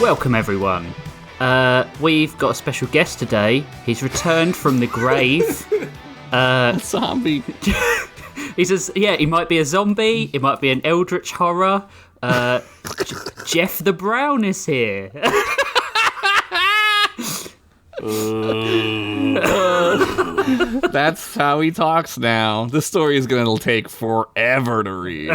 Welcome, everyone. We've got a special guest today. He's returned from the grave. Zombie. He might be a zombie. It might be an eldritch horror. Jeff the Brown is here. That's how he talks now. This story is going to take forever to read.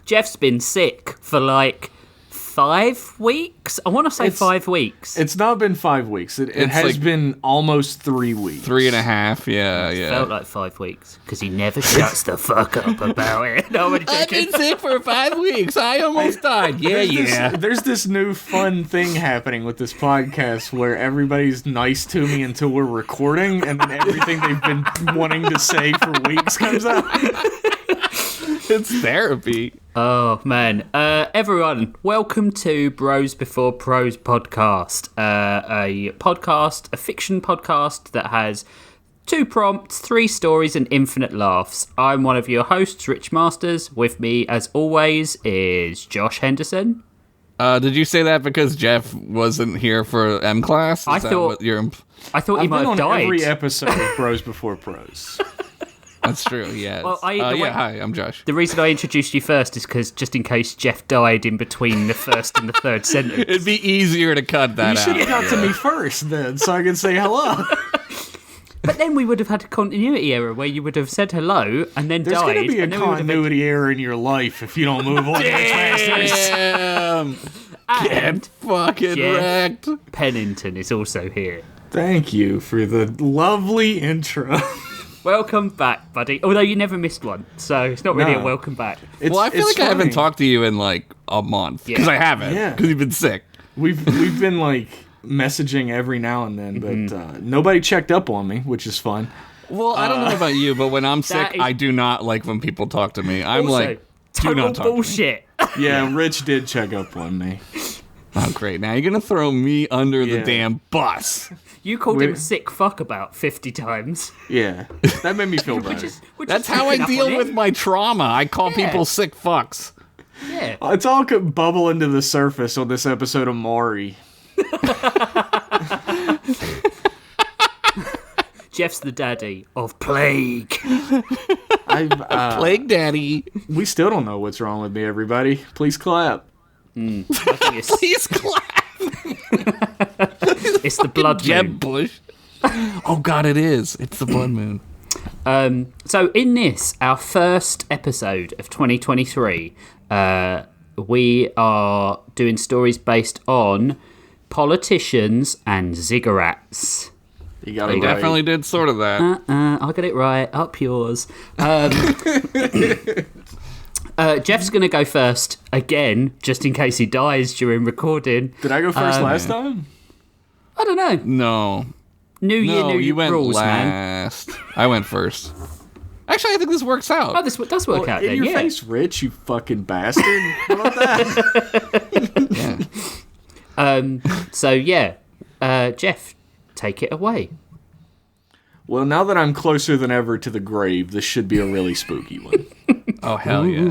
Jeff's been sick for like 5 weeks. I want to say 5 weeks. It's not been 5 weeks. It has like been almost 3 weeks. 3.5, yeah. It felt like 5 weeks because he never shuts the fuck up about it. No, I've been sick for 5 weeks. I almost died. There's this new fun thing happening with this podcast where everybody's nice to me until we're recording, and then everything they've been wanting to say for weeks comes out. It's therapy. Oh, man. Everyone, welcome to Bros Before Pros podcast. A fiction podcast that has 2 prompts, 3 stories, and infinite laughs. I'm one of your hosts, Rich Masters. With me, as always, is Josh Henderson. Did you say that because Jeff wasn't here for M class? I thought he might have died. On every episode of Bros Before Pros. That's true, yeah. Well, hi, I'm Josh. The reason I introduced you first is because just in case Jeff died in between the first and the third sentence. It'd be easier to cut that out. You should have got to me first then, so I can say hello. But then we would have had a continuity error where you would have said hello and then There's died. There's going to be a continuity error in your life if you don't move on. Damn! Get fucking wrecked. Pennington is also here. Thank you for the lovely intro. Welcome back, buddy. Although you never missed one, so it's not really a welcome back. I feel like funny. I haven't talked to you in like a month because I haven't. Because you've been sick. We've been like messaging every now and then, but nobody checked up on me, which is fun. Well, I don't know about you, but when I'm sick, I do not like when people talk to me. I'm also, like, do not talk bullshit. To me. Yeah, Rich did check up on me. Oh, great. Now you're going to throw me under the damn bus. You called him a sick fuck about 50 times. Yeah, that made me feel better. That's how I deal with my trauma. I call people sick fucks. Yeah. It's all could bubble into the surface on this episode of Maury. Jeff's the daddy of Plague. Plague Daddy. We still don't know what's wrong with me, everybody. Please clap. Please clap. It's the blood moon. Jeb Bush. Oh God, it is. It's the blood moon. So in this, our first episode of 2023, we are doing stories based on politicians and ziggurats. You got it right. Definitely did sort of that. I got it right. Up yours. Jeff's going to go first again, just in case he dies during recording. Did I go first last time? I don't know. No. New year, new you went rules, last. Man. I went first. Actually, I think this works out. Oh, this does work out then, in your face, Rich, you fucking bastard. How about that? Jeff, take it away. Well, now that I'm closer than ever to the grave, this should be a really spooky one. Oh, hell yeah.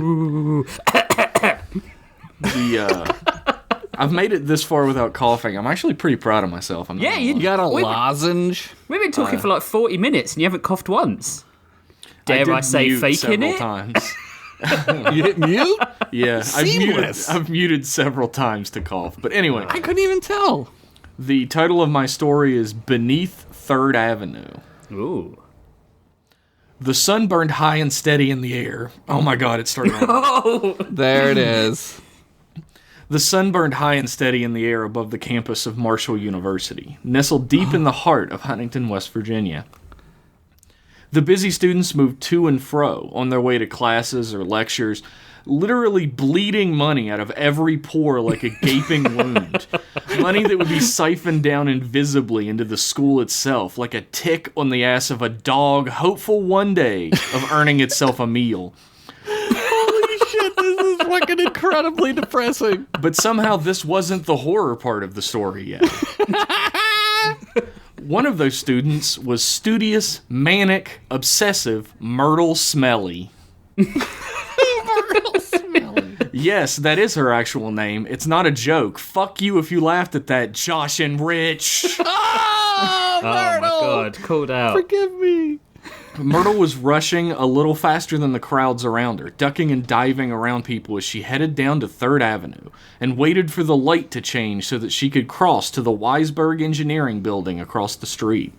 I've made it this far without coughing. I'm actually pretty proud of myself. You got a lozenge? We've been talking for like 40 minutes and you haven't coughed once. Dare I say faking it? Times. You hit mute? Yeah. Seamless. I've muted several times to cough. But anyway. I couldn't even tell. The title of my story is Beneath 3rd Avenue. Ooh. The sun burned high and steady in the air. Oh my God, it started. There it is. The sun burned high and steady in the air above the campus of Marshall University, nestled deep in the heart of Huntington, West Virginia. The busy students moved to and fro on their way to classes or lectures, literally bleeding money out of every pore like a gaping wound. Money that would be siphoned down invisibly into the school itself, like a tick on the ass of a dog, hopeful one day of earning itself a meal. Holy shit, this is fucking incredibly depressing. But somehow this wasn't the horror part of the story yet. One of those students was studious, manic, obsessive, Myrtle Smelly. Myrtle Smelly. Yes, that is her actual name. It's not a joke. Fuck you if you laughed at that, Josh and Rich. Oh, my God, called out. Forgive me. Myrtle was rushing a little faster than the crowds around her, ducking and diving around people as she headed down to 3rd Avenue and waited for the light to change so that she could cross to the Weisberg Engineering Building across the street.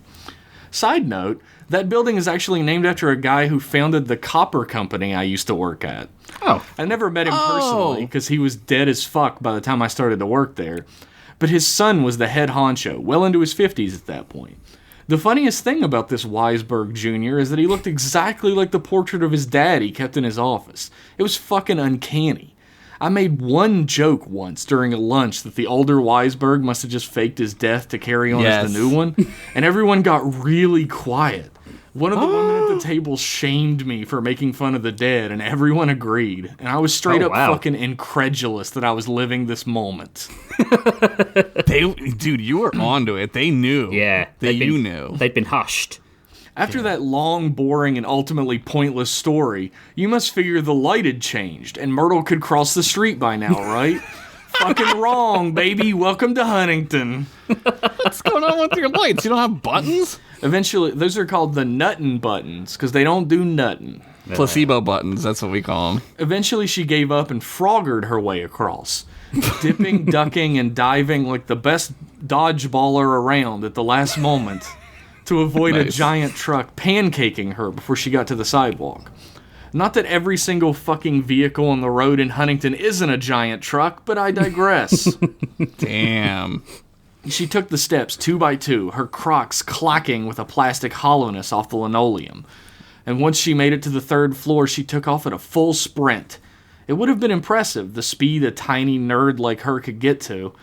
Side note, that building is actually named after a guy who founded the copper company I used to work at. Oh. I never met him personally because he was dead as fuck by the time I started to work there, but his son was the head honcho, well into his 50s at that point. The funniest thing about this Weisberg Jr. is that he looked exactly like the portrait of his dad he kept in his office. It was fucking uncanny. I made one joke once during a lunch that the older Weisberg must have just faked his death to carry on as the new one, and everyone got really quiet. One of the women at the table shamed me for making fun of the dead, and everyone agreed. And I was straight up fucking incredulous that I was living this moment. Dude, you were onto it. They knew. Yeah. You knew. They'd been hushed. After that long, boring, and ultimately pointless story, you must figure the light had changed, and Myrtle could cross the street by now, right? Fucking wrong, baby. Welcome to Huntington. What's going on with your lights? You don't have buttons? Eventually, those are called the nuttin' buttons, because they don't do nuttin'. Placebo buttons, that's what we call them. Eventually, she gave up and froggered her way across, dipping, ducking, and diving like the best dodgeballer around at the last moment to avoid a giant truck pancaking her before she got to the sidewalk. Not that every single fucking vehicle on the road in Huntington isn't a giant truck, but I digress. Damn. She took the steps 2 by 2, her Crocs clacking with a plastic hollowness off the linoleum. And once she made it to the 3rd floor, she took off at a full sprint. It would have been impressive, the speed a tiny nerd like her could get to,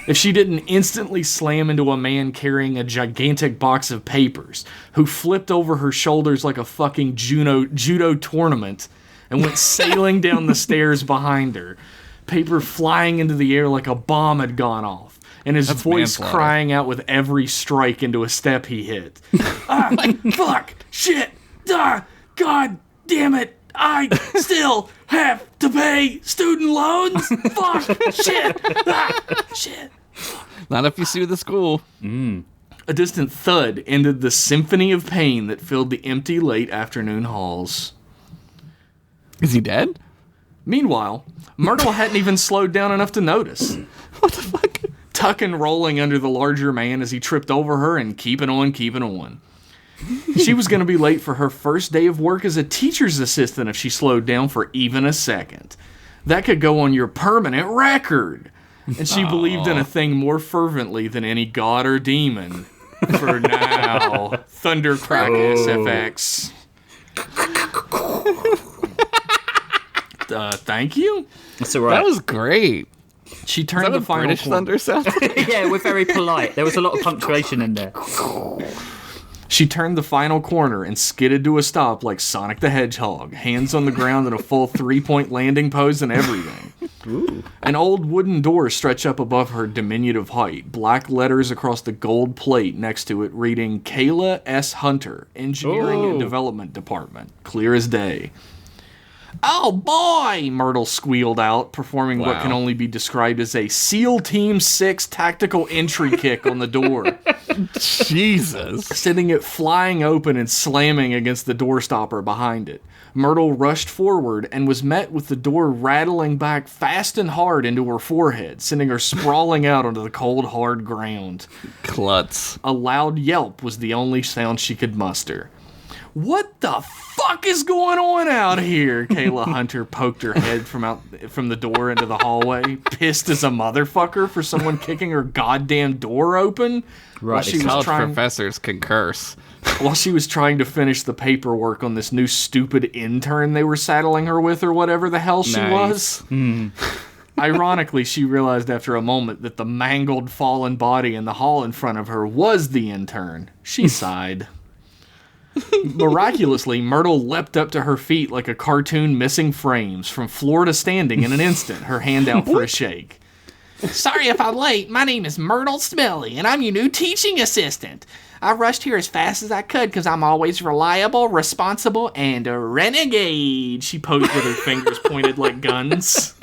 if she didn't instantly slam into a man carrying a gigantic box of papers, who flipped over her shoulders like a fucking judo tournament and went sailing down the stairs behind her, paper flying into the air like a bomb had gone off. And his voice crying out with every strike into a step he hit. Fuck, shit, God damn it, I still have to pay student loans? Fuck, shit, shit. Not if you sue the school. A distant thud ended the symphony of pain that filled the empty late afternoon halls. Is he dead? Meanwhile, Myrtle hadn't even slowed down enough to notice. What the fuck? Tuck and rolling under the larger man as he tripped over her and keeping on. She was going to be late for her first day of work as a teacher's assistant if she slowed down for even a second. That could go on your permanent record. And she believed in a thing more fervently than any god or demon. For now. Thundercrack SFX. Thank you? That's all right. That was great. She turned the final British thunder sound? Yeah, we're very polite. There was a lot of punctuation in there. She turned the final corner and skidded to a stop like Sonic the Hedgehog, hands on the ground in a full 3-point landing pose and everything. Ooh. An old wooden door stretched up above her diminutive height, black letters across the gold plate next to it reading Kayla S. Hunter, Engineering and Development Department, clear as day. Oh boy, Myrtle squealed out, performing what can only be described as a SEAL Team 6 tactical entry kick on the door. Jesus. Sending it flying open and slamming against the door stopper behind it. Myrtle rushed forward and was met with the door rattling back fast and hard into her forehead, sending her sprawling out onto the cold, hard ground. Klutz. A loud yelp was the only sound she could muster. What the fuck is going on out here? Kayla Hunter poked her head from the door into the hallway, pissed as a motherfucker for someone kicking her goddamn door open. Right, college professors can curse. While she was trying to finish the paperwork on this new stupid intern they were saddling her with or whatever the hell she was. Ironically, she realized after a moment that the mangled, fallen body in the hall in front of her was the intern. She sighed. Miraculously, Myrtle leapt up to her feet like a cartoon missing frames, from floor to standing in an instant, her hand out for a shake. Sorry if I'm late. My name is Myrtle Smelly, and I'm your new teaching assistant. I rushed here as fast as I could because I'm always reliable, responsible, and a renegade. She posed with her fingers pointed like guns.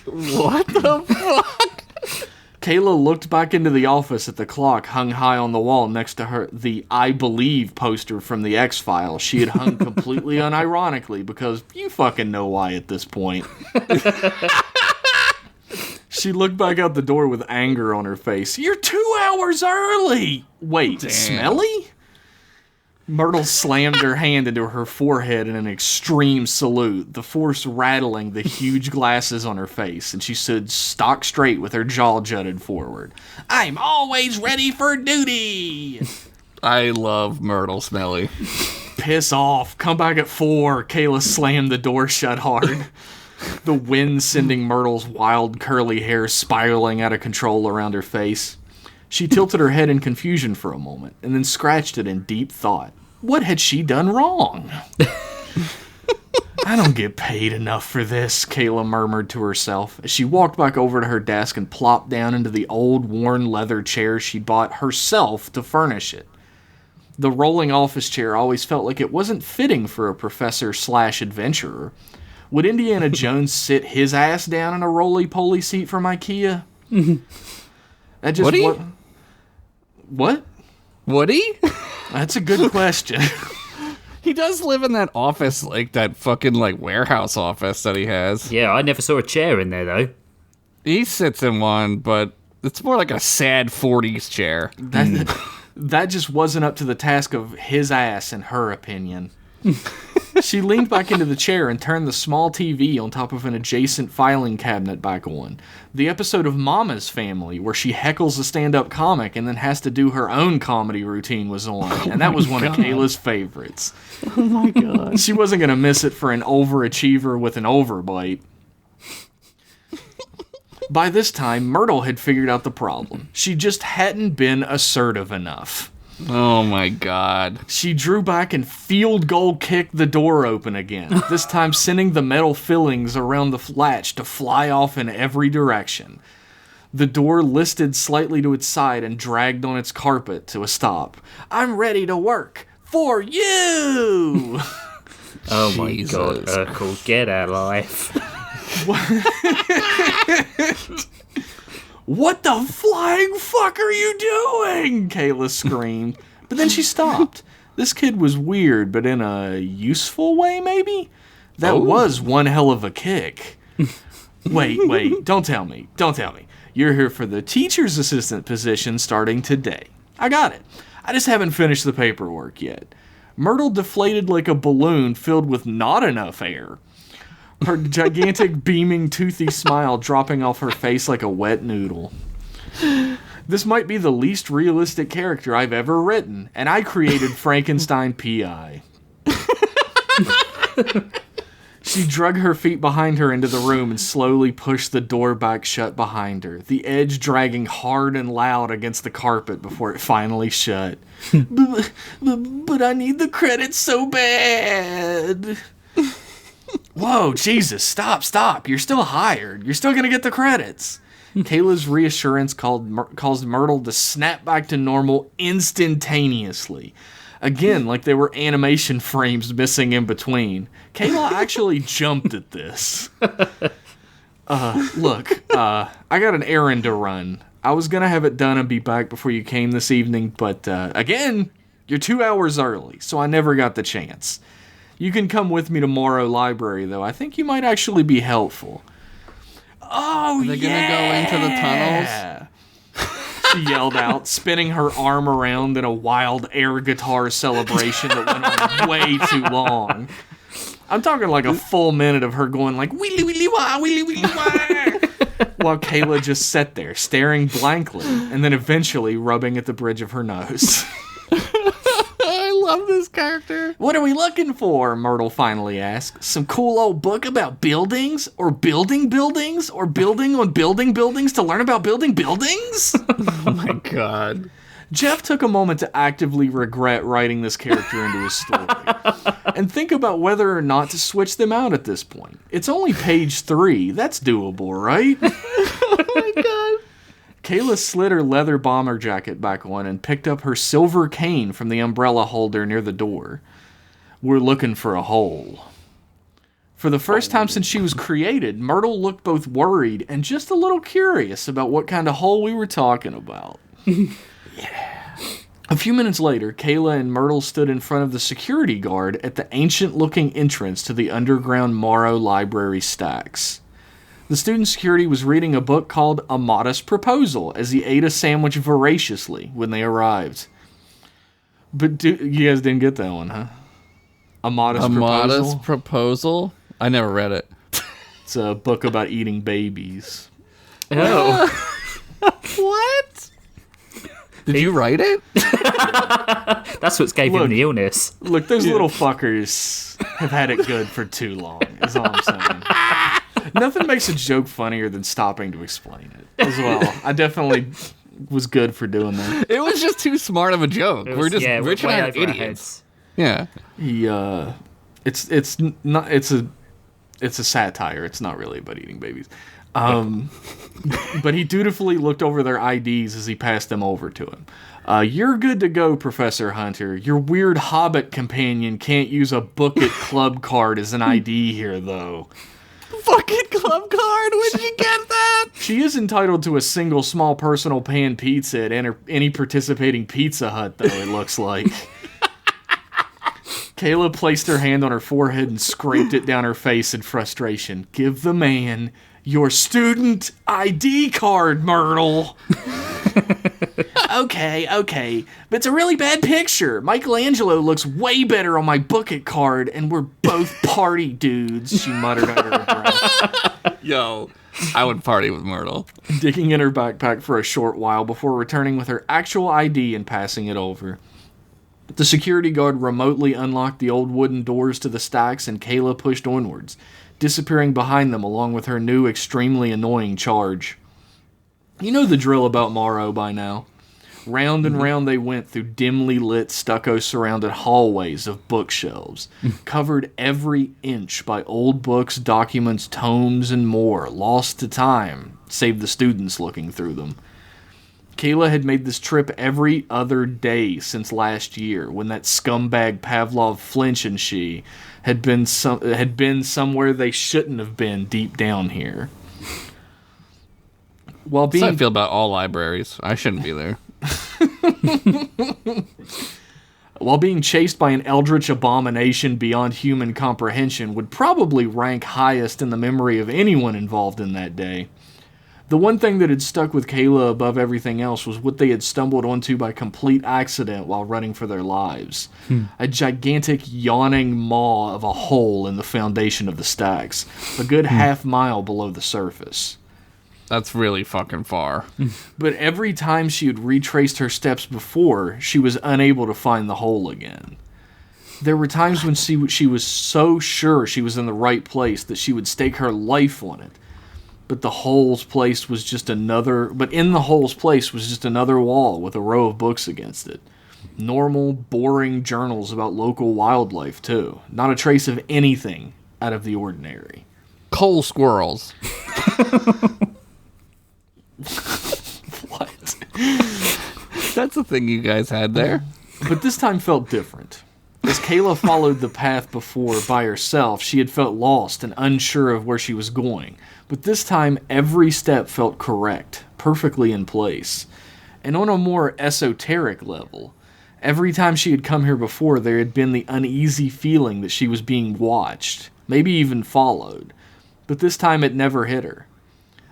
What the fuck? Kayla looked back into the office at the clock hung high on the wall next to her, the I Believe poster from the X-Files. She had hung completely unironically because you fucking know why at this point. She looked back out the door with anger on her face. You're 2 hours early! Wait, Damn. Smelly? Myrtle slammed her hand into her forehead in an extreme salute, the force rattling the huge glasses on her face, and she stood stock straight with her jaw jutted forward. I'm always ready for duty! I love Myrtle Smelly. Piss off. Come back at 4. Kayla slammed the door shut hard. The wind sending Myrtle's wild curly hair spiraling out of control around her face. She tilted her head in confusion for a moment, and then scratched it in deep thought. What had she done wrong? I don't get paid enough for this, Kayla murmured to herself as she walked back over to her desk and plopped down into the old worn leather chair she bought herself to furnish it. The rolling office chair always felt like it wasn't fitting for a professor/adventurer. Would Indiana Jones sit his ass down in a roly-poly seat from IKEA? That just Would he? What? Would he? That's a good question. He does live in that office, like that fucking like warehouse office that he has. Yeah, I never saw a chair in there, though. He sits in one, but it's more like a sad 40s chair. That just wasn't up to the task of his ass, in her opinion. She leaned back into the chair and turned the small TV on top of an adjacent filing cabinet back on. The episode of Mama's Family, where she heckles a stand-up comic and then has to do her own comedy routine, was on, and that was one of Kayla's favorites. Oh my god. She wasn't going to miss it for an overachiever with an overbite. By this time, Myrtle had figured out the problem. She just hadn't been assertive enough. Oh my god. She drew back and field goal kicked the door open again, this time sending the metal fillings around the latch to fly off in every direction. The door listed slightly to its side and dragged on its carpet to a stop. I'm ready to work. For you! Oh my Jesus. god, Urkel, get a life. What the flying fuck are you doing? Kayla screamed. But then she stopped. This kid was weird, but in a useful way, maybe? That was one hell of a kick. Wait, don't tell me. You're here for the teacher's assistant position starting today. I got it. I just haven't finished the paperwork yet. Myrtle deflated like a balloon filled with not enough air. Her gigantic, beaming, toothy smile dropping off her face like a wet noodle. This might be the least realistic character I've ever written, and I created Frankenstein P.I. She drug her feet behind her into the room and slowly pushed the door back shut behind her, the edge dragging hard and loud against the carpet before it finally shut. But I need the credits so bad. Whoa, Jesus, stop. You're still hired. You're still going to get the credits. Kayla's reassurance caused Myrtle to snap back to normal instantaneously. Again, like there were animation frames missing in between. Kayla actually jumped at this. Look, I got an errand to run. I was going to have it done and be back before you came this evening, but again, you're 2 hours early, so I never got the chance. You can come with me tomorrow library, though. I think you might actually be helpful. Oh, Are they gonna go into the tunnels? She yelled out, spinning her arm around in a wild air guitar celebration that went on way too long. I'm talking like a full minute of her going like, wheelie wheelie wah, wheelie wheelie wah, while Kayla just sat there, staring blankly, and then eventually rubbing at the bridge of her nose. I love this character. What are we looking for? Myrtle finally asked. Some cool old book about buildings? Or building buildings? Or building on building buildings to learn about building buildings? Oh my god. Jeff took a moment to actively regret writing this character into his story. And think about whether or not to switch them out at this point. It's only page 3. That's doable, right? Oh my god. Kayla slid her leather bomber jacket back on and picked up her silver cane from the umbrella holder near the door. We're looking for a hole. For the first time since she was created, Myrtle looked both worried and just a little curious about what kind of hole we were talking about. Yeah. A few minutes later, Kayla and Myrtle stood in front of the security guard at the ancient-looking entrance to the underground Morrow Library stacks. The student security was reading a book called A Modest Proposal as he ate a sandwich voraciously when they arrived. But you guys didn't get that one, huh? A Modest Proposal? I never read it. It's a book about eating babies. Oh. What? Did you write it? That's what's gave him the illness. Look, those little fuckers have had it good for too long, is all I'm saying. Nothing makes a joke funnier than stopping to explain it as well. I definitely was good for doing that. It was just too smart of a joke. We're just Rich and I are idiots. Yeah. It's a satire. It's not really about eating babies. But he dutifully looked over their IDs as he passed them over to him. You're good to go, Professor Hunter. Your weird hobbit companion can't use a Book-It club card as an ID here, though. Bucket club card? Where'd you get that? She is entitled to a single small personal pan pizza at any participating Pizza Hut, though, it looks like. Kayla placed her hand on her forehead and scraped it down her face in frustration. Give the man your student ID card, Myrtle. Okay, but it's a really bad picture. Michelangelo looks way better on my Book-It card, and we're both party dudes, she muttered under her breath. Yo, I would party with Myrtle. Digging in her backpack for a short while before returning with her actual ID and passing it over. The security guard remotely unlocked the old wooden doors to the stacks, and Kayla pushed onwards, disappearing behind them along with her new extremely annoying charge. You know the drill about Morrow by now. Round and round they went through dimly lit, stucco-surrounded hallways of bookshelves, covered every inch by old books, documents, tomes, and more, lost to time, save the students looking through them. Kayla had made this trip every other day since last year, when that scumbag Pavlov Flinch and she had been somewhere they shouldn't have been deep down here. That's how I feel about all libraries. I shouldn't be there. While being chased by an eldritch abomination beyond human comprehension would probably rank highest in the memory of anyone involved in that day, the one thing that had stuck with Kayla above everything else was what they had stumbled onto by complete accident while running for their lives. A gigantic yawning maw of a hole in the foundation of the stacks, a good half-mile below the surface. That's really fucking far. But every time she had retraced her steps before, she was unable to find the hole again. There were times when she was so sure she was in the right place that she would stake her life on it. But in the hole's place was just another wall with a row of books against it. Normal, boring journals about local wildlife, too. Not a trace of anything out of the ordinary. Coal squirrels. What? That's a thing you guys had there. But this time felt different. As Kayla followed the path before by herself, she had felt lost and unsure of where she was going. But this time, every step felt correct, perfectly in place. And on a more esoteric level, every time she had come here before, there had been the uneasy feeling that she was being watched, maybe even followed. But this time it never hit her.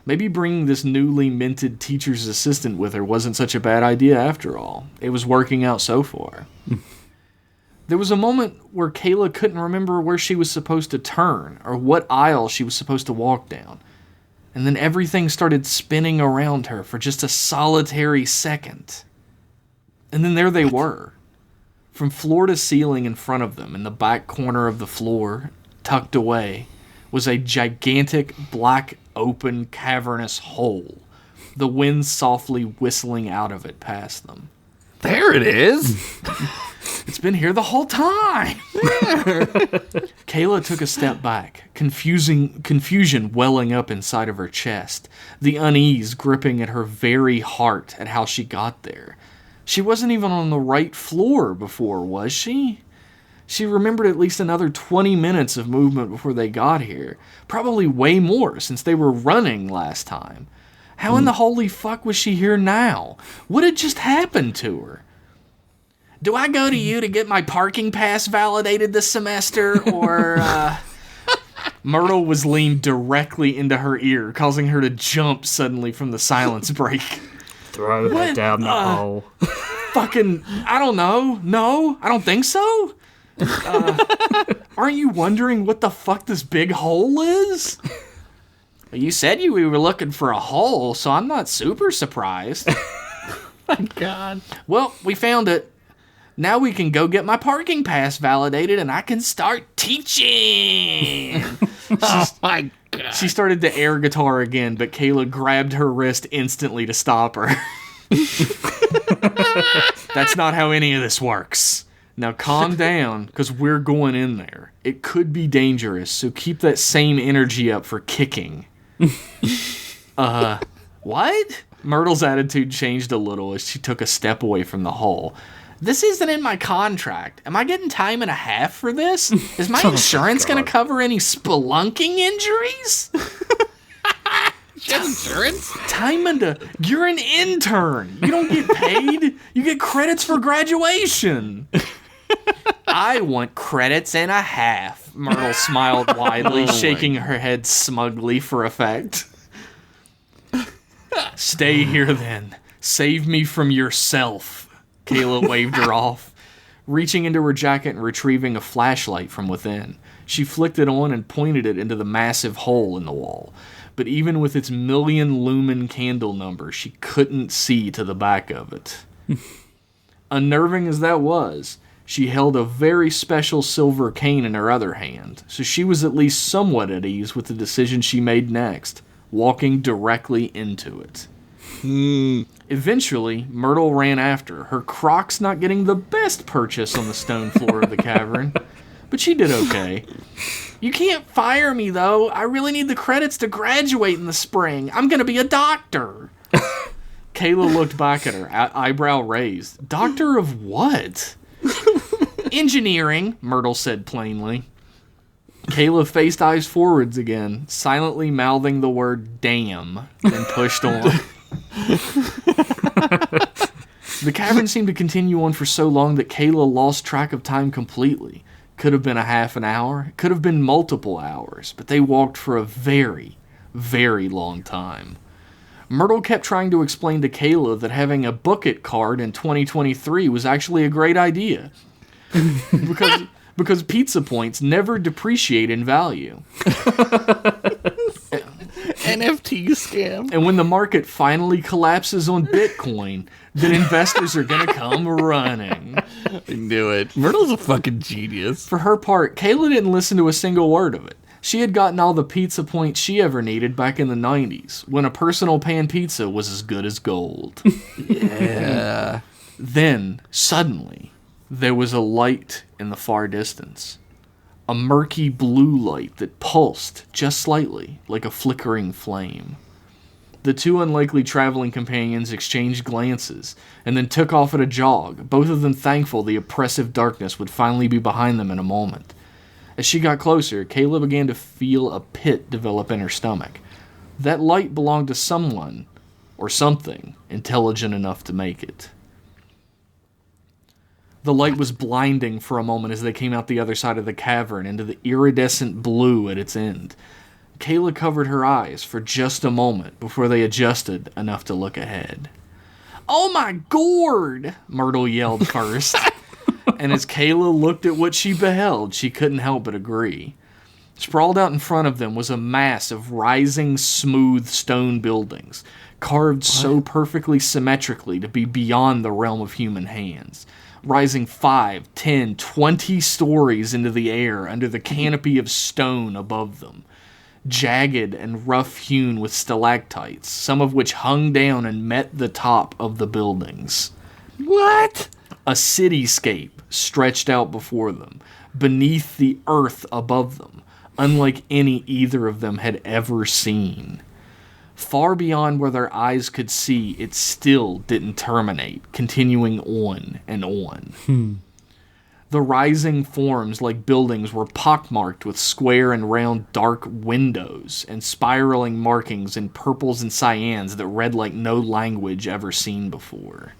Maybe bringing this newly minted teacher's assistant with her wasn't such a bad idea after all. It was working out so far. There was a moment where Kayla couldn't remember where she was supposed to turn or what aisle she was supposed to walk down. And then everything started spinning around her for just a solitary second. And then there they were. From floor to ceiling in front of them, in the back corner of the floor, tucked away, was a gigantic, black, open, cavernous hole, the wind softly whistling out of it past them. There it is! It's been here the whole time! Kayla took a step back, confusion welling up inside of her chest, the unease gripping at her very heart at how she got there. She wasn't even on the right floor before, was she? She remembered at least another 20 minutes of movement before they got here. Probably way more, since they were running last time. How in the holy fuck was she here now? What had just happened to her? Do I go to you to get my parking pass validated this semester, or, Myrtle was leaned directly into her ear, causing her to jump suddenly from the silence break. Throw her down the hole. Fucking, I don't know. No, I don't think so. Aren't you wondering what the fuck this big hole is? You said we were looking for a hole, so I'm not super surprised. My God. Well, we found it. Now we can go get my parking pass validated and I can start teaching. Oh my God. She started to air guitar again, but Kayla grabbed her wrist instantly to stop her. That's not how any of this works. Now calm down, because we're going in there. It could be dangerous, so keep that same energy up for kicking. What? Myrtle's attitude changed a little as she took a step away from the hole. This isn't in my contract. Am I getting time and a half for this? Is my insurance going to cover any spelunking injuries? She has insurance? You're an intern. You don't get paid. You get credits for graduation. I want credits and a half. Myrtle smiled widely, shaking her head smugly for effect. Stay here then. Save me from yourself. Kayla waved her off, reaching into her jacket and retrieving a flashlight from within. She flicked it on and pointed it into the massive hole in the wall. But even with its million lumen candle number, she couldn't see to the back of it. Unnerving as that was, she held a very special silver cane in her other hand, so she was at least somewhat at ease with the decision she made next, walking directly into it. Eventually, Myrtle ran after, her Crocs not getting the best purchase on the stone floor of the cavern, but she did okay. You can't fire me, though. I really need the credits to graduate in the spring. I'm going to be a doctor. Kayla looked back at her, eyebrow raised. Doctor of what? Engineering, Myrtle said plainly. Kayla faced eyes forwards again, silently mouthing the word damn, and pushed on. The cavern seemed to continue on for so long that Kayla lost track of time completely. Could have been a half an hour, could have been multiple hours, but they walked for a very, very long time. Myrtle kept trying to explain to Kayla that having a book it card in 2023 was actually a great idea. Because pizza points never depreciate in value. NFT scam. And when the market finally collapses on Bitcoin, then investors are going to come running. I knew it. Myrtle's a fucking genius. For her part, Kayla didn't listen to a single word of it. She had gotten all the pizza points she ever needed back in the 90s, when a personal pan pizza was as good as gold. Yeah. Then, suddenly, there was a light in the far distance. A murky blue light that pulsed just slightly, like a flickering flame. The two unlikely traveling companions exchanged glances, and then took off at a jog, both of them thankful the oppressive darkness would finally be behind them in a moment. As she got closer, Kayla began to feel a pit develop in her stomach. That light belonged to someone, or something, intelligent enough to make it. The light was blinding for a moment as they came out the other side of the cavern into the iridescent blue at its end. Kayla covered her eyes for just a moment before they adjusted enough to look ahead. "Oh my gourd!" Myrtle yelled first. And as Kayla looked at what she beheld, she couldn't help but agree. Sprawled out in front of them was a mass of rising, smooth stone buildings, carved so perfectly symmetrically to be beyond the realm of human hands. Rising 5, 10, 20 stories into the air under the canopy of stone above them. Jagged and rough-hewn with stalactites, some of which hung down and met the top of the buildings. What? A cityscape stretched out before them, beneath the earth above them, unlike any either of them had ever seen. Far beyond where their eyes could see, it still didn't terminate, continuing on and on. The rising forms, like buildings, were pockmarked with square and round dark windows and spiraling markings in purples and cyans that read like no language ever seen before.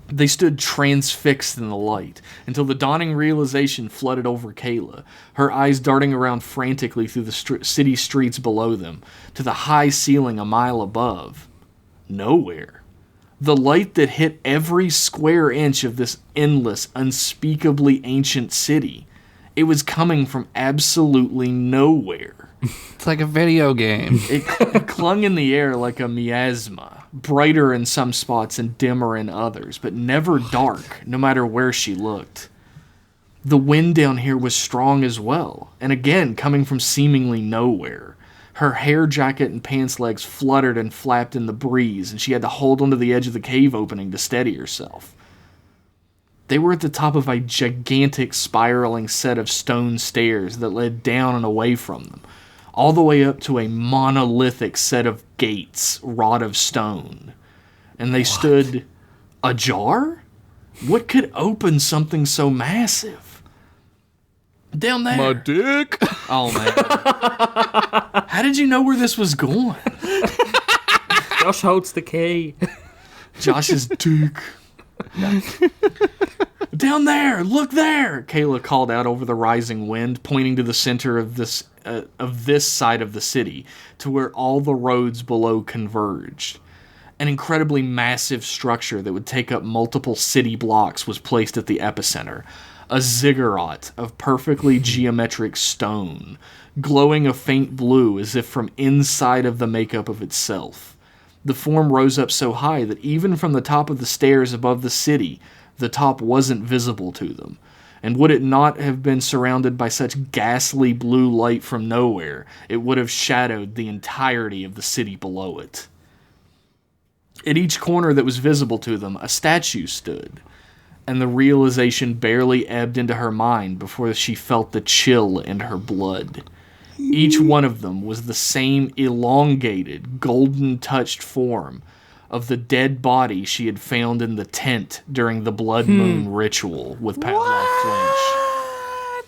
They stood transfixed in the light until the dawning realization flooded over Kayla, her eyes darting around frantically through the city streets below them, to the high ceiling a mile above. Nowhere. The light that hit every square inch of this endless, unspeakably ancient city. It was coming from absolutely nowhere. It's like a video game. It clung in the air like a miasma, brighter in some spots and dimmer in others, but never dark, no matter where she looked. The wind down here was strong as well, and again coming from seemingly nowhere. Her hair jacket and pants legs fluttered and flapped in the breeze, and she had to hold onto the edge of the cave opening to steady herself. They were at the top of a gigantic spiraling set of stone stairs that led down and away from them, all the way up to a monolithic set of gates, wrought of stone. And they stood ajar? What could open something so massive? Down there. My dick. Oh, man. How did you know where this was going? Josh holds the key. Josh's dick. No. Down there! Look there! Kayla called out over the rising wind, pointing to the center of this side of the city, to where all the roads below converged. An incredibly massive structure that would take up multiple city blocks was placed at the epicenter. A ziggurat of perfectly geometric stone, glowing a faint blue as if from inside of the makeup of itself. The form rose up so high that even from the top of the stairs above the city, the top wasn't visible to them. And would it not have been surrounded by such ghastly blue light from nowhere, it would have shadowed the entirety of the city below it. At each corner that was visible to them, a statue stood. And the realization barely ebbed into her mind before she felt the chill in her blood. Each one of them was the same elongated, golden-touched form of the dead body she had found in the tent during the blood moon ritual with Pavlov Flinch.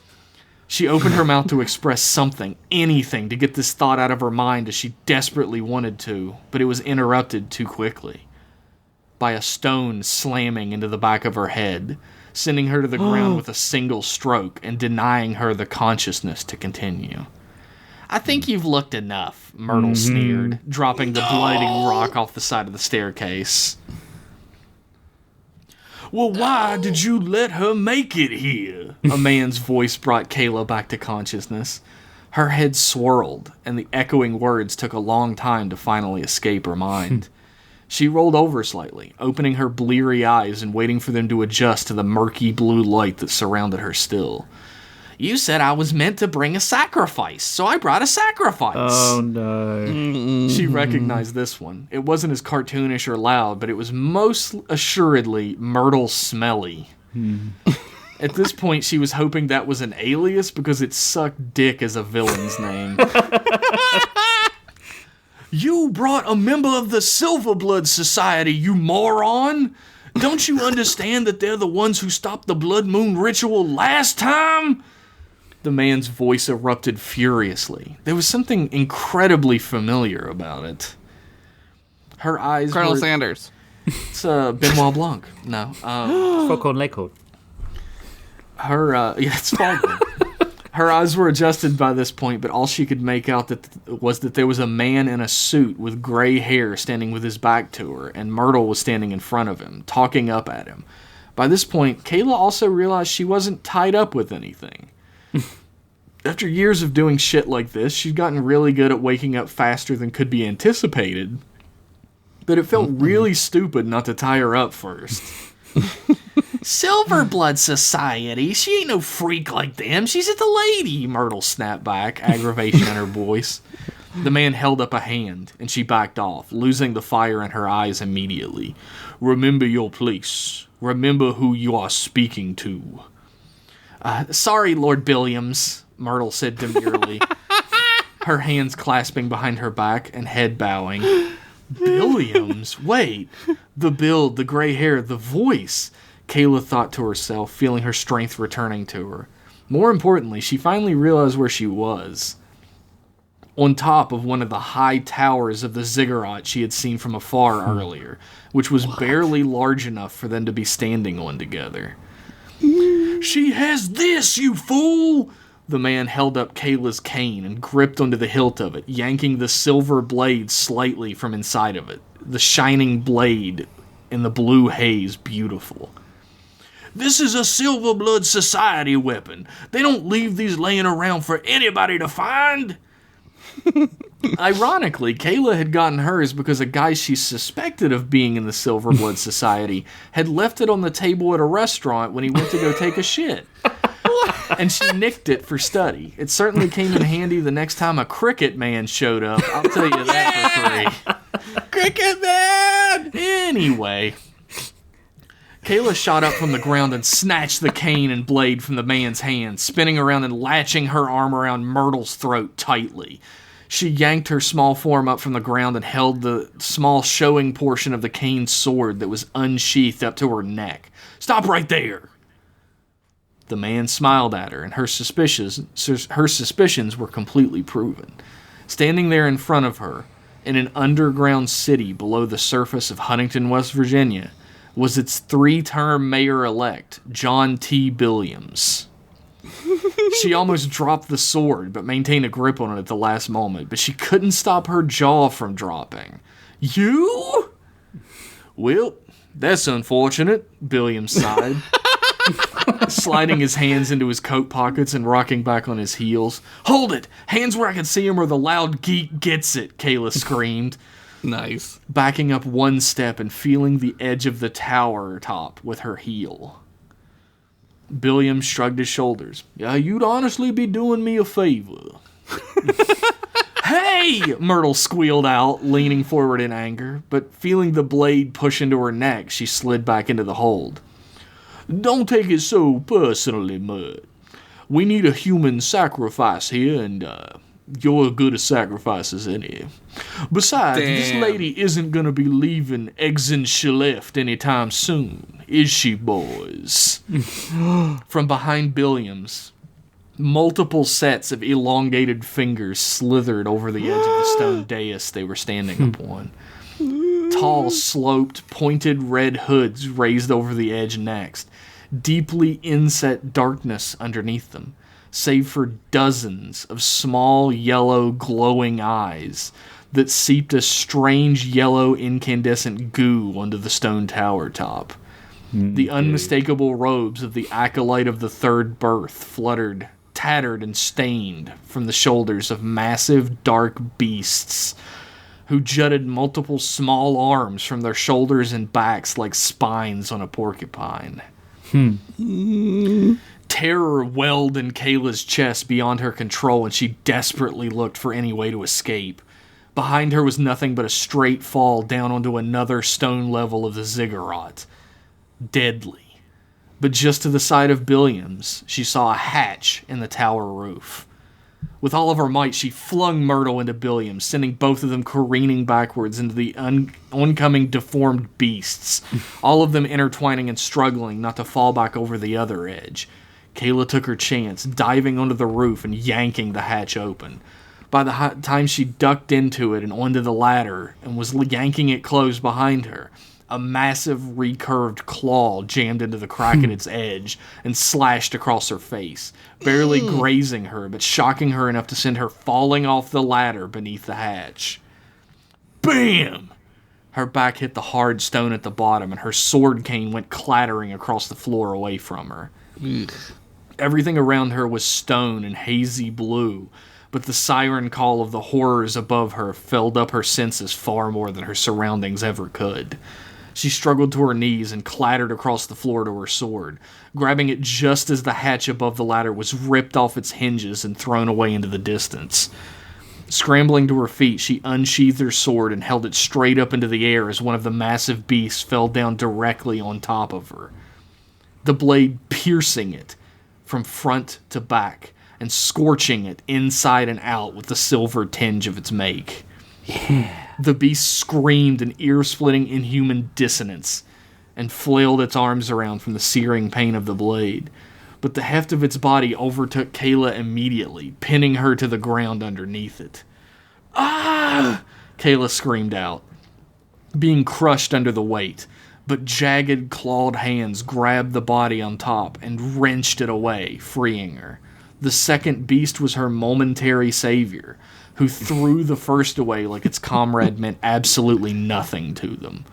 She opened her mouth to express something, anything, to get this thought out of her mind as she desperately wanted to, but it was interrupted too quickly by a stone slamming into the back of her head, sending her to the ground with a single stroke and denying her the consciousness to continue. I think you've looked enough, Myrtle sneered, dropping the bloody rock off the side of the staircase. Well, why did you let her make it here? A man's voice brought Kayla back to consciousness. Her head swirled, and the echoing words took a long time to finally escape her mind. She rolled over slightly, opening her bleary eyes and waiting for them to adjust to the murky blue light that surrounded her still. You said I was meant to bring a sacrifice, so I brought a sacrifice. Oh, no. She recognized this one. It wasn't as cartoonish or loud, but it was most assuredly Myrtle Smelly. At this point, she was hoping that was an alias because it sucked dick as a villain's name. You brought a member of the Silverblood Society, you moron! Don't you understand that they're the ones who stopped the Blood Moon ritual last time? The man's voice erupted furiously. There was something incredibly familiar about it. Her eyes Colonel were... Sanders. It's Benoit Blanc. No. Foghorn Leghorn. It's Foghorn. Her eyes were adjusted by this point, but all she could make out was that there was a man in a suit with gray hair standing with his back to her, and Myrtle was standing in front of him, talking up at him. By this point, Kayla also realized she wasn't tied up with anything. After years of doing shit like this, she'd gotten really good at waking up faster than could be anticipated, but it felt really stupid not to tie her up first. Silverblood Society? She ain't no freak like them. She's just a lady, Myrtle snapped back, aggravation in her voice. The man held up a hand, and she backed off, losing the fire in her eyes immediately. Remember your place. Remember who you are speaking to. Sorry, Lord Billiams, Myrtle said demurely, her hands clasping behind her back and head bowing. Billiams? Wait. The build, the gray hair, the voice. Kayla thought to herself, feeling her strength returning to her. More importantly, she finally realized where she was. On top of one of the high towers of the ziggurat she had seen from afar earlier, which was barely large enough for them to be standing on together. "She has this, you fool!" The man held up Kayla's cane and gripped onto the hilt of it, yanking the silver blade slightly from inside of it. The shining blade in the blue haze beautiful. "This is a Silver Blood Society weapon. They don't leave these laying around for anybody to find." Ironically, Kayla had gotten hers because a guy she suspected of being in the Silver Blood Society had left it on the table at a restaurant when he went to go take a shit. And she nicked it for study. It certainly came in handy the next time a cricket man showed up. I'll tell you that for free. Cricket man! Anyway, Kayla shot up from the ground and snatched the cane and blade from the man's hand, spinning around and latching her arm around Myrtle's throat tightly. She yanked her small form up from the ground and held the small showing portion of the cane sword that was unsheathed up to her neck. "Stop right there!" The man smiled at her, and her suspicions were completely proven. Standing there in front of her, in an underground city below the surface of Huntington, West Virginia, was its 3-term mayor-elect, John T. Billiams. She almost dropped the sword, but maintained a grip on it at the last moment. But she couldn't stop her jaw from dropping. "You? Well, that's unfortunate," Billiams sighed, sliding his hands into his coat pockets and rocking back on his heels. "Hold it! Hands where I can see him or the loud geek gets it," Kayla screamed. Nice. Backing up one step and feeling the edge of the tower top with her heel. Billiam shrugged his shoulders. "Yeah, you'd honestly be doing me a favor." "Hey!" Myrtle squealed out, leaning forward in anger, but feeling the blade push into her neck, she slid back into the hold. "Don't take it so personally, Mud. We need a human sacrifice here, and you're as good as sacrifice as any. Besides, this lady isn't going to be leaving eggs and left anytime soon, is she, boys?" From behind Billiams, multiple sets of elongated fingers slithered over the edge of the stone dais they were standing upon. Tall, sloped, pointed red hoods raised over the edge next, deeply inset darkness underneath them, save for dozens of small, yellow, glowing eyes that seeped a strange yellow incandescent goo onto the stone tower top. The unmistakable robes of the acolyte of the third birth fluttered, tattered and stained from the shoulders of massive, dark beasts who jutted multiple small arms from their shoulders and backs like spines on a porcupine. Terror welled in Kayla's chest beyond her control, and she desperately looked for any way to escape. Behind her was nothing but a straight fall down onto another stone level of the ziggurat. Deadly. But just to the side of Billiams, she saw a hatch in the tower roof. With all of her might, she flung Myrtle into Billiams, sending both of them careening backwards into the oncoming deformed beasts, all of them intertwining and struggling not to fall back over the other edge. Kayla took her chance, diving onto the roof and yanking the hatch open. By the time she ducked into it and onto the ladder and was yanking it closed behind her, a massive recurved claw jammed into the crack at its edge and slashed across her face, barely grazing her, but shocking her enough to send her falling off the ladder beneath the hatch. Bam! Her back hit the hard stone at the bottom, and her sword cane went clattering across the floor away from her. Everything around her was stone and hazy blue, but the siren call of the horrors above her filled up her senses far more than her surroundings ever could. She struggled to her knees and clattered across the floor to her sword, grabbing it just as the hatch above the ladder was ripped off its hinges and thrown away into the distance. Scrambling to her feet, she unsheathed her sword and held it straight up into the air as one of the massive beasts fell down directly on top of her, the blade piercing it from front to back and scorching it inside and out with the silver tinge of its make. Yeah. The beast screamed in ear-splitting inhuman dissonance, and flailed its arms around from the searing pain of the blade. But the heft of its body overtook Kayla immediately, pinning her to the ground underneath it. "Ah!" Kayla screamed out, being crushed under the weight, but jagged, clawed hands grabbed the body on top and wrenched it away, freeing her. The second beast was her momentary savior, who threw the first away like its comrade meant absolutely nothing to them.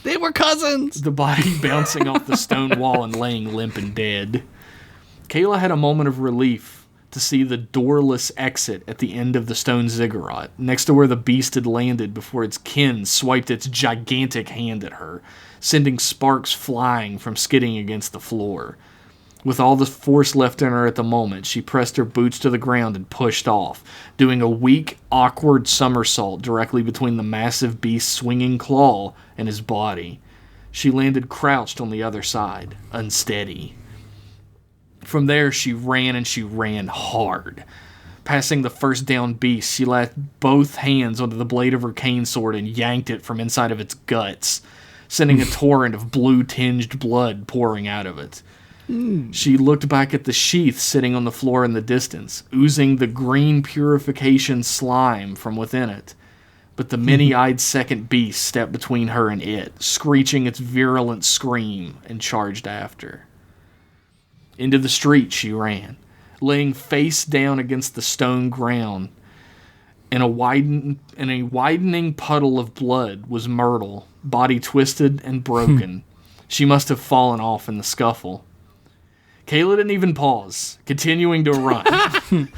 They were cousins! The body bouncing off the stone wall and laying limp and dead. Kayla had a moment of relief to see the doorless exit at the end of the stone ziggurat, next to where the beast had landed before its kin swiped its gigantic hand at her, sending sparks flying from skidding against the floor. With all the force left in her at the moment, she pressed her boots to the ground and pushed off, doing a weak, awkward somersault directly between the massive beast's swinging claw and his body. She landed crouched on the other side, unsteady. From there, she ran and she ran hard. Passing the first down beast, she lashed both hands onto the blade of her cane sword and yanked it from inside of its guts, sending a torrent of blue-tinged blood pouring out of it. She looked back at the sheath sitting on the floor in the distance, oozing the green purification slime from within it. But the many-eyed second beast stepped between her and it, screeching its virulent scream, and charged after. Into the street she ran, laying face down against the stone ground. In a widening puddle of blood was Myrtle, body twisted and broken. She must have fallen off in the scuffle. Kayla didn't even pause, continuing to run.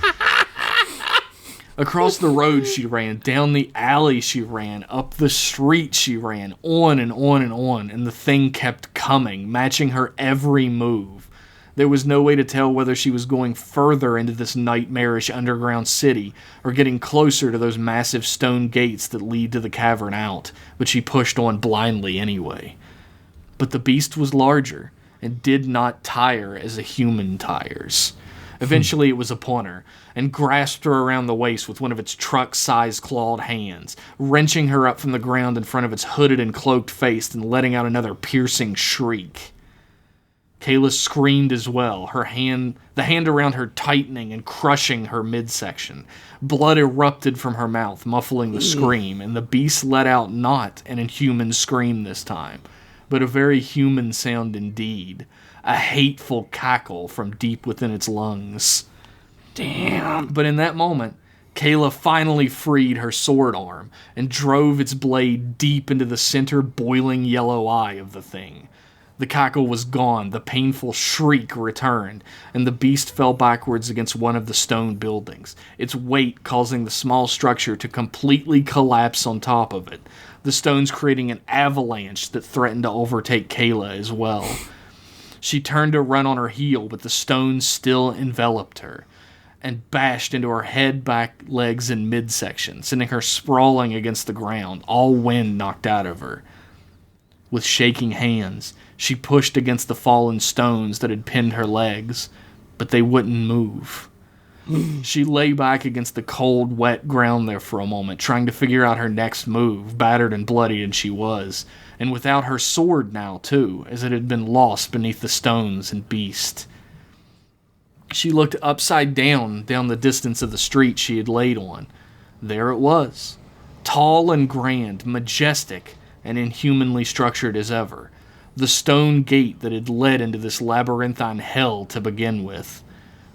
Across the road she ran, down the alley she ran, up the street she ran, on and on and on, and the thing kept coming, matching her every move. There was no way to tell whether she was going further into this nightmarish underground city or getting closer to those massive stone gates that lead to the cavern out, but she pushed on blindly anyway. But the beast was larger and did not tire as a human tires. Eventually it was upon her, and grasped her around the waist with one of its truck-sized clawed hands, wrenching her up from the ground in front of its hooded and cloaked face and letting out another piercing shriek. Kayla screamed as well, the hand around her tightening and crushing her midsection. Blood erupted from her mouth, muffling the scream, and the beast let out not an inhuman scream this time, but a very human sound indeed. A hateful cackle from deep within its lungs. Damn. But in that moment, Kayla finally freed her sword arm and drove its blade deep into the center boiling yellow eye of the thing. The cackle was gone, the painful shriek returned, and the beast fell backwards against one of the stone buildings, its weight causing the small structure to completely collapse on top of it, the stones creating an avalanche that threatened to overtake Kayla as well. She turned to run on her heel, but the stones still enveloped her, and bashed into her head, back, legs, and midsection, sending her sprawling against the ground, all wind knocked out of her. With shaking hands, she pushed against the fallen stones that had pinned her legs, but they wouldn't move. She lay back against the cold, wet ground there for a moment, trying to figure out her next move, battered and bloody as she was, and without her sword now, too, as it had been lost beneath the stones and beast. She looked upside down the distance of the street she had laid on. There it was, tall and grand, majestic, and inhumanly structured as ever. The stone gate that had led into this labyrinthine hell to begin with.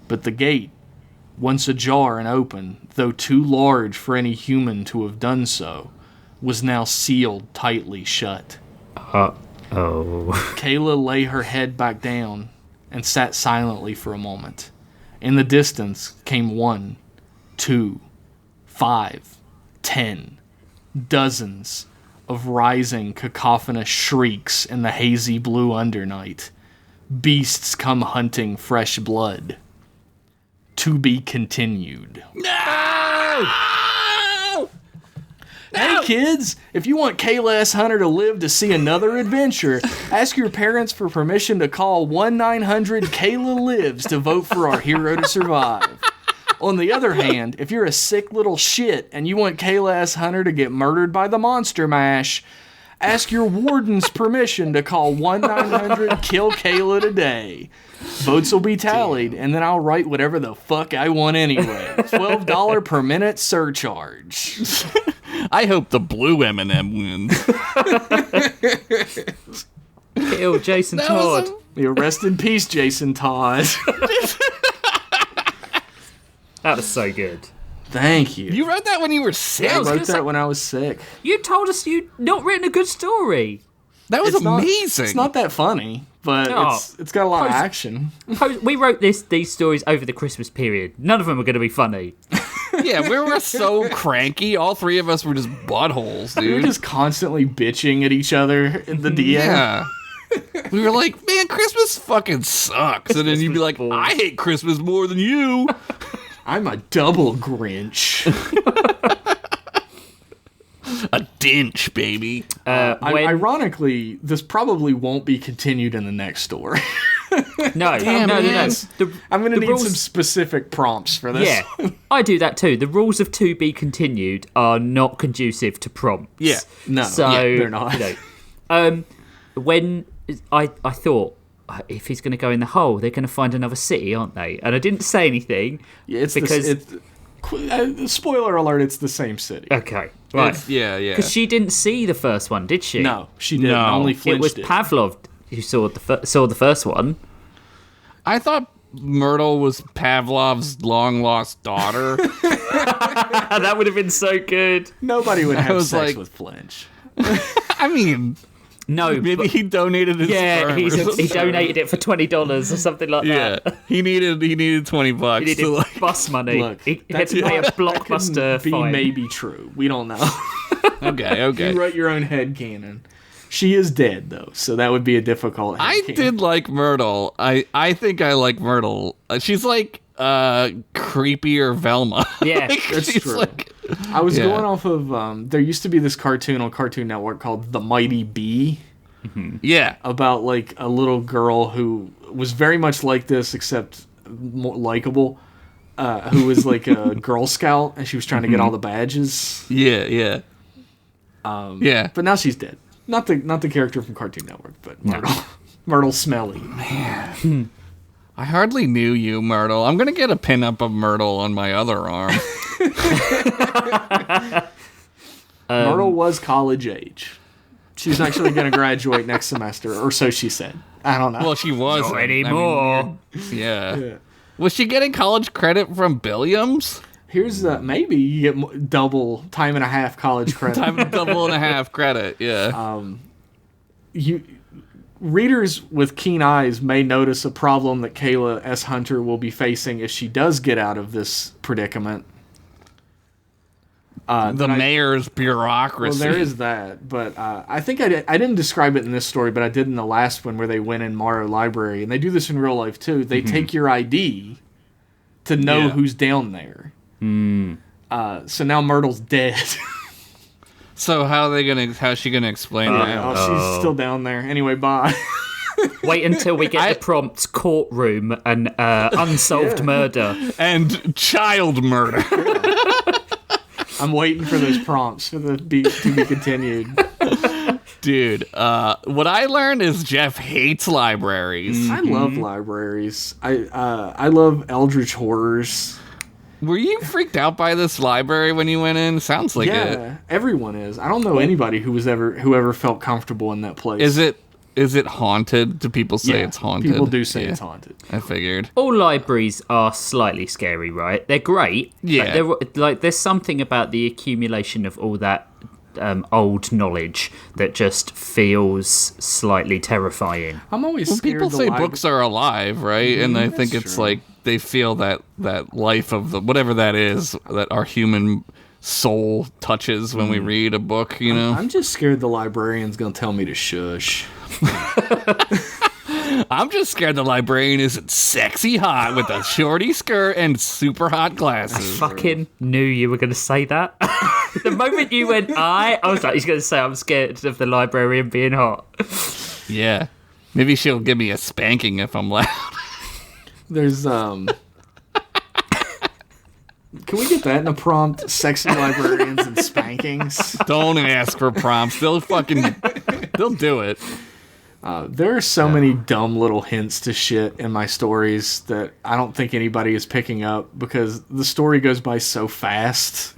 But the gate, once ajar and open, though too large for any human to have done so, was now sealed tightly shut. Uh-oh. Kayla lay her head back down and sat silently for a moment. In the distance came 1, 2, 5, 10, dozens of rising cacophonous shrieks in the hazy blue undernight. Beasts come hunting fresh blood. To be continued. No! Hey kids, if you want Kayla S. Hunter to live to see another adventure, ask your parents for permission to call 1-900-KAYLA-LIVES to vote for our hero to survive. On the other hand, if you're a sick little shit and you want Kayla S. Hunter to get murdered by the Monster Mash, Ask your warden's permission to call 1-900-KILL-KAYLA today. Votes will be tallied, and then I'll write whatever the fuck I want anyway. $12 per minute surcharge. I hope the blue M&M wins. Kill Jason Todd. Rest in peace, Jason Todd. That was so good. Thank you. You wrote that when you were sick? I wrote that when I was sick. You told us you'd not written a good story. That was amazing. It's not that funny, but it's got a lot of action. We wrote these stories over the Christmas period. None of them are going to be funny. Yeah, we were so cranky. All three of us were just buttholes, dude. We were just constantly bitching at each other in the DM. Yeah. We were like, man, Christmas fucking sucks. And then you'd be like, I hate Christmas more than you. I'm a double Grinch. A dinch, baby. Ironically, this probably won't be continued in the next story. No. I'm going to need some specific prompts for this. Yeah, I do that too. The rules of to be continued are not conducive to prompts. Yeah, no, so they're not. When I thought, if he's going to go in the hole, they're going to find another city, aren't they? And I didn't say anything. Yeah, spoiler alert, it's the same city. Okay, right. Yeah. Because she didn't see the first one, did she? No, she didn't. No. Only flinched It was Pavlov who saw the first one. I thought Myrtle was Pavlov's long-lost daughter. That would have been so good. Nobody would have sex like, with Flinch. I mean... No, maybe he donated his sperm he donated it for $20 or something like that. Yeah, he needed $20. He needed bus money. Look, he had to pay a blockbuster fine. Maybe true. We don't know. Okay. You write your own headcanon. She is dead though, so that would be a difficult I headcanon. did like Myrtle. I think I like Myrtle. She's like creepier Velma. Yeah, that's true. I was going off of there used to be this cartoon on Cartoon Network called The Mighty Bee. Mm-hmm. Yeah, about like a little girl who was very much like this except more likable, who was like a Girl Scout and she was trying to get all the badges. Yeah. But now she's dead. Not the character from Cartoon Network, but Myrtle. Myrtle Smelly. Man. I hardly knew you, Myrtle. I'm gonna get a pinup of Myrtle on my other arm. Myrtle was college age. She's actually going to graduate next semester, or so she said. I don't know. Well, she was Not anymore. Yeah. Was she getting college credit from Billiams? Here's maybe you get double time and a half college credit. Double and a half credit. Yeah. Readers with keen eyes may notice a problem that Kayla S. Hunter will be facing if she does get out of this predicament. The mayor's bureaucracy. Well, there is that, but I think I didn't describe it in this story, but I did in the last one where they went in Morrow Library, and they do this in real life too. They take your ID to know who's down there. So now Myrtle's dead. So how's she gonna explain that? She's still down there. Anyway, bye. Wait until we get the prompts courtroom and unsolved murder. And child murder. I'm waiting for those prompts to be continued. Dude, what I learned is Jeff hates libraries. I love libraries. I love Eldritch horrors. Were you freaked out by this library when you went in? Sounds like it. Yeah, everyone is. I don't know anybody who ever felt comfortable in that place. Is it haunted? Do people say it's haunted? People do say it's haunted. I figured. All libraries are slightly scary, right? They're great. Yeah. There's something about the accumulation of all that old knowledge that just feels slightly terrifying. I'm always scared. People say books are alive, right? And I think it's true. Like they feel that life of the whatever that is that our human soul touches when we read a book, you know? I'm just scared the librarian's going to tell me to shush. I'm just scared the librarian isn't sexy hot with a shorty skirt and super hot glasses. I fucking knew you were going to say that. The moment you went, I was like, he's going to say I'm scared of the librarian being hot. Yeah. Maybe she'll give me a spanking if I'm loud. There's Can we get that in a prompt? Sexy librarians and spankings. Don't ask for prompts. They'll do it. There are so many dumb little hints to shit in my stories that I don't think anybody is picking up because the story goes by so fast.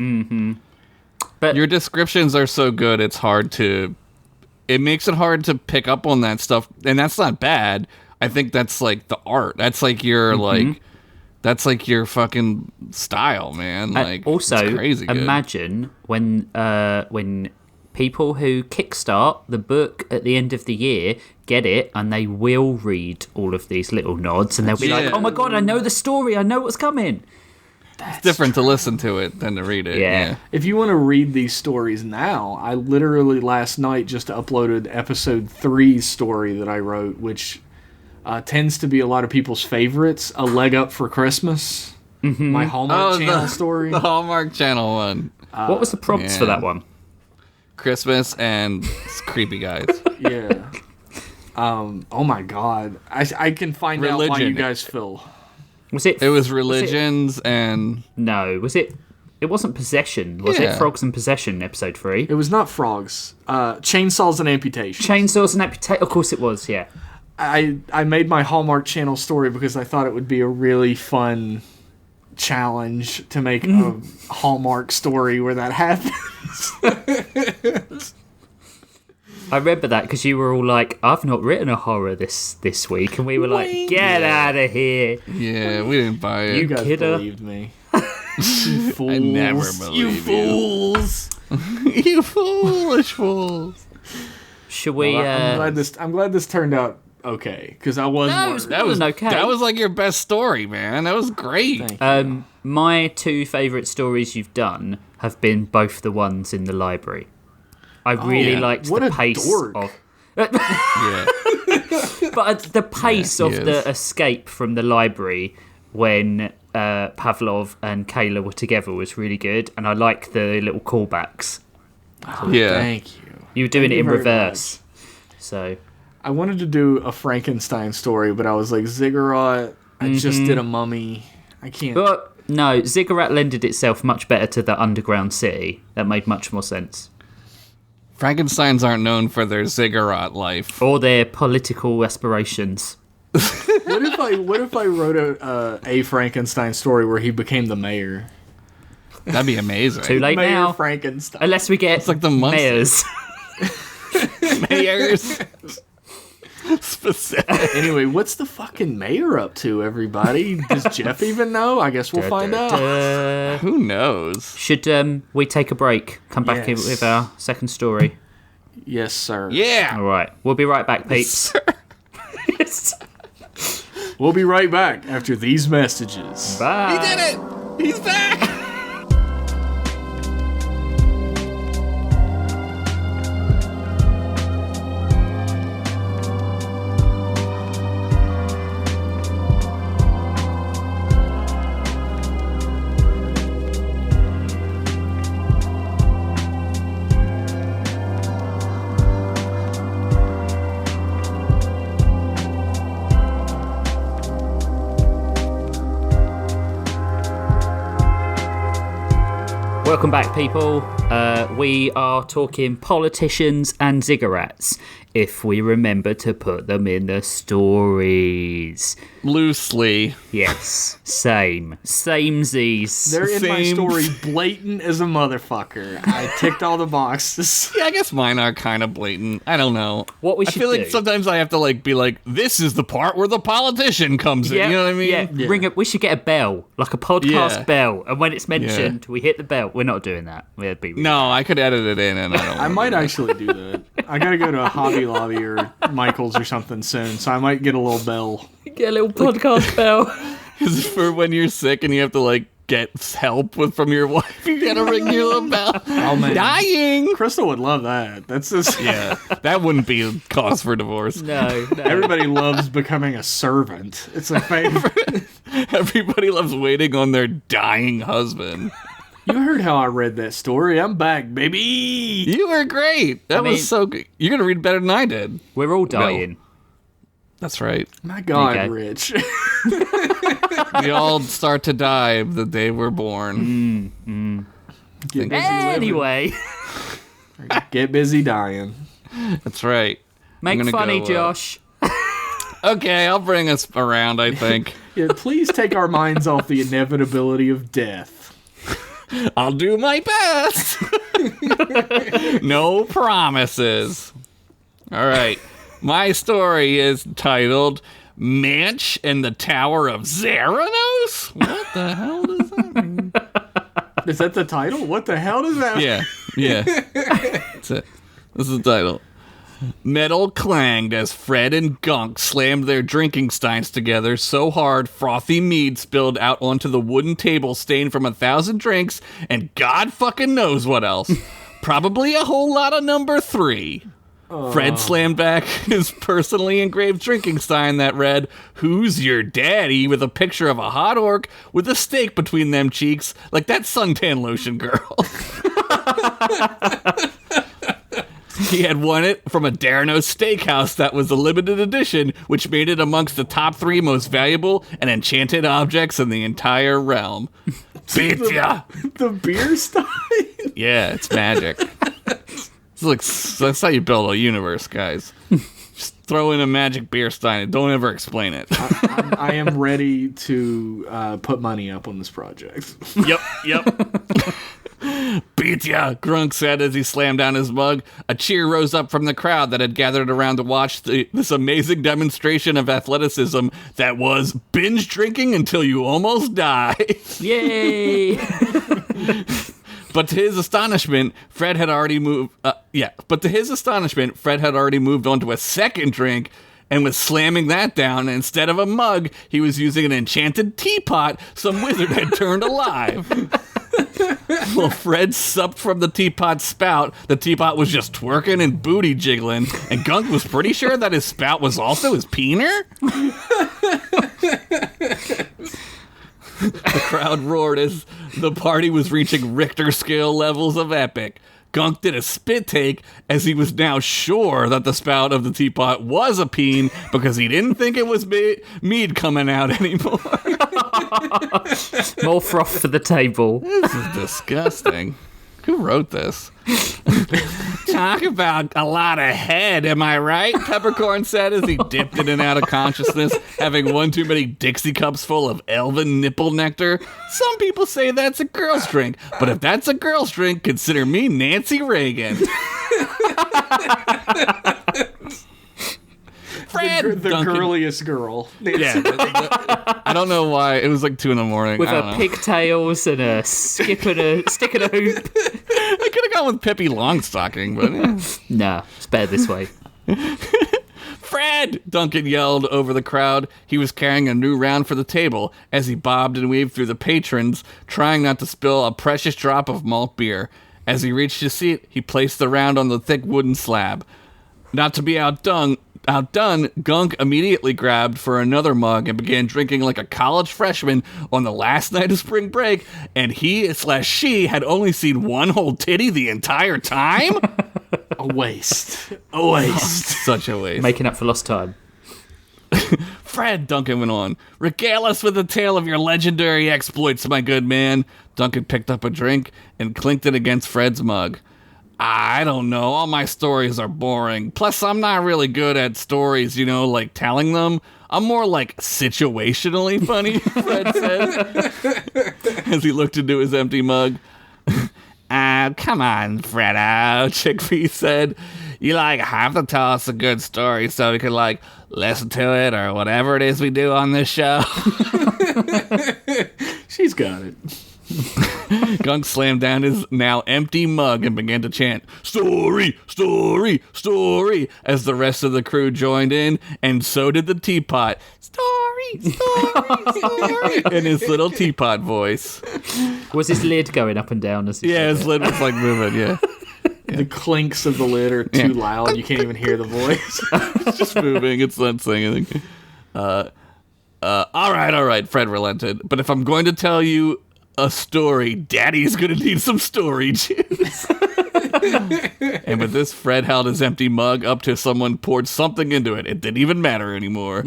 But Your descriptions are so good, it makes it hard to pick up on that stuff, and that's not bad. I think that's like the art. That's like your that's like your fucking style, man. Like also, it's crazy good. imagine when people who kickstart the book at the end of the year get it and they will read all of these little nods and they'll be like, oh my god, I know the story, I know what's coming. It's different to listen to it than to read it. Yeah. If you want to read these stories now, I literally last night just uploaded episode 3's story that I wrote, which tends to be a lot of people's favorites. A Leg Up for Christmas. My Hallmark Channel story. The Hallmark Channel one. What was the prompts for that one? Christmas and creepy guys. Yeah. Oh my god. I can find out why you Religion. guys feel. It was religions and... No, it wasn't Possession, was it? Frogs and Possession, episode 3? It was not frogs. Chainsaws and amputations. Chainsaws and Amputation, of course it was, yeah. I made my Hallmark Channel story because I thought it would be a really fun challenge to make a Hallmark story where that happens. I remember that because you were all like, I've not written a horror this week, and we were like, get out of here. Yeah, we didn't buy it. You guys kidder. believed me. You fools. I never believe you. fools. You foolish fools. Should we... I'm glad this turned out okay, because I was No, worried. that was okay. That was like your best story, man. That was great. Thank you. My 2 favourite stories you've done have been both the ones in the library. I really liked What the a pace dork. of... Yeah. But the pace Yeah, of he the is. escape from the library when Pavlov and Kayla were together was really good, and I like the little callbacks. Yeah. Thank you. You were doing Thank it you in very reverse. So, I wanted to do a Frankenstein story, but I was like, Ziggurat, I just did a mummy. I can't. but no, Ziggurat lended itself much better to the underground city. That made much more sense. Frankensteins aren't known for their ziggurat life. Or their political aspirations. What if I wrote a Frankenstein story where he became the mayor? That'd be amazing. Too late Mayor now. Frankenstein. Unless we get It's like the Munsters. mayors. Mayors. Specific. Anyway, what's the fucking mayor up to, everybody? Does Jeff even know? I guess we'll find out. Who knows? Should we take a break? Come back in Yes. with our second story. Yes, sir. Yeah. All right, we'll be right back, peeps. We'll be right back after these messages. Bye. He did it. He's back. Welcome back, people. We are talking politicians and ziggurats, if we remember to put them in the stories. Loosely. Yes, samesies. They're in my Same. story blatant as a motherfucker. I ticked all the boxes. Yeah, I guess mine are kind of blatant. I don't know. What we I should feel do- like sometimes I have to like be like, this is the part where the politician comes in. You know what I mean? Yeah, ring it. We should get a bell, like a podcast Yeah. bell, and when it's mentioned, we hit the bell. We're not doing that. We'd be No, I could edit it in, and I don't. I might actually do that. I gotta go to Hobby Lobby or Michael's or something soon, so I might get a little bell. get a little podcast bell. Is it for when you're sick and you have to like get help from your wife? You gotta ring your little bell. Oh man, Dying. Crystal would love that. That's just Yeah, that wouldn't be a cause for divorce. No. everybody loves becoming a servant. It's a favorite. Everybody loves waiting on their dying husband. You heard how I read that story. I'm back, baby. You were great. That mean- was so good. You're gonna read better than I did. We're all dying. That's right. My God, There you go. Rich. We all start to die the day we're born. Get busy Anyway, living. Get busy dying. That's right. make funny, Josh. Okay, I'll bring us around, I think. Yeah, please take our minds off the inevitability of death. I'll do my best. No promises. All right. My story is titled Manch and the Tower of Zeranos? What the hell does that mean? Is that the title? What the hell does that mean? Yeah. That's it. This is the title. Metal clanged as Fred and Gunk slammed their drinking steins together so hard frothy mead spilled out onto the wooden table stained from 1,000 drinks and God fucking knows what else. Probably a whole lot of number 3. Fred slammed back his personally engraved drinking stein that read, "Who's your daddy?" with a picture of a hot orc with a steak between them cheeks, like that suntan lotion girl. He had won it from a Darno steakhouse that was a limited edition, which made it amongst the top 3 most valuable and enchanted objects in the entire realm. Beat ya! The beer stein? Yeah, it's magic. That's how you build a universe, guys. Just throw in a magic beer stein and don't ever explain it. I am ready to put money up on this project. Yep. Beat ya, Grunk said as he slammed down his mug. A cheer rose up from the crowd that had gathered around to watch this amazing demonstration of athleticism that was binge drinking until you almost die. Yay! But to his astonishment, Fred had already moved on to a second drink and was slamming that down. And instead of a mug, he was using an enchanted teapot some wizard had turned alive. Well, Fred supped from the teapot spout. The teapot was just twerking and booty jiggling, and Gunk was pretty sure that his spout was also his peener. The crowd roared as the party was reaching Richter scale levels of epic. Gunk did a spit take as he was now sure that the spout of the teapot was a peen because he didn't think it was mead coming out anymore. More froth for the table. This is disgusting. Who wrote this? Talk about a lot of head, am I right? Peppercorn said as he dipped in and out of consciousness, having one too many Dixie cups full of elven nipple nectar. Some people say that's a girl's drink, but if that's a girl's drink, consider me Nancy Reagan. Fred, the girliest girl. Yeah, I don't know why. It was like 2 a.m. With her pigtails and a stick and a hoop. I could have gone with Pippi Longstocking, but Nah, it's better this way. Fred! Duncan yelled over the crowd. He was carrying a new round for the table as he bobbed and weaved through the patrons, trying not to spill a precious drop of malt beer. As he reached his seat, he placed the round on the thick wooden slab. Not to be outdone, Gunk immediately grabbed for another mug and began drinking like a college freshman on the last night of spring break, and he/she had only seen one whole titty the entire time? A waste. Such a waste. Making up for lost time. Fred, Duncan went on, regale us with a tale of your legendary exploits, my good man. Duncan picked up a drink and clinked it against Fred's mug. I don't know. All my stories are boring. Plus, I'm not really good at stories, like telling them. I'm more like situationally funny, Fred said, as he looked into his empty mug. Come on, Fredo, Chickpea said. You, have to tell us a good story so we can, listen to it or whatever it is we do on this show. She's got it. Gunk slammed down his now empty mug and began to chant, "Story, story, story," as the rest of the crew joined in, and so did the teapot. "Story, story, story," in his little teapot voice. Was his lid going up and down as he Yeah, said his it? lid was moving, yeah. The clinks of the lid are too loud. You can't even hear the voice. It's just moving. It's not saying anything. All right, Fred relented. But if I'm going to tell you a story, Daddy's gonna need some story juice. And with this, Fred held his empty mug up till someone poured something into it. It didn't even matter anymore.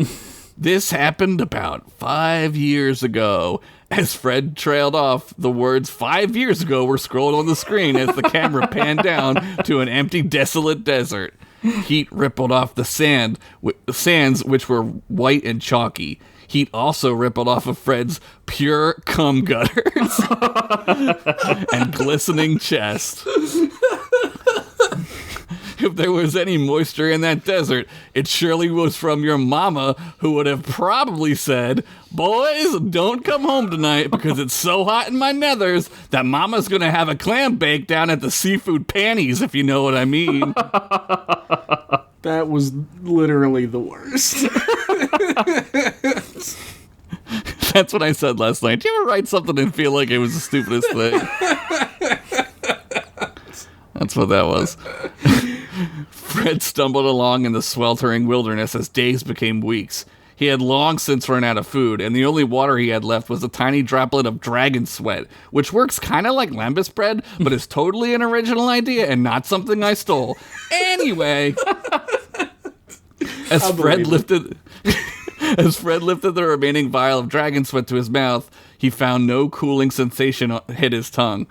This happened about 5 years ago. As Fred trailed off, the words 5 years ago were scrolled on the screen as the camera panned down to an empty, desolate desert. Heat rippled off the sands, which were white and chalky. Heat also rippled off of Fred's pure cum gutters and glistening chest. If there was any moisture in that desert, it surely was from your mama, who would have probably said, "Boys, don't come home tonight because it's so hot in my nethers that mama's going to have a clam bake down at the seafood panties," if you know what I mean. That was literally the worst. That's what I said last night. Do you ever write something and feel like it was the stupidest thing? That's what that was. Fred stumbled along in the sweltering wilderness as days became weeks. He had long since run out of food, and the only water he had left was a tiny droplet of dragon sweat, which works kind of like lembas bread, but is totally an original idea and not something I stole. Anyway, as Fred lifted the remaining vial of dragon sweat to his mouth, he found no cooling sensation hit his tongue.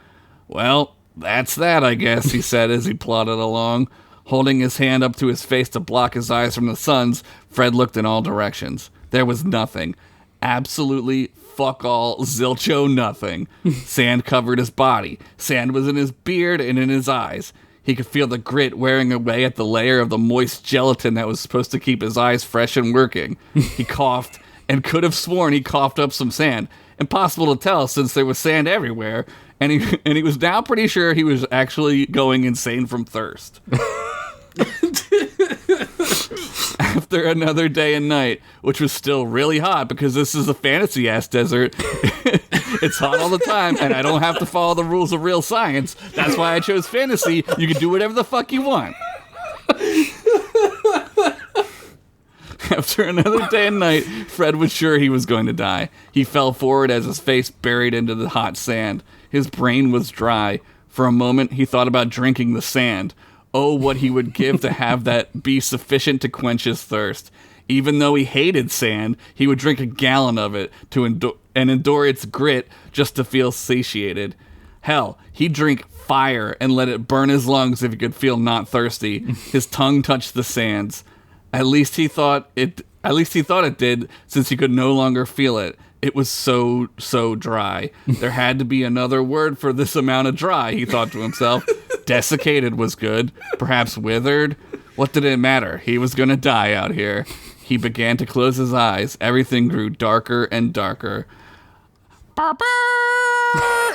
"Well, that's that, I guess," he said as he plodded along. Holding his hand up to his face to block his eyes from the sun's, Fred looked in all directions. There was nothing. Absolutely fuck all, zilcho nothing. Sand covered his body. Sand was in his beard and in his eyes. He could feel the grit wearing away at the layer of the moist gelatin that was supposed to keep his eyes fresh and working. He coughed and could have sworn he coughed up some sand. Impossible to tell since there was sand everywhere, and he was now pretty sure he was actually going insane from thirst. After another day and night, which was still really hot because this is a fantasy-ass desert, it's hot all the time, and I don't have to follow the rules of real science. That's why I chose fantasy. You can do whatever the fuck you want. After another day and night, Fred was sure he was going to die. He fell forward as his face buried into the hot sand. His brain was dry. For a moment, he thought about drinking the sand. Oh, what he would give to have that be sufficient to quench his thirst. Even though he hated sand, he would drink a gallon of it and endure its grit just to feel satiated. Hell, he'd drink fire and let it burn his lungs if he could feel not thirsty. His tongue touched the sands. At least he thought it did, since he could no longer feel it. It was so dry. There had to be another word for this amount of dry, he thought to himself. Desiccated was good. Perhaps withered. What did it matter? He was going to die out here. He began to close his eyes. Everything grew darker and darker.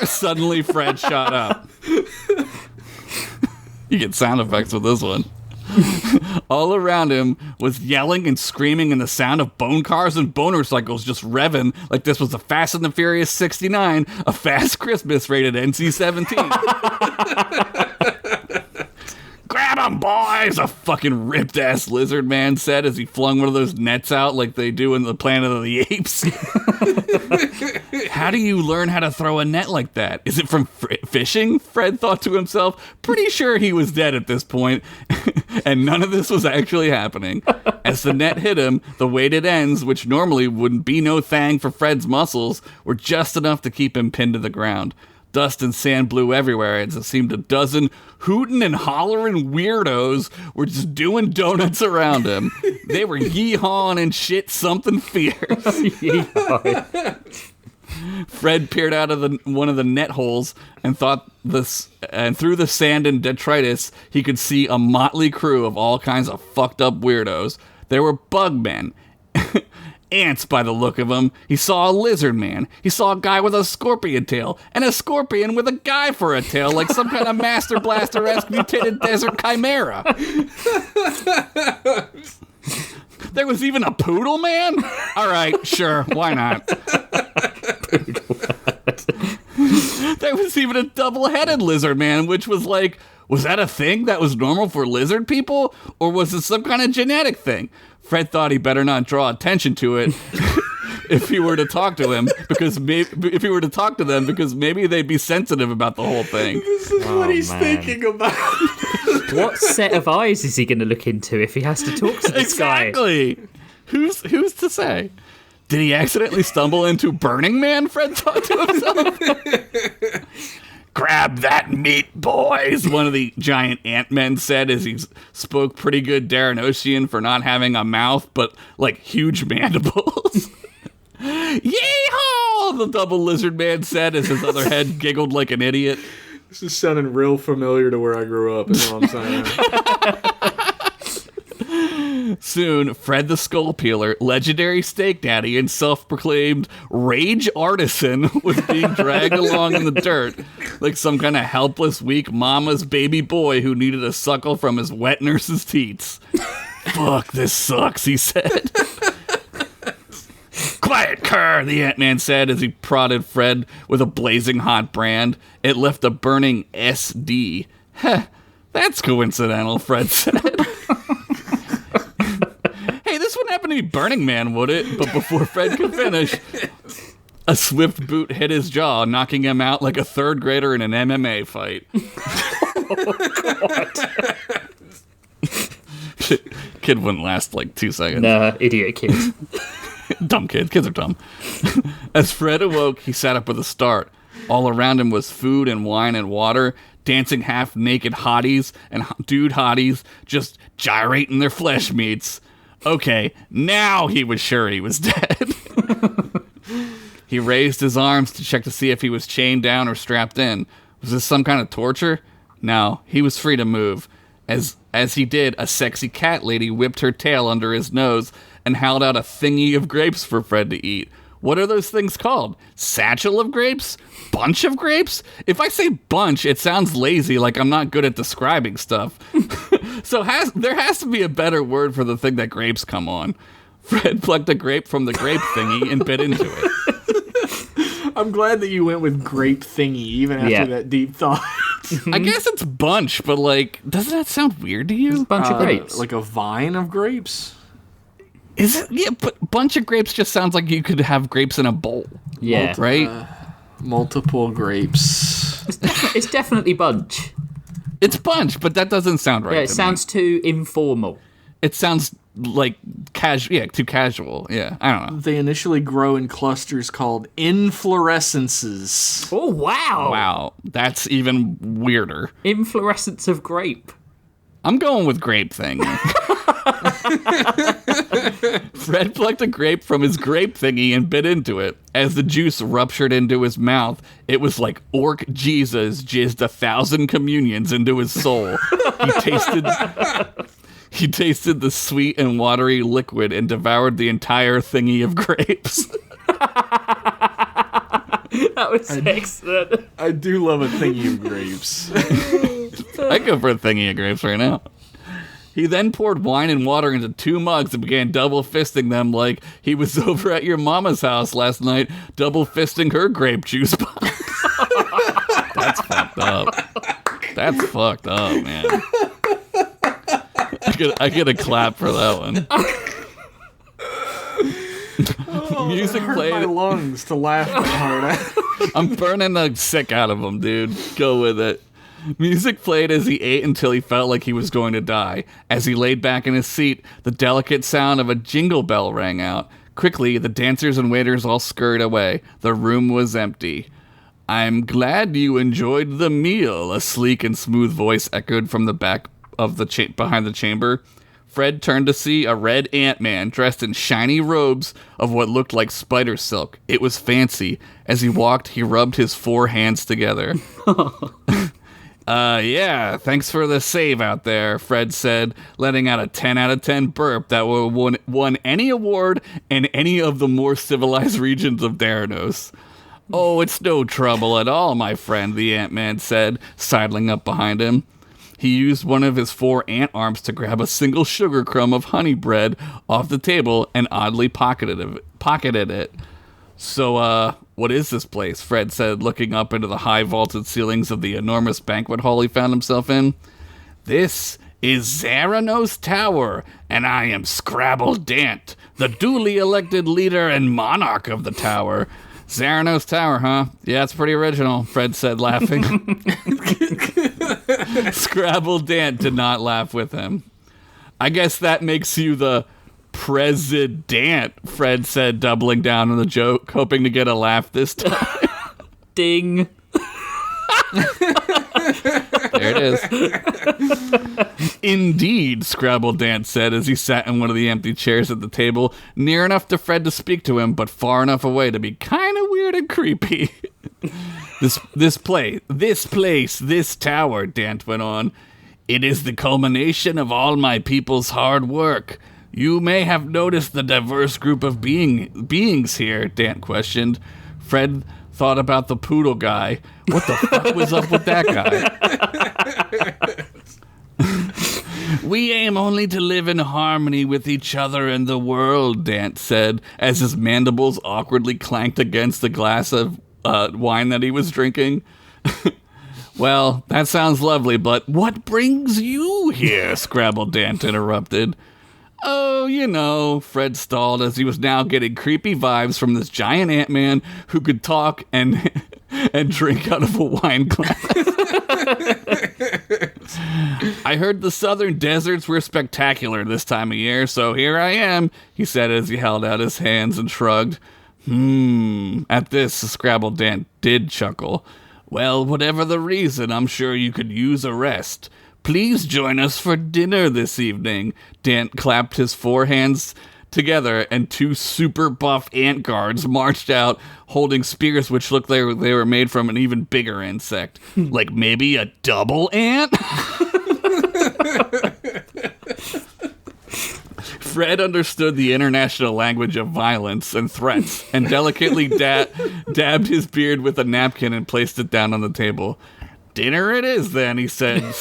Suddenly, Fred shot up. You get sound effects with this one. All around him was yelling and screaming and the sound of bone cars and boner cycles just revving like this was a Fast and the Furious 69, a Fast Christmas rated NC-17. "Grab 'em, boys!" a fucking ripped-ass lizard man said as he flung one of those nets out like they do in the Planet of the Apes. How do you learn how to throw a net like that? Is it from fishing? Fred thought to himself. Pretty sure he was dead at this point, and none of this was actually happening. As the net hit him, the weighted ends, which normally wouldn't be no thing for Fred's muscles, were just enough to keep him pinned to the ground. Dust and sand blew everywhere as it seemed a dozen hootin' and hollerin' weirdos were just doing donuts around him. They were yee-hawing and shit something fierce. Fred peered out of one of the net holes and through the sand and detritus, he could see a motley crew of all kinds of fucked up weirdos. There were bug men. Ants by the look of them. He saw a lizard man. He saw a guy with a scorpion tail, and a scorpion with a guy for a tail, like some kind of Master Blaster-esque mutated desert chimera. There was even a poodle man? All right, sure, why not? There was even a double-headed lizard man, which was like, was that a thing that was normal for lizard people? Or was it some kind of genetic thing? Fred thought he better not draw attention to it if he were to talk to them, because maybe they'd be sensitive about the whole thing. This is what he's thinking about. What set of eyes is he going to look into if he has to talk to this guy? Exactly. Who's to say? Did he accidentally stumble into Burning Man? Fred thought to himself. Grab that meat, boys, one of the giant ant-men said as he spoke pretty good Daranosian for not having a mouth, but, like, huge mandibles. Yee-haw, the double lizard man said as his other head giggled like an idiot. This is sounding real familiar to where I grew up, is what I'm saying. Soon, Fred the Skull Peeler, legendary steak daddy, and self-proclaimed rage artisan was being dragged along in the dirt like some kind of helpless, weak mama's baby boy who needed a suckle from his wet nurse's teats. Fuck, this sucks, he said. Quiet, cur, the Ant-Man said as he prodded Fred with a blazing hot brand. It left a burning SD. Heh, that's coincidental, Fred said. Hey, this wouldn't happen to be Burning Man, would it? But before Fred could finish, a swift boot hit his jaw, knocking him out like a third grader in an MMA fight. Oh, God. Kid wouldn't last like 2 seconds. Nah, idiot kid. Dumb kid. Kids are dumb. As Fred awoke, he sat up with a start. All around him was food and wine and water, dancing half-naked hotties and dude hotties just gyrating their flesh meats. Okay, now he was sure he was dead. He raised his arms to check to see if he was chained down or strapped in. Was this some kind of torture? No, he was free to move. As he did, a sexy cat lady whipped her tail under his nose and held out a thingy of grapes for Fred to eat. What are those things called? Satchel of grapes? Bunch of grapes? If I say bunch, it sounds lazy, like I'm not good at describing stuff. So there has to be a better word for the thing that grapes come on. Fred plucked a grape from the grape thingy and bit into it. I'm glad that you went with grape thingy, even after that deep thought. I guess it's bunch, but, like, doesn't that sound weird to you? Bunch of grapes. Like a vine of grapes? Is it? Yeah, but bunch of grapes just sounds like you could have grapes in a bowl. Yeah. Right? Multiple grapes. It's definitely bunch. It's bunch, but that doesn't sound right. Yeah, it sounds too informal. It sounds like too casual. Yeah, I don't know. They initially grow in clusters called inflorescences. Oh, wow. Wow, that's even weirder. Inflorescence of grape. I'm going with grape thing. Fred plucked a grape from his grape thingy and bit into it. As the juice ruptured into his mouth, it was like Orc Jesus jizzed 1,000 communions into his soul. He tasted the sweet and watery liquid and devoured the entire thingy of grapes. That was excellent. I do love a thingy of grapes. I'd go for a thingy of grapes right now. He then poured wine and water into 2 mugs and began double fisting them like he was over at your mama's house last night, double fisting her grape juice box. That's fucked up. That's fucked up, man. I get a clap for that one. Music played. My lungs to laugh that hard at. I'm burning the sick out of them, dude. Go with it. Music played as he ate until he felt like he was going to die. As he laid back in his seat, the delicate sound of a jingle bell rang out. Quickly, the dancers and waiters all scurried away. The room was empty. I'm glad you enjoyed the meal, a sleek and smooth voice echoed from the back of the behind the chamber. Fred turned to see a red Ant-Man dressed in shiny robes of what looked like spider silk. It was fancy. As he walked, he rubbed his 4 hands together. Yeah, thanks for the save out there, Fred said, letting out a 10 out of 10 burp that would have won any award in any of the more civilized regions of Daranos. Oh, it's no trouble at all, my friend, the Ant-Man said, sidling up behind him. He used one of his 4 ant arms to grab a single sugar crumb of honey bread off the table and oddly pocketed it. So, what is this place? Fred said, looking up into the high vaulted ceilings of the enormous banquet hall he found himself in. This is Zaranos Tower, and I am Scrabble Dant, the duly elected leader and monarch of the tower. Zaranos Tower, huh? Yeah, it's pretty original, Fred said, laughing. Scrabble Dant did not laugh with him. I guess that makes you the President, Fred said, doubling down on the joke, hoping to get a laugh this time. Ding. There it is. Indeed, Scrabble Dance said as he sat in one of the empty chairs at the table, near enough to Fred to speak to him, but far enough away to be kind of weird and creepy. This place, this tower, Dant went on. It is the culmination of all my people's hard work. You may have noticed the diverse group of beings here, Dant questioned. Fred thought about the poodle guy. What the fuck was up with that guy? We aim only to live in harmony with each other and the world, Dant said, as his mandibles awkwardly clanked against the glass of wine that he was drinking. Well, that sounds lovely, but what brings you here? Scrabble Dant interrupted. Oh, you know, Fred stalled as he was now getting creepy vibes from this giant Ant-Man who could talk and drink out of a wine glass. I heard the southern deserts were spectacular this time of year, so here I am, he said as he held out his hands and shrugged. At this, Scrabble Dant did chuckle. Well, whatever the reason, I'm sure you could use a rest. Please join us for dinner this evening. Dant clapped his four hands together, and two super buff ant guards marched out, holding spears which looked like they were made from an even bigger insect. Like maybe a double ant? Fred understood the international language of violence and threats, and delicately dabbed his beard with a napkin and placed it down on the table. Dinner it is, then, he said,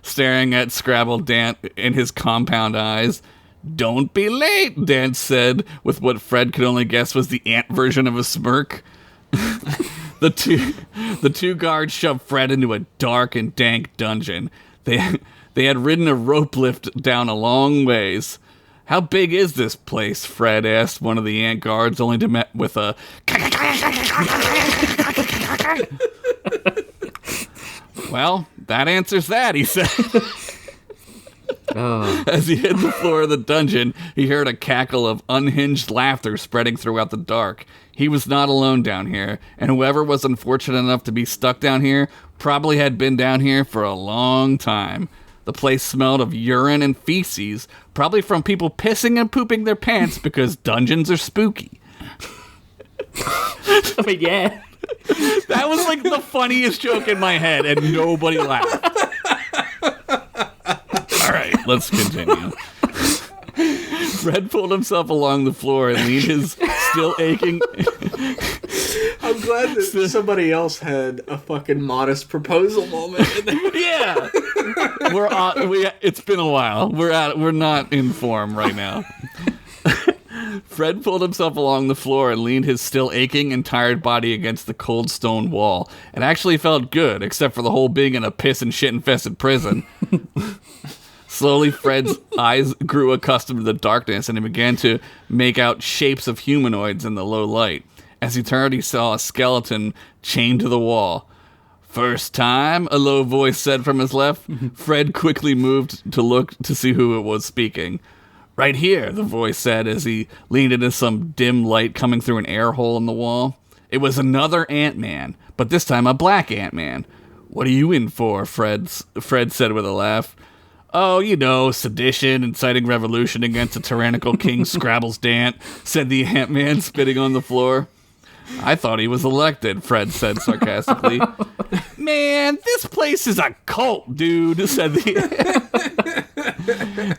staring at Scrabble Dant in his compound eyes. Don't be late, Dant said, with what Fred could only guess was the ant version of a smirk. The two guards shoved Fred into a dark and dank dungeon. They had ridden a rope lift down a long ways. How big is this place? Fred asked one of the ant guards, only to met with a... Well, that answers that, he said. As he hit the floor of the dungeon, he heard a cackle of unhinged laughter spreading throughout the dark. He was not alone down here, and whoever was unfortunate enough to be stuck down here probably had been down here for a long time. The place smelled of urine and feces, probably from people pissing and pooping their pants because dungeons are spooky. I mean, yeah. That was like the funniest joke in my head, and nobody laughed. All right, let's continue. Fred pulled himself along the floor and leaned his still aching... I'm glad that somebody else had a fucking modest proposal moment. Yeah, it's been a while. We're not in form right now. Fred pulled himself along the floor and leaned his still aching and tired body against the cold stone wall. It actually felt good, except for the whole being in a piss and shit infested prison. Slowly, Fred's eyes grew accustomed to the darkness, and he began to make out shapes of humanoids in the low light. As he turned, he saw a skeleton chained to the wall. First time, a low voice said from his left. Fred quickly moved to look to see who it was speaking. Right here, the voice said as he leaned into some dim light coming through an air hole in the wall. It was another Ant-Man, but this time a black Ant-Man. What are you in for, Fred said with a laugh. Oh, you know, sedition, inciting revolution against a tyrannical king Scrabbles Dant, said the Ant-Man, spitting on the floor. I thought he was elected, Fred said sarcastically. Man, this place is a cult, dude, said the...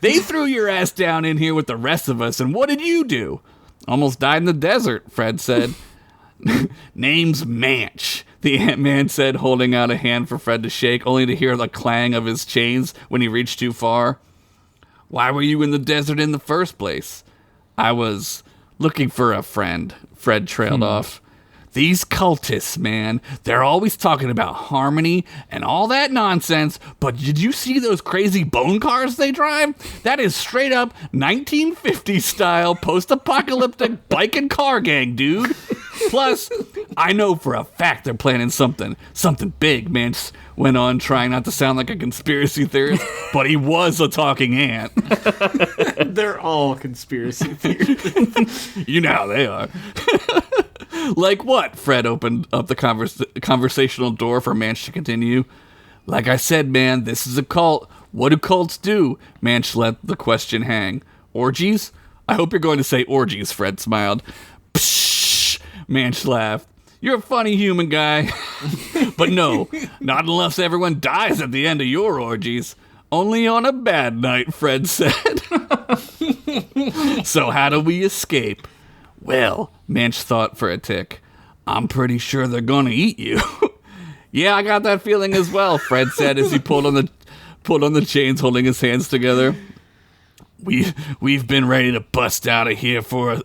They threw your ass down in here with the rest of us, and what did you do? Almost died in the desert, Fred said. Name's Manch, the Ant-Man said, holding out a hand for Fred to shake, only to hear the clang of his chains when he reached too far. Why were you in the desert in the first place? I was looking for a friend, Fred trailed off. These cultists, man, they're always talking about harmony and all that nonsense, but did you see those crazy bone cars they drive? That is straight up 1950s style post-apocalyptic bike and car gang, dude. Plus, I know for a fact they're planning something big, Manch went on, trying not to sound like a conspiracy theorist, but he was a talking ant. They're all conspiracy theories. You know how they are. Like what? Fred opened up the conversational door for Manch to continue. Like I said, man, this is a cult. What do cults do? Manch let the question hang. Orgies? I hope you're going to say orgies, Fred smiled. Psh! Manch laughed. You're a funny human guy. But no, not unless everyone dies at the end of your orgies. Only on a bad night, Fred said. So how do we escape? Well, Manch thought for a tick. I'm pretty sure they're gonna eat you. Yeah, I got that feeling as well, Fred said as he pulled on the chains, holding his hands together. We've been ready to bust out of here for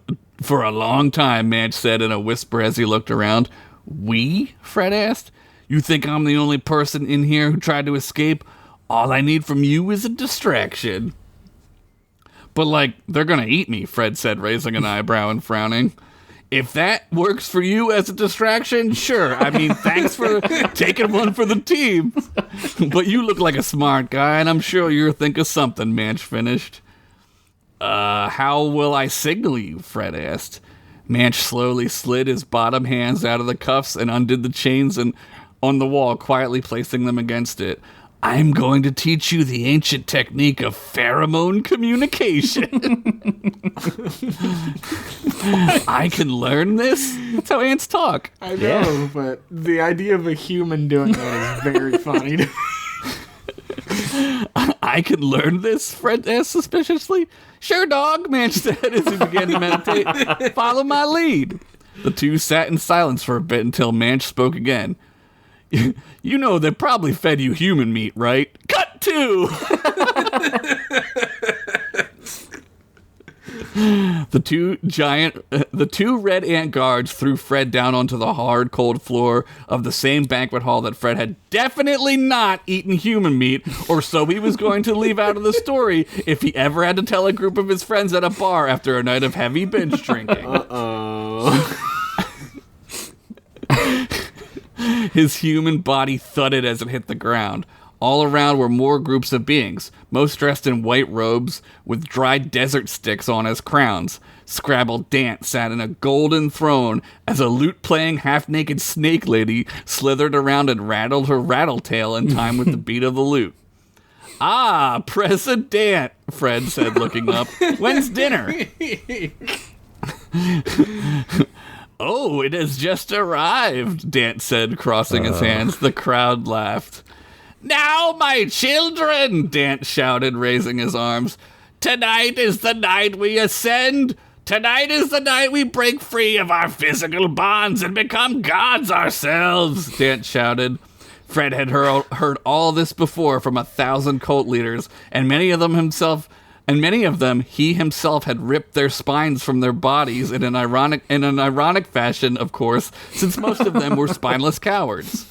a long time, Manch said in a whisper as he looked around. We? Fred asked. You think I'm the only person in here who tried to escape? All I need from you is a distraction. But, like, they're gonna eat me, Fred said, raising an eyebrow and frowning. If that works for you as a distraction, sure. I mean, thanks for taking one for the team. But you look like a smart guy, and I'm sure you'll think of something, Manch finished. How will I signal you? Fred asked. Manch slowly slid his bottom hands out of the cuffs and undid the chains on the wall, quietly placing them against it. I'm going to teach you the ancient technique of pheromone communication. I can learn this? That's how ants talk. I know, but the idea of a human doing that is very funny to me. I can learn this? Fred asked suspiciously. Sure, dog, Manch said as he began to meditate. Follow my lead. The two sat in silence for a bit until Manch spoke again. You know they probably fed you human meat, right? Cut to! The two red ant guards threw Fred down onto the hard, cold floor of the same banquet hall that Fred had definitely not eaten human meat, or so he was going to leave out of the story if he ever had to tell a group of his friends at a bar after a night of heavy binge drinking. His human body thudded as it hit the ground. All around were more groups of beings, most dressed in white robes with dried desert sticks on as crowns. Scrabble Dant sat in a golden throne as a lute-playing half-naked snake lady slithered around and rattled her rattletail in time with the beat of the lute. Ah, President, Fred said, looking up. When's dinner? Oh, it has just arrived, Dant said, crossing his hands. The crowd laughed. Now, my children, Dant shouted, raising his arms. Tonight is the night we ascend. Tonight is the night we break free of our physical bonds and become gods ourselves, Dant shouted. Fred had heard all this before from 1,000 cult leaders, and many of them he himself had ripped their spines from their bodies in an ironic fashion, of course, since most of them were spineless cowards.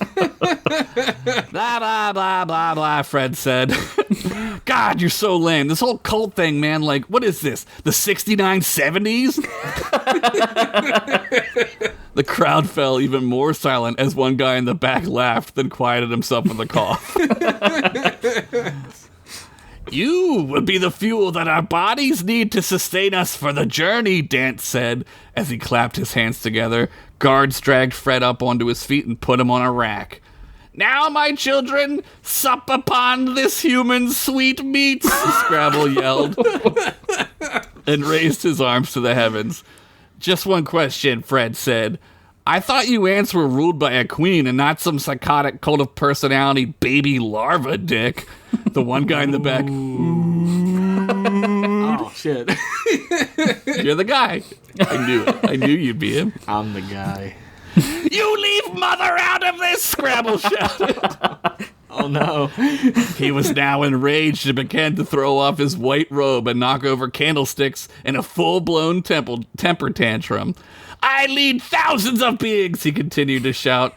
Blah, blah, blah, blah, blah, Fred said. God, you're so lame. This whole cult thing, man, like, what is this? The 6970s? The crowd fell even more silent as one guy in the back laughed, then quieted himself with a cough. You will be the fuel that our bodies need to sustain us for the journey, Dant said, as he clapped his hands together. Guards dragged Fred up onto his feet and put him on a rack. Now, my children, sup upon this human sweet meats, Scrabble yelled, and raised his arms to the heavens. Just one question, Fred said. I thought you ants were ruled by a queen and not some psychotic cult of personality baby larva dick. The one guy in the back. Oh, shit. You're the guy. I knew it. I knew you'd be him. I'm the guy. You leave mother out of this, Scrabble shouted. Oh, no. He was now enraged and began to throw off his white robe and knock over candlesticks in a full-blown temper tantrum. I lead thousands of beings, he continued to shout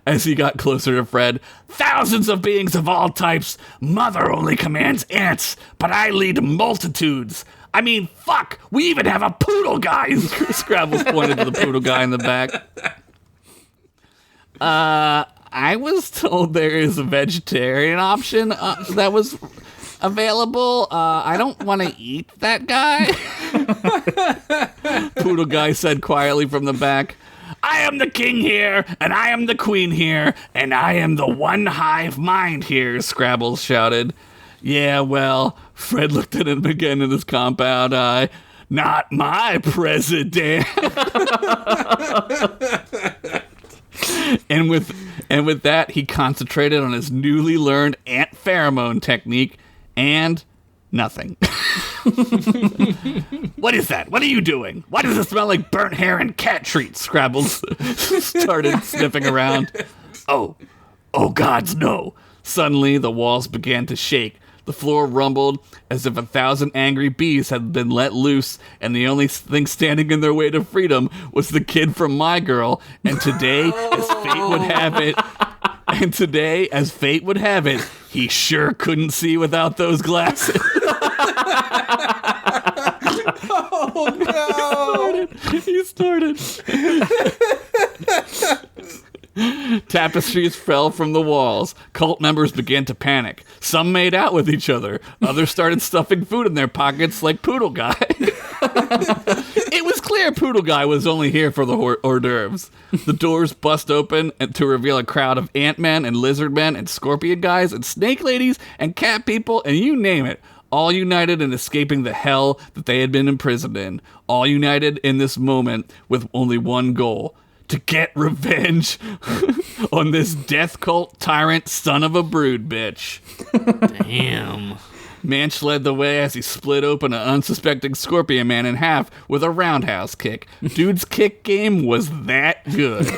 as he got closer to Fred. Thousands of beings of all types. Mother only commands ants, but I lead multitudes. I mean, fuck, we even have a poodle guy. Scrabbles pointed to the poodle guy in the back. I was told there is a vegetarian option that was available. I don't want to eat that guy. Poodle guy said quietly from the back. I am the king here, and I am the queen here, and I am the one hive mind here, Scrabbles shouted. Yeah, well, Fred looked at him again in his compound eye. Not my president. And with that, he concentrated on his newly learned ant pheromone technique and nothing. What is that? What are you doing? Why does it smell like burnt hair and cat treats? Scrabbles started sniffing around. Oh gods, no. Suddenly, the walls began to shake. The floor rumbled as if 1,000 angry bees had been let loose, and the only thing standing in their way to freedom was the kid from My Girl. And today, as fate would have it, he sure couldn't see without those glasses. Oh, no. He started. Tapestries fell from the walls. Cult members began to panic. Some made out with each other. Others started stuffing food in their pockets like Poodle Guy. It was clear Poodle Guy was only here for the hors d'oeuvres. The doors bust open to reveal a crowd of ant-men and lizard men and scorpion guys and snake ladies and cat people and you name it. All united in escaping the hell that they had been imprisoned in. All united in this moment with only one goal. To get revenge on this death cult tyrant son of a brood bitch. Damn. Manch led the way as he split open an unsuspecting scorpion man in half with a roundhouse kick. Dude's kick game was that good.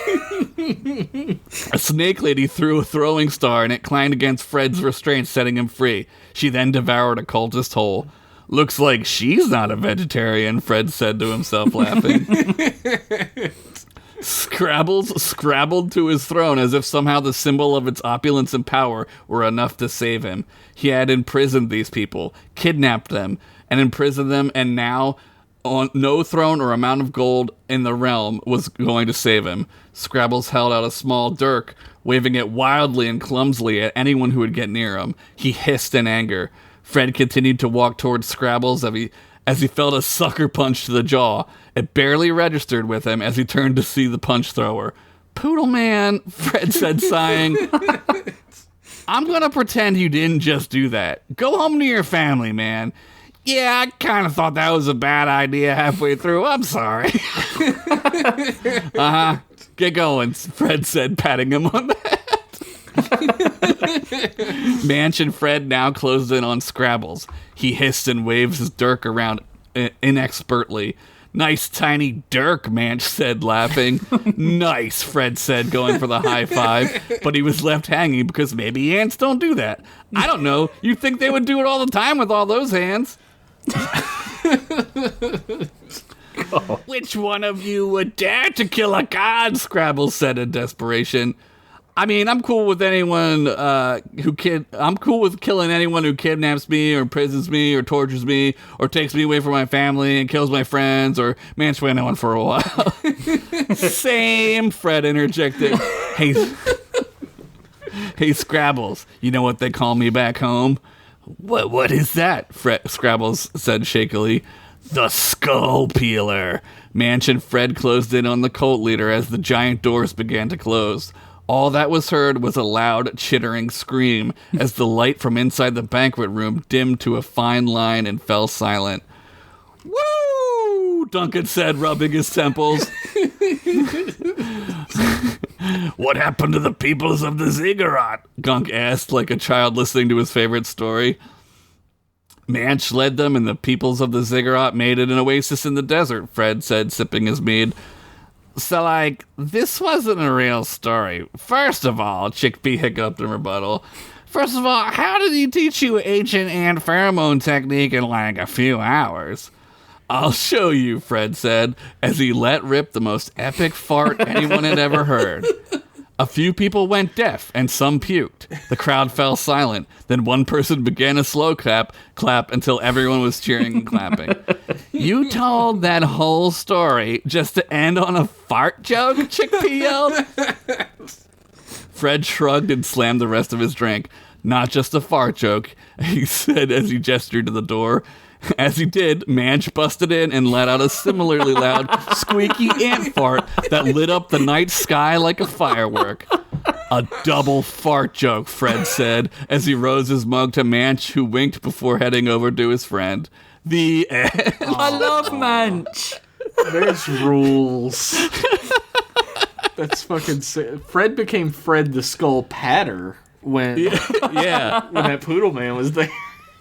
A snake lady threw a throwing star and it clanged against Fred's restraint, setting him free. She then devoured a cultist whole. Looks like she's not a vegetarian, Fred said to himself, laughing. Scrabbles scrabbled to his throne as if somehow the symbol of its opulence and power were enough to save him. He had imprisoned these people, kidnapped them, and imprisoned them, and now on no throne or amount of gold in the realm was going to save him. Scrabbles held out a small dirk, waving it wildly and clumsily at anyone who would get near him. He hissed in anger. Fred continued to walk towards Scrabbles as he felt a sucker punch to the jaw. It barely registered with him as he turned to see the punch thrower. Poodle man, Fred said, sighing. I'm gonna pretend you didn't just do that. Go home to your family, man. Yeah, I kind of thought that was a bad idea halfway through. I'm sorry. Get going, Fred said, patting him on the head. Manch and Fred now closed in on Scrabbles. He hissed and waved his dirk around inexpertly. Nice tiny dirk, Manch said, laughing. Nice, Fred said, going for the high five, but he was left hanging because maybe ants don't do that. I don't know. You'd think they would do it all the time with all those hands. Which one of you would dare to kill a god? Scrabbles said in desperation. I mean, I'm cool with anyone I'm cool with killing anyone who kidnaps me or imprisons me or tortures me or takes me away from my family and kills my friends or mans anyone for a while. Same, Fred interjected. Hey, Scrabbles, you know what they call me back home? What is that? Scrabbles said shakily. The Skull Peeler. Manch and Fred closed in on the cult leader as the giant doors began to close. All that was heard was a loud, chittering scream as the light from inside the banquet room dimmed to a fine line and fell silent. Woo! Duncan said, rubbing his temples. What happened to the peoples of the Ziggurat? Gunk asked, like a child listening to his favorite story. Manch led them, and the peoples of the Ziggurat made it an oasis in the desert, Fred said, sipping his mead. So, this wasn't a real story. First of all, Chickpea hiccuped in rebuttal. First of all, how did he teach you ancient ant pheromone technique in, a few hours? I'll show you, Fred said, as he let rip the most epic fart anyone had ever heard. A few people went deaf, and some puked. The crowd fell silent. Then one person began a slow clap until everyone was cheering and clapping. You told that whole story just to end on a fart joke? Chickpea yelled. Fred shrugged and slammed the rest of his drink. Not just a fart joke, he said as he gestured to the door. As he did, Manch busted in and let out a similarly loud, squeaky ant fart that lit up the night sky like a firework. A double fart joke, Fred said, as he rose his mug to Manch, who winked before heading over to his friend. The end. I love Manch. There's rules. That's fucking sick. Fred became Fred the Skull Patter when Yeah. when that poodle man was there.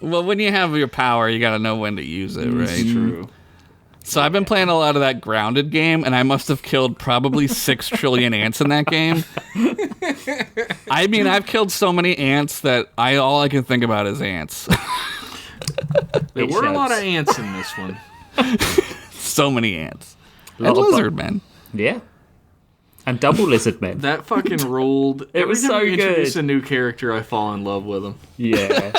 Well, when you have your power, you gotta know when to use it, right? It's true. So I've been playing a lot of that Grounded game, and I must have killed probably 6 trillion ants in that game. I mean, I've killed so many ants that all I can think about is ants. There were a lot of ants in this one. So many ants. And lizard men. Yeah. And double lizard men. That fucking ruled. It was so Every time you introduce good. a new character, I fall in love with him. Yeah.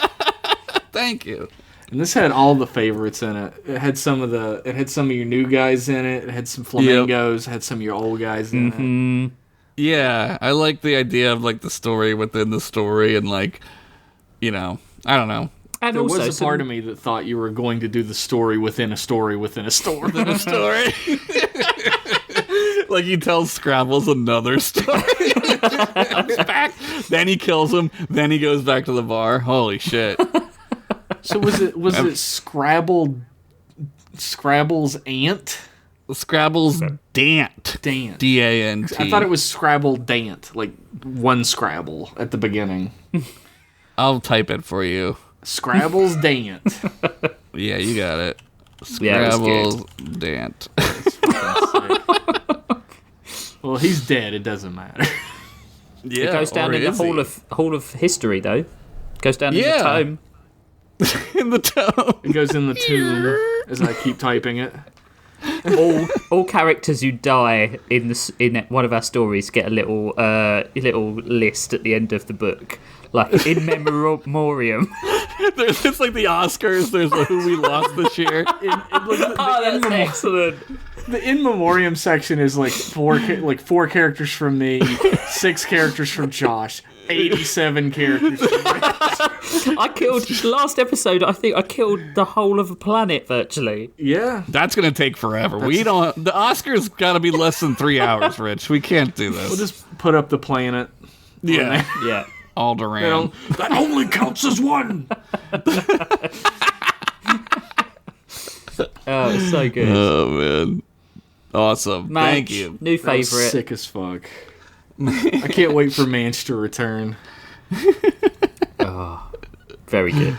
Thank you. And this had all the favorites in it. It had some of your new guys in it. It had some flamingos. It had some of your old guys in it. Yeah, I like the idea of like the story within the story, and like, I don't know. And There also was a part of me that thought you were going to do the story within a story within a story. The story. Like he tells Scrabbles another story. Back. Then he kills him. Then he goes back to the bar. Holy shit. So was it Scrabble's aunt? Scrabble's Dant. Dant. D-A-N-T. I thought it was Scrabble Dant, like one Scrabble at the beginning. I'll type it for you. Scrabble's Dant. Yeah, you got it. Yeah, it was Scrabble's Dant. Well, he's dead. It doesn't matter. Yeah, it goes down or in the is he? Hall of History, though. Goes down in Yeah. the tome. In the tome. It goes in the tomb as I keep typing it. All characters who die in one of our stories get a little list at the end of the book, like in memoriam. It's like the Oscars. There's like who we lost this year. That's excellent. The in memoriam section is like four characters from me, 6 characters from Josh, 87 characters from me. I killed last episode. I think I killed the whole of a planet virtually. Yeah. That's gonna take forever. The Oscars gotta be less than 3 hours, Rich. We can't do this. We'll just put up the planet. Yeah. Yeah. Alderaan. That only counts as one. Oh, it's so good. Oh man. Awesome. Manch, Thank you. New That was favorite. sick as fuck. I can't wait for Manch to return. Very good.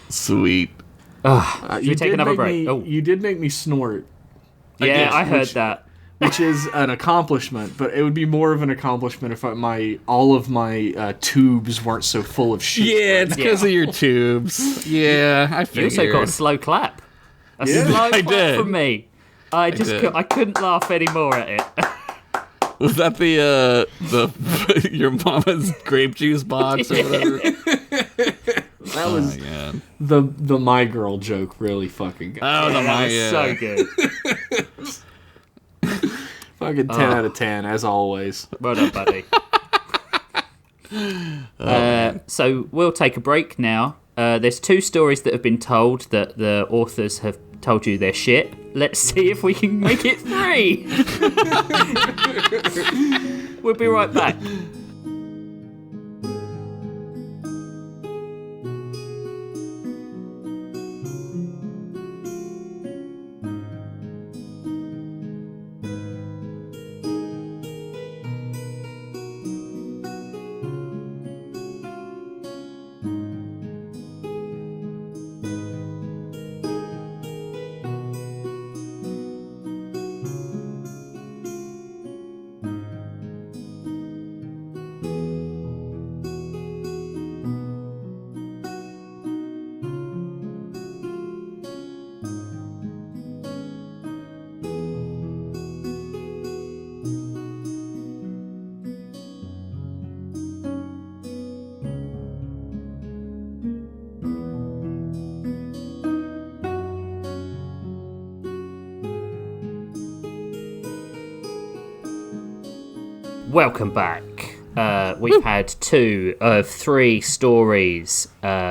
Sweet. Should we take another break? You did make me snort, Yeah, I heard which- that. which is an accomplishment, but it would be more of an accomplishment if all of my tubes weren't so full of shit. Yeah, it's because of your tubes. Yeah, I You figured. also got a slow clap. A Yeah, slow I clap did. from me. I did. I couldn't laugh anymore at it. Was that the your mama's grape juice box or whatever? That was God. the my girl joke really fucking got. Oh, the That my was so good. Fucking 10 out of 10 as always. Well done, buddy. So we'll take a break now. There's 2 stories that have been told that the authors have told you they're shit. Let's see if we can make it 3. We'll be right back. Welcome back. we've had 2 of 3 stories.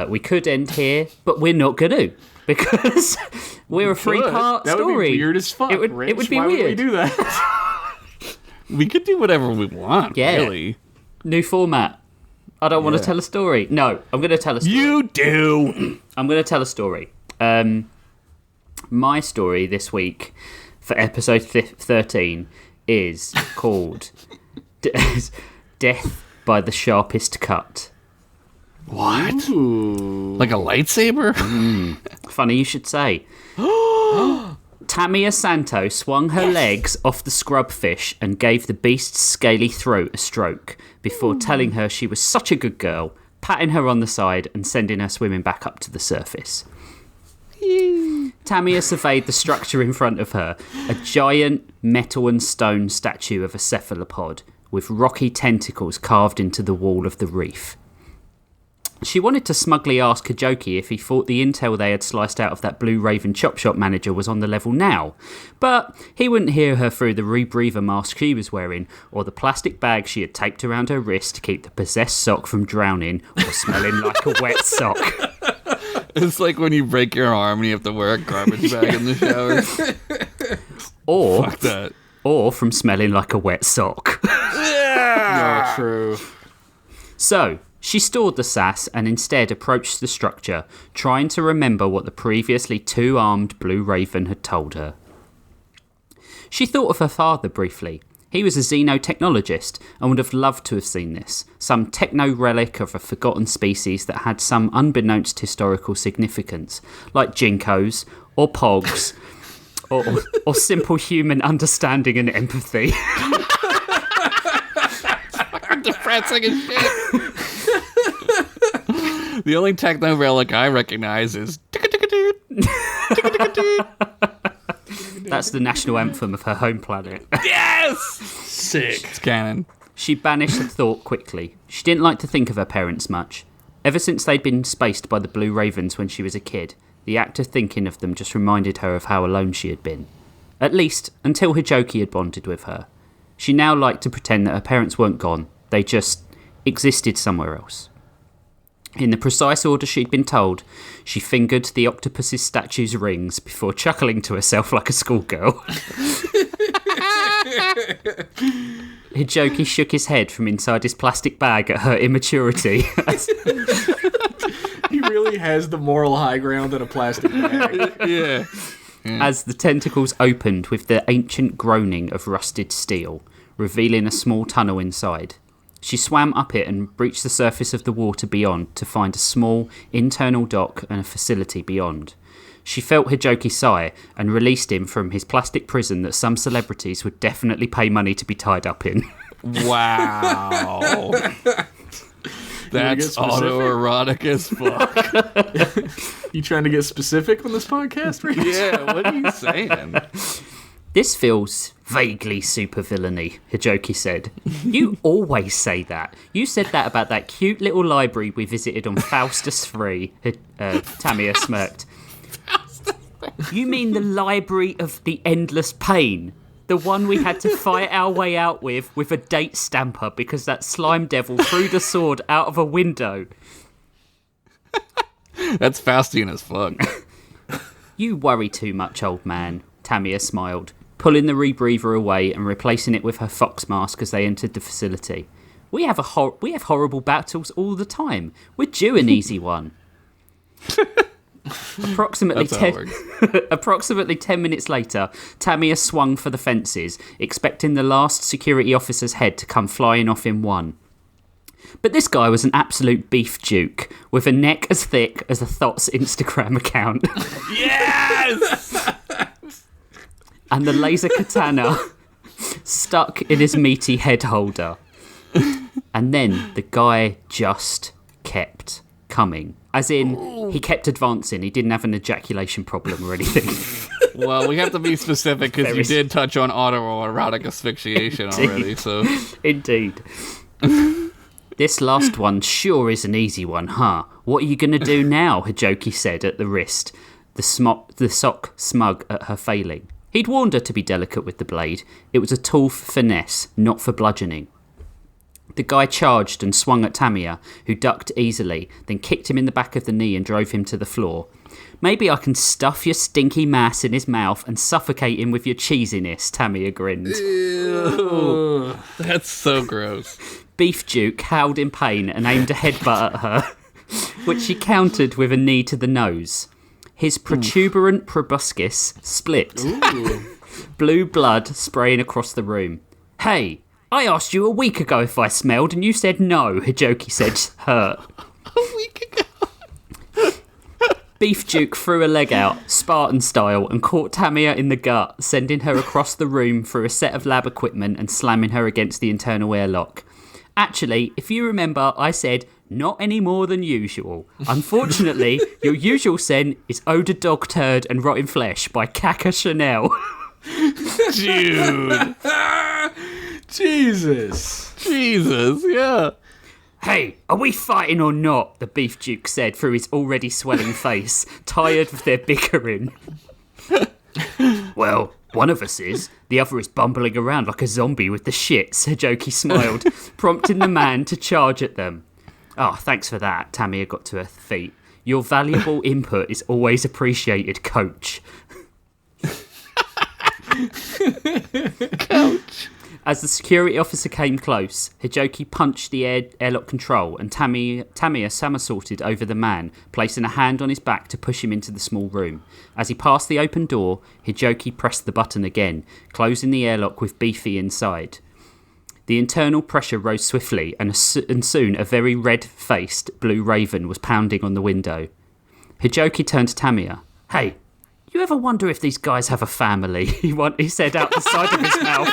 We could end here, but we're not going to, because we're a 3-part story. That would be weird as fuck, It would be Why weird. Would we do that? We could do whatever we want, Yeah. really. New format. I don't want to tell a story. No, I'm going to tell a story. You do! I'm going to tell a story. My story this week for episode 13 is called Death by the Sharpest Cut. What? Ooh. Like a lightsaber? Funny you should say. Tamiya Santo swung her legs off the scrubfish and gave the beast's scaly throat a stroke before telling her she was such a good girl, patting her on the side and sending her swimming back up to the surface. Tamiya surveyed the structure in front of her, a giant metal and stone statue of a cephalopod with rocky tentacles carved into the wall of the reef. She wanted to smugly ask Hijoki if he thought the intel they had sliced out of that Blue Raven chop shop manager was on the level now, but he wouldn't hear her through the rebreather mask she was wearing or the plastic bag she had taped around her wrist to keep the possessed sock from drowning or smelling like a wet sock. It's like when you break your arm and you have to wear a garbage bag in the shower. Or, Fuck that. or from smelling like a wet sock. No, true. So, she stored the sass and instead approached the structure, trying to remember what the previously 2-armed Blue Raven had told her. She thought of her father briefly. He was a xenotechnologist and would have loved to have seen this, some techno relic of a forgotten species that had some unbeknownst historical significance, like jinkos or pogs, or simple human understanding and empathy. Depressing as shit. The only techno relic I recognize is That's the national anthem of her home planet. yes! Sick. It's canon. She banished the thought quickly. She didn't like to think of her parents much. Ever since they'd been spaced by the Blue Ravens when she was a kid, the act of thinking of them just reminded her of how alone she had been. At least, until Hijoki had bonded with her. She now liked to pretend that her parents weren't gone. They just existed somewhere else. In the precise order she'd been told, she fingered the octopus's statue's rings before chuckling to herself like a schoolgirl. Hijoki shook his head from inside his plastic bag at her immaturity. He really has the moral high ground in a plastic bag. Yeah. As the tentacles opened with the ancient groaning of rusted steel, revealing a small tunnel inside. She swam up it and breached the surface of the water beyond to find a small internal dock and a facility beyond. She felt Hijoki sigh and released him from his plastic prison that some celebrities would definitely pay money to be tied up in. Wow. That's autoerotic as fuck. You trying to get specific on this podcast, Rich? Yeah, what are you saying? This feels vaguely supervillainy, Hijoki said. You always say that. You said that about that cute little library we visited on Faustus 3, Tamiya smirked. You mean the library of the endless pain? The one we had to fight our way out with a date stamper because that slime devil threw the sword out of a window. That's Faustian as fuck. You worry too much, old man, Tamiya smiled, pulling the rebreather away and replacing it with her fox mask as they entered the facility. We have horrible battles all the time. We're due an easy one. Approximately 10 minutes later, Tamiya swung for the fences, expecting the last security officer's head to come flying off in one. But this guy was an absolute beef duke, with a neck as thick as a Thot's Instagram account. Yes! And the laser katana stuck in his meaty head holder. And then the guy just kept coming. As in, he kept advancing. He didn't have an ejaculation problem or anything. Well, we have to be specific because you did touch on autoerotic asphyxiation already, so... Indeed. This last one sure is an easy one, huh? What are you going to do now? Hijoki said at the wrist, the sock smug at her failing. He'd warned her to be delicate with the blade. It was a tool for finesse, not for bludgeoning. The guy charged and swung at Tamia, who ducked easily, then kicked him in the back of the knee and drove him to the floor. Maybe I can stuff your stinky mass in his mouth and suffocate him with your cheesiness, Tamia grinned. Ew, that's so gross. Beef Duke howled in pain and aimed a headbutt at her, which she countered with a knee to the nose. His protuberant proboscis split. Blue blood spraying across the room. Hey, I asked you a week ago if I smelled and you said no, Hijoki said, hurt. A week ago? Beef Duke threw a leg out, Spartan style, and caught Tamia in the gut, sending her across the room through a set of lab equipment and slamming her against the internal airlock. Actually, if you remember, I said, not any more than usual. Unfortunately, your usual scent is Odor Dog Turd and Rotten Flesh by Caca Chanel. Dude. Jesus, yeah. Hey, are we fighting or not? The Beef Duke said through his already swelling face, tired of their bickering. Well, one of us is. The other is bumbling around like a zombie with the shits, Hijoki smiled, prompting the man to charge at them. Oh, thanks for that. Tamia got to her feet. Your valuable input is always appreciated, coach. Coach. As the security officer came close, Hijoki punched the airlock control and Tamia somersaulted over the man, placing a hand on his back to push him into the small room. As he passed the open door, Hijoki pressed the button again, closing the airlock with Beefy inside. The internal pressure rose swiftly, and soon a very red-faced blue raven was pounding on the window. Hijoki turned to Tamia. Hey, you ever wonder if these guys have a family? He said out the side of his mouth.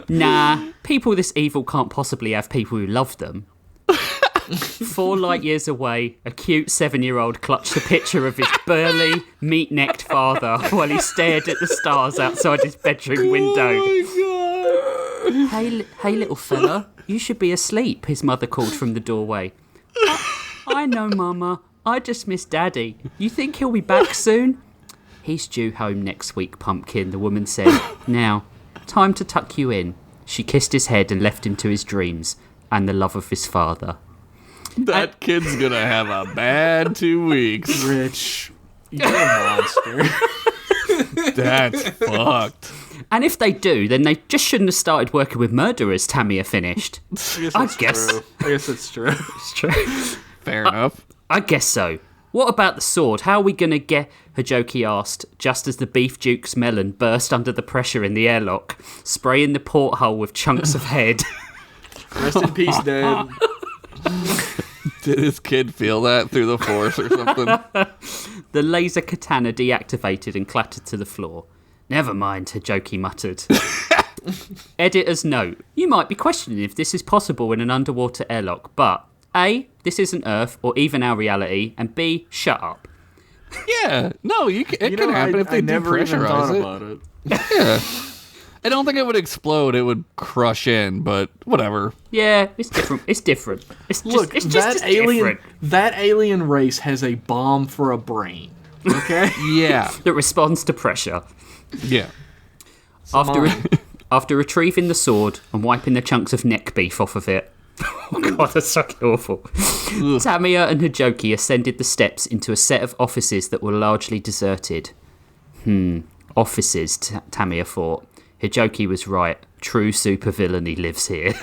Nah, people this evil can't possibly have people who love them. 4 light years away, a cute 7-year-old clutched a picture of his burly, meat-necked father while he stared at the stars outside his bedroom window. Oh my God. Hey, little fella, you should be asleep, his mother called from the doorway. I know, Mama. I just miss Daddy. You think he'll be back soon? He's due home next week, Pumpkin, the woman said. Now, time to tuck you in. She kissed his head and left him to his dreams and the love of his father. That kid's gonna have a bad 2 weeks. Rich, you're a monster. That's fucked. And if they do, then they just shouldn't have started working with murderers, Tamia finished. I guess it's true. It's true. Fair enough. I guess so. What about the sword? How are we going to get... Hijoki asked, just as the Beef Duke's melon burst under the pressure in the airlock, spraying the porthole with chunks of head. Rest in peace, Dad. Did his kid feel that through the force or something? The laser katana deactivated and clattered to the floor. Never mind, Hijoki muttered. Editor's note. You might be questioning if this is possible in an underwater airlock, but... A, this isn't Earth or even our reality, and B, shut up. Yeah, no, it can happen if they never even thought depressurize about it. Yeah. I don't think it would explode, it would crush in, but whatever. Yeah, it's different. It's different. It's Look, just, it's just alien, different. that alien race has a bomb for a brain. Okay? Yeah. That responds to pressure. Yeah. After retrieving the sword and wiping the chunks of neck beef off of it, oh god, that's fucking awful. Tamia and Hijoki ascended the steps into a set of offices that were largely deserted. Offices, Tamia thought. Hijoki was right. True supervillainy lives here.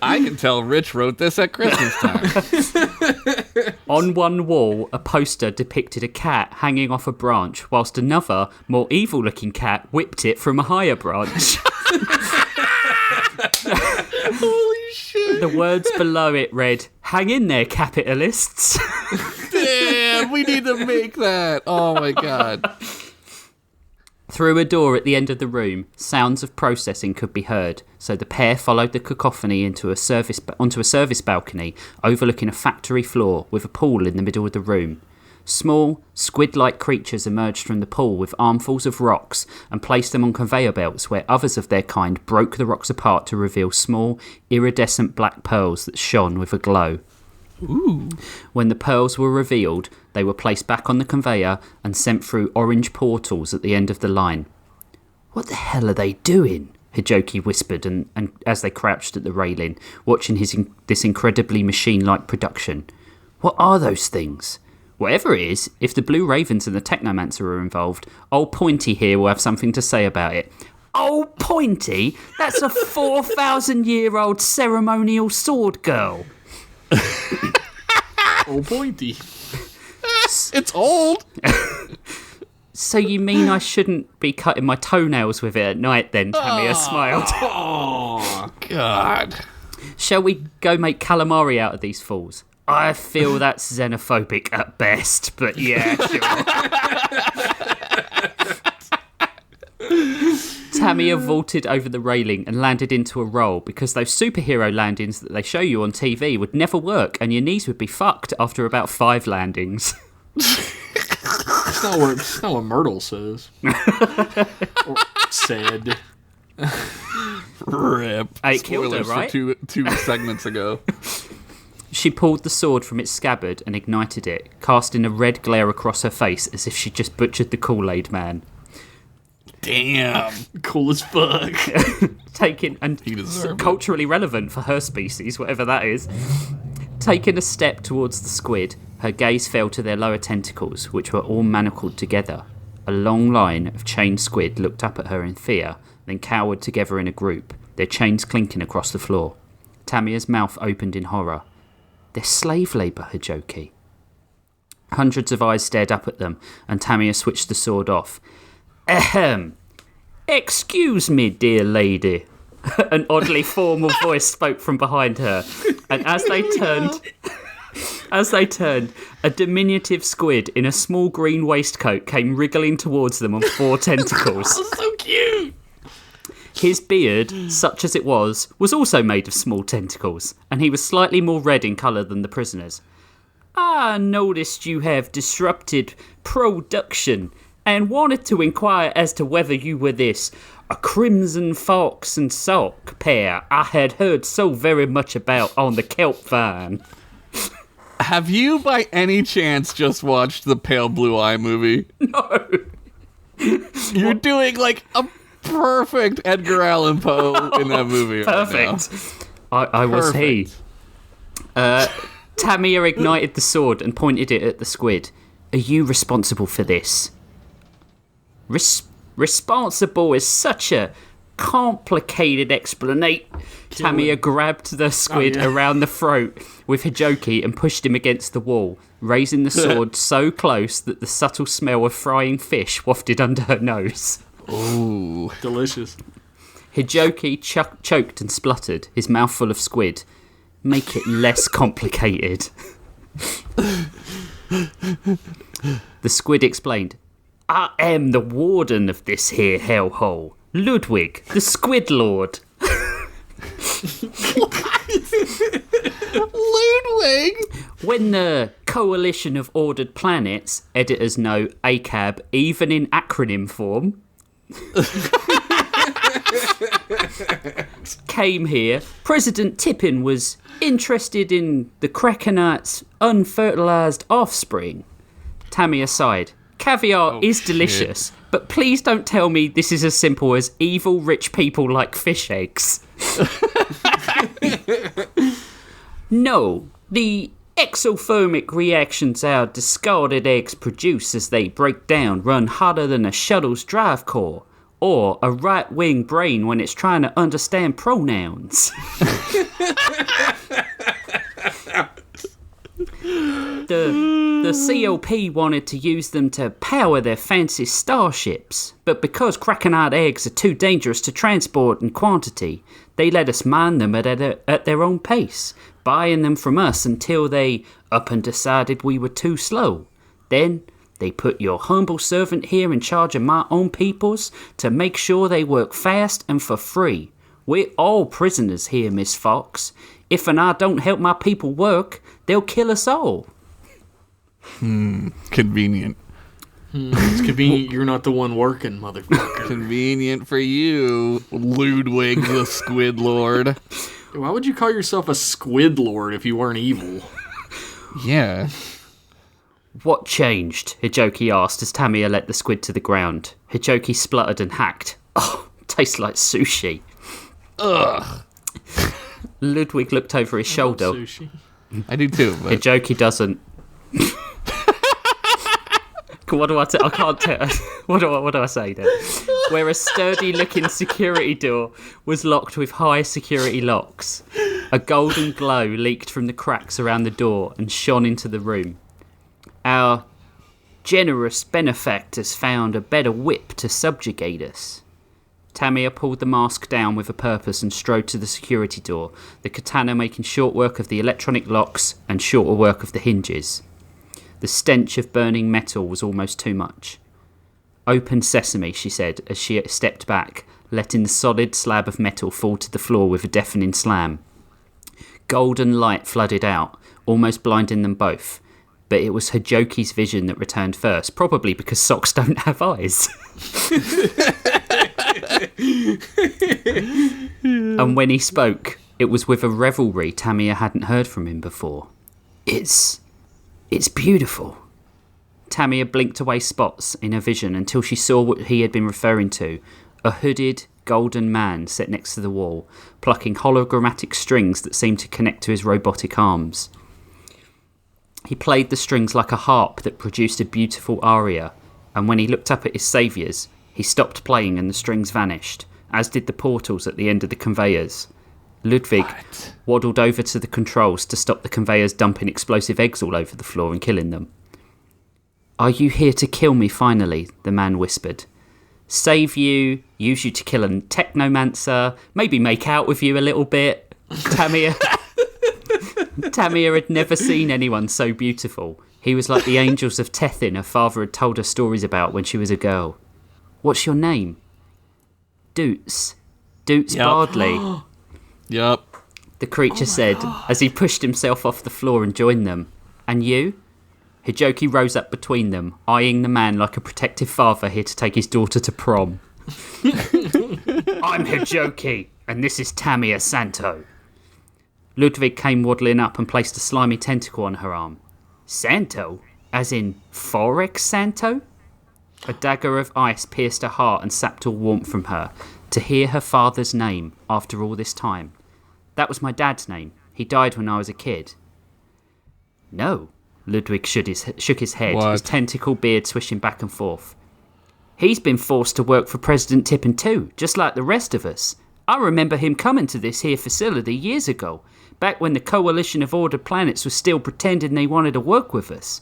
I can tell Rich wrote this at Christmas time. On one wall, a poster depicted a cat hanging off a branch, whilst another, more evil-looking cat whipped it from a higher branch. Holy shit. The words below it read, "Hang in there, capitalists." Damn, we need to make that. Oh my god. Through a door at the end of the room, sounds of processing could be heard, so the pair followed the cacophony onto a service balcony overlooking a factory floor with a pool in the middle of the room. Small, squid-like creatures emerged from the pool with armfuls of rocks and placed them on conveyor belts where others of their kind broke the rocks apart to reveal small, iridescent black pearls that shone with a glow. Ooh. When the pearls were revealed, they were placed back on the conveyor and sent through orange portals at the end of the line. What the hell are they doing? Hijoki whispered, and as they crouched at the railing, watching this incredibly machine-like production. What are those things? Whatever it is, if the Blue Ravens and the Technomancer are involved, old Pointy here will have something to say about it. Old Pointy? That's a 4,000-year-old ceremonial sword girl. Old Pointy. It's old. So you mean I shouldn't be cutting my toenails with it at night then? Tamiya smiled. Oh, God. Shall we go make calamari out of these fools? I feel that's xenophobic at best, but yeah, sure. Tamiya vaulted over the railing and landed into a roll because those superhero landings that they show you on TV would never work and your knees would be fucked after about 5 landings. That's not what Myrtle says. Or said. Rip. It killed her, Spoilers right? for two segments ago. She pulled the sword from its scabbard and ignited it, casting a red glare across her face as if she'd just butchered the Kool-Aid man. Damn. Cool as fuck. Taking and culturally relevant for her species, whatever that is. Taking a step towards the squid, her gaze fell to their lower tentacles, which were all manacled together. A long line of chained squid looked up at her in fear, then cowered together in a group, their chains clinking across the floor. Tamiya's mouth opened in horror. They're slave labour, Hijoki. Hundreds of eyes stared up at them, and Tamiya switched the sword off. Ahem. Excuse me, dear lady. An oddly formal voice spoke from behind her, and as they turned, a diminutive squid in a small green waistcoat came wriggling towards them on 4 tentacles. That's so cute. His beard, such as it was also made of small tentacles, and he was slightly more red in colour than the prisoners. I noticed you have disrupted production and wanted to inquire as to whether you were a crimson fox and sock pair I had heard so very much about on the kelp vine. Have you by any chance just watched the Pale Blue Eye movie? No. You're doing like a perfect Edgar Allan Poe in that movie. Perfect. Right now. I was he. Tamiya ignited the sword and pointed it at the squid. Are you responsible for this? Responsible is such a complicated explanation. Tamiya grabbed the squid around the throat with Hijoki and pushed him against the wall, raising the sword so close that the subtle smell of frying fish wafted under her nose. Ooh. Delicious. Hijoki choked and spluttered, his mouth full of squid. Make it less complicated. The squid explained, I am the warden of this here hellhole, Ludwig, the Squid Lord. Ludwig? When the Coalition of Ordered Planets, editors know ACAB, even in acronym form, came here, President Tippin was interested in the Krakenites' unfertilized offspring. Tamiya sighed. Caviar is delicious, but please don't tell me this is as simple as evil rich people like fish eggs. No, the exothermic reactions our discarded eggs produce as they break down run hotter than a shuttle's drive core, or a right-wing brain when it's trying to understand pronouns. The COP wanted to use them to power their fancy starships, but because Krakenite eggs are too dangerous to transport in quantity, they let us mine them at their own pace, buying them from us until they up and decided we were too slow. Then they put your humble servant here in charge of my own peoples to make sure they work fast and for free. We're all prisoners here, Miss Fox. If and I don't help my people work, they'll kill us all. Convenient. It's convenient you're not the one working, motherfucker. Convenient for you, Ludwig the Squid Lord. Why would you call yourself a Squid Lord if you weren't evil? Yeah. What changed? Hijoki asked as Tamiya let the squid to the ground. Hijoki spluttered and hacked. Oh, tastes like sushi. Ugh. Ludwig looked over his shoulder. Sushi. I do too. But... Hijoki doesn't. What do I I can't tell. What do I say then? Where a sturdy-looking security door was locked with high security locks. A golden glow leaked from the cracks around the door and shone into the room. Our generous benefactors found a better whip to subjugate us. Tamiya pulled the mask down with a purpose and strode to the security door, the katana making short work of the electronic locks and shorter work of the hinges. The stench of burning metal was almost too much. Open sesame, she said as she stepped back, letting the solid slab of metal fall to the floor with a deafening slam. Golden light flooded out, almost blinding them both, but it was Hijoki's vision that returned first, probably because socks don't have eyes. And when he spoke, it was with a revelry Tamiya hadn't heard from him before. It's beautiful. Tamiya blinked away spots in her vision until she saw what he had been referring to, a hooded, golden man set next to the wall, plucking hologrammatic strings that seemed to connect to his robotic arms. He played the strings like a harp that produced a beautiful aria, and when he looked up at his saviours, he stopped playing and the strings vanished, as did the portals at the end of the conveyors. Ludwig waddled over to the controls to stop the conveyors dumping explosive eggs all over the floor and killing them. "Are you here to kill me finally?" the man whispered. "Save you, use you to kill a technomancer, maybe make out with you a little bit." Tamiya had never seen anyone so beautiful. He was like the angels of Tethin her father had told her stories about when she was a girl. "What's your name?" "Doots. Doots Bardley." Yup. The creature said as he pushed himself off the floor and joined them. "And you?" Hijoki rose up between them, eyeing the man like a protective father here to take his daughter to prom. "I'm Hijoki, and this is Tamiya Santo." Ludwig came waddling up and placed a slimy tentacle on her arm. "Santo? As in Forex Santo?" A dagger of ice pierced her heart and sapped all warmth from her. To hear her father's name after all this time. "That was my dad's name. He died when I was a kid." "No." Ludwig shook his head, What? his tentacle beard swishing back and forth. "He's been forced to work for President Tippin too, just like the rest of us. I remember him coming to this here facility years ago, back when the Coalition of Ordered Planets was still pretending they wanted to work with us.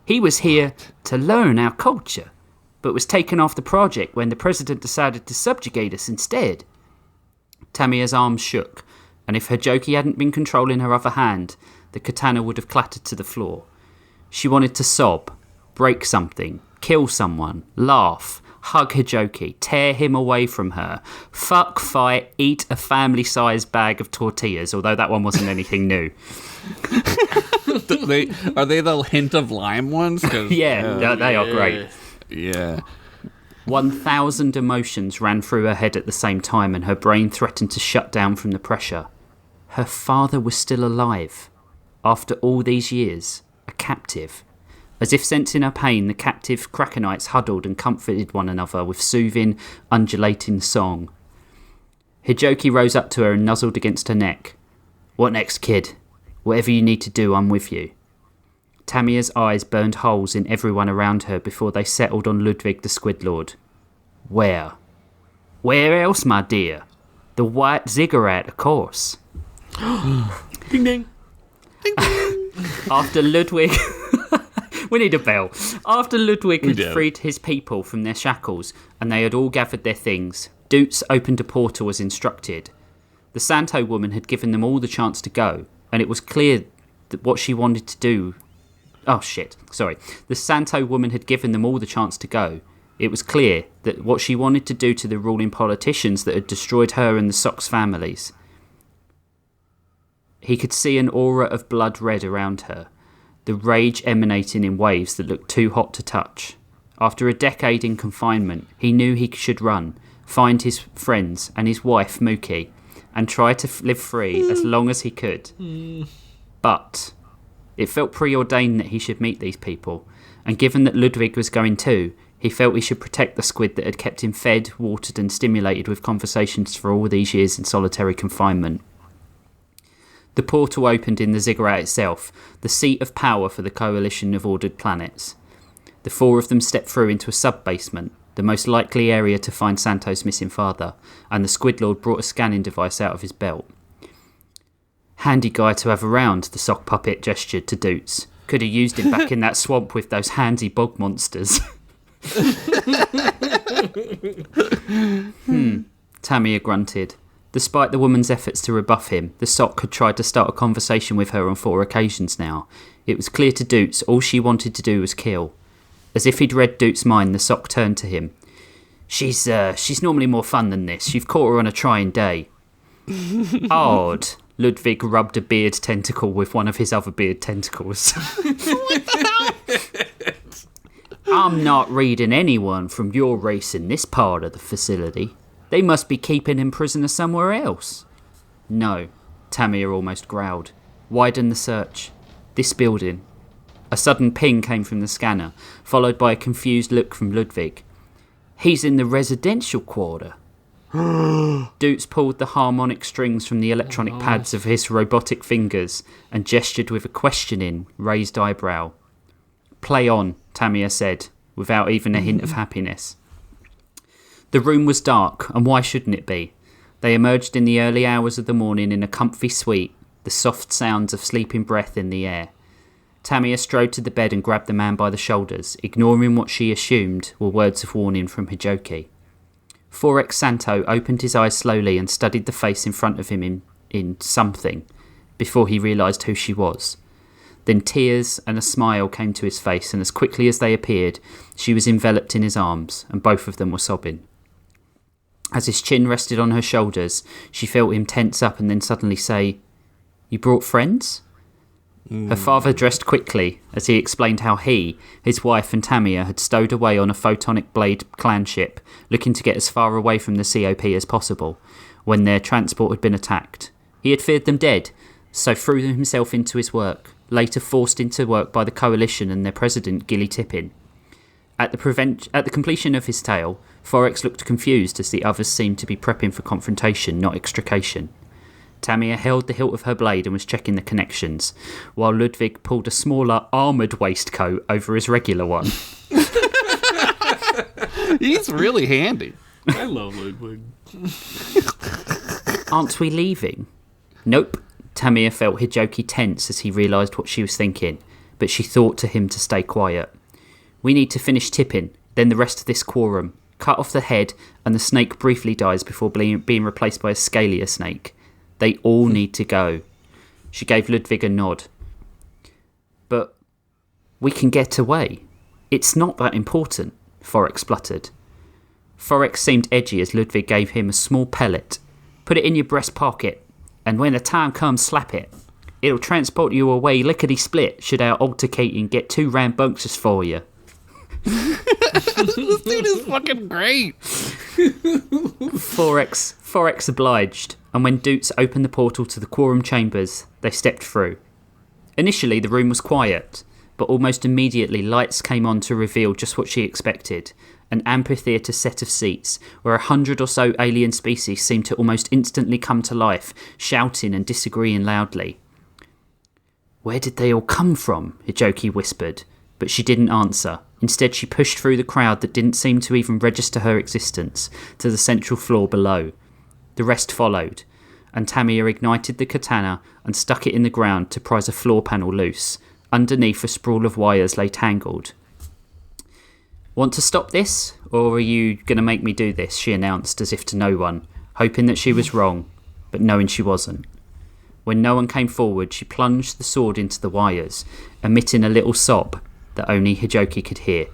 He was here to learn our culture, but was taken off the project when the president decided to subjugate us instead." Tamiya's arms shook, and if Hijoki hadn't been controlling her other hand, the katana would have clattered to the floor. She wanted to sob, break something, kill someone, laugh, hug Hijoki, tear him away from her, fuck, fight, eat a family-sized bag of tortillas, although that one wasn't anything new. Are they the hint of lime ones? Yeah, they are great. Yeah. 1,000 emotions ran through her head at the same time, and her brain threatened to shut down from the pressure. Her father was still alive. After all these years, a captive. As if sensing her pain, the captive Krakenites huddled and comforted one another with soothing, undulating song. Hijoki rose up to her and nuzzled against her neck. "What next, kid? Whatever you need to do, I'm with you." Tamiya's eyes burned holes in everyone around her before they settled on Ludwig the Squid Lord. "Where? Where else, my dear? The white ziggurat, of course." Ding ding. After Ludwig... We need a bell. After Ludwig had freed his people from their shackles and they had all gathered their things, Doots opened a portal as instructed. The Santo woman had given them all the chance to go, and it was clear that what she wanted to do... The Santo woman had given them all the chance to go. It was clear that what she wanted to do to the ruling politicians that had destroyed her and the Sox families. He could see an aura of blood red around her, the rage emanating in waves that looked too hot to touch. After a decade in confinement, he knew he should run, find his friends and his wife Mookie, and try to live free as long as he could. But it felt preordained that he should meet these people, and given that Ludwig was going too, He felt he should protect the squid that had kept him fed, watered and stimulated with conversations for all these years in solitary confinement. The portal opened in the ziggurat itself, the seat of power for the coalition of ordered planets. The four of them stepped through into a sub-basement, the most likely area to find Santo's missing father, and the Squid Lord brought a scanning device out of his belt. Handy guy to have around, the sock puppet gestured to Doots. Could have used him back in that swamp with those handy bog monsters. Tamia grunted. Despite the woman's efforts to rebuff him, the sock had tried to start a conversation with her on 4 occasions now. It was clear to Doots all she wanted to do was kill. As if he'd read Doots' mind, the sock turned to him. She's normally more fun than this. You've caught her on a trying day. Odd. Ludwig rubbed a beard tentacle with one of his other beard tentacles. What the hell? I'm not reading anyone from your race in this part of the facility. They must be keeping him prisoner somewhere else. No, Tamir almost growled. Widen the search. This building. A sudden ping came from the scanner, followed by a confused look from Ludwig. He's in the residential quarter. Doots pulled the harmonic strings from the electronic pads of his robotic fingers and gestured with a questioning, raised eyebrow. Play on, Tamia said, without even a hint of happiness. The room was dark, and why shouldn't it be? They emerged in the early hours of the morning in a comfy suite, the soft sounds of sleeping breath in the air. Tamia strode to the bed and grabbed the man by the shoulders, ignoring what she assumed were words of warning from Hijoki. Forex Santo opened his eyes slowly and studied the face in front of him in something, before he realised who she was. Then tears and a smile came to his face, and as quickly as they appeared, she was enveloped in his arms, and both of them were sobbing. As his chin rested on her shoulders, she felt him tense up and then suddenly say, "You brought friends?" Her father dressed quickly as he explained how he, his wife and Tamia had stowed away on a photonic blade clan ship, looking to get as far away from the COP as possible, when their transport had been attacked. He had feared them dead, so threw himself into his work, later forced into work by the Coalition and their president, Gilly Tippin. At the completion of his tale, Forex looked confused as the others seemed to be prepping for confrontation, not extrication. Tamia held the hilt of her blade and was checking the connections, while Ludwig pulled a smaller, armoured waistcoat over his regular one. He's really handy. I love Ludwig. Aren't we leaving? Nope. Tamia felt Hijoki tense as he realised what she was thinking, but she thought to him to stay quiet. We need to finish tipping, then the rest of this quorum. Cut off the head, and the snake briefly dies before being replaced by a scalier snake. They all need to go. She gave Ludwig a nod. But we can get away. It's not that important, Forex spluttered. Forex seemed edgy as Ludwig gave him a small pellet. Put it in your breast pocket, and when the time comes, slap it. It'll transport you away lickety-split should our altercating get too rambunctious for you. This dude is fucking great. Forex obliged, and when Doots opened the portal to the quorum chambers, they stepped through. Initially, the room was quiet, but almost immediately lights came on to reveal just what she expected, an amphitheatre set of seats, where 100 or so alien species seemed to almost instantly come to life, shouting and disagreeing loudly. Where did they all come from? Hijoki whispered, but she didn't answer. Instead, she pushed through the crowd that didn't seem to even register her existence, to the central floor below. The rest followed, and Tamia ignited the katana and stuck it in the ground to prise a floor panel loose. Underneath, a sprawl of wires lay tangled. Want to stop this, or are you going to make me do this? She announced, as if to no one, hoping that she was wrong, but knowing she wasn't. When no one came forward, she plunged the sword into the wires, emitting a little sob that only Hijoki could hear.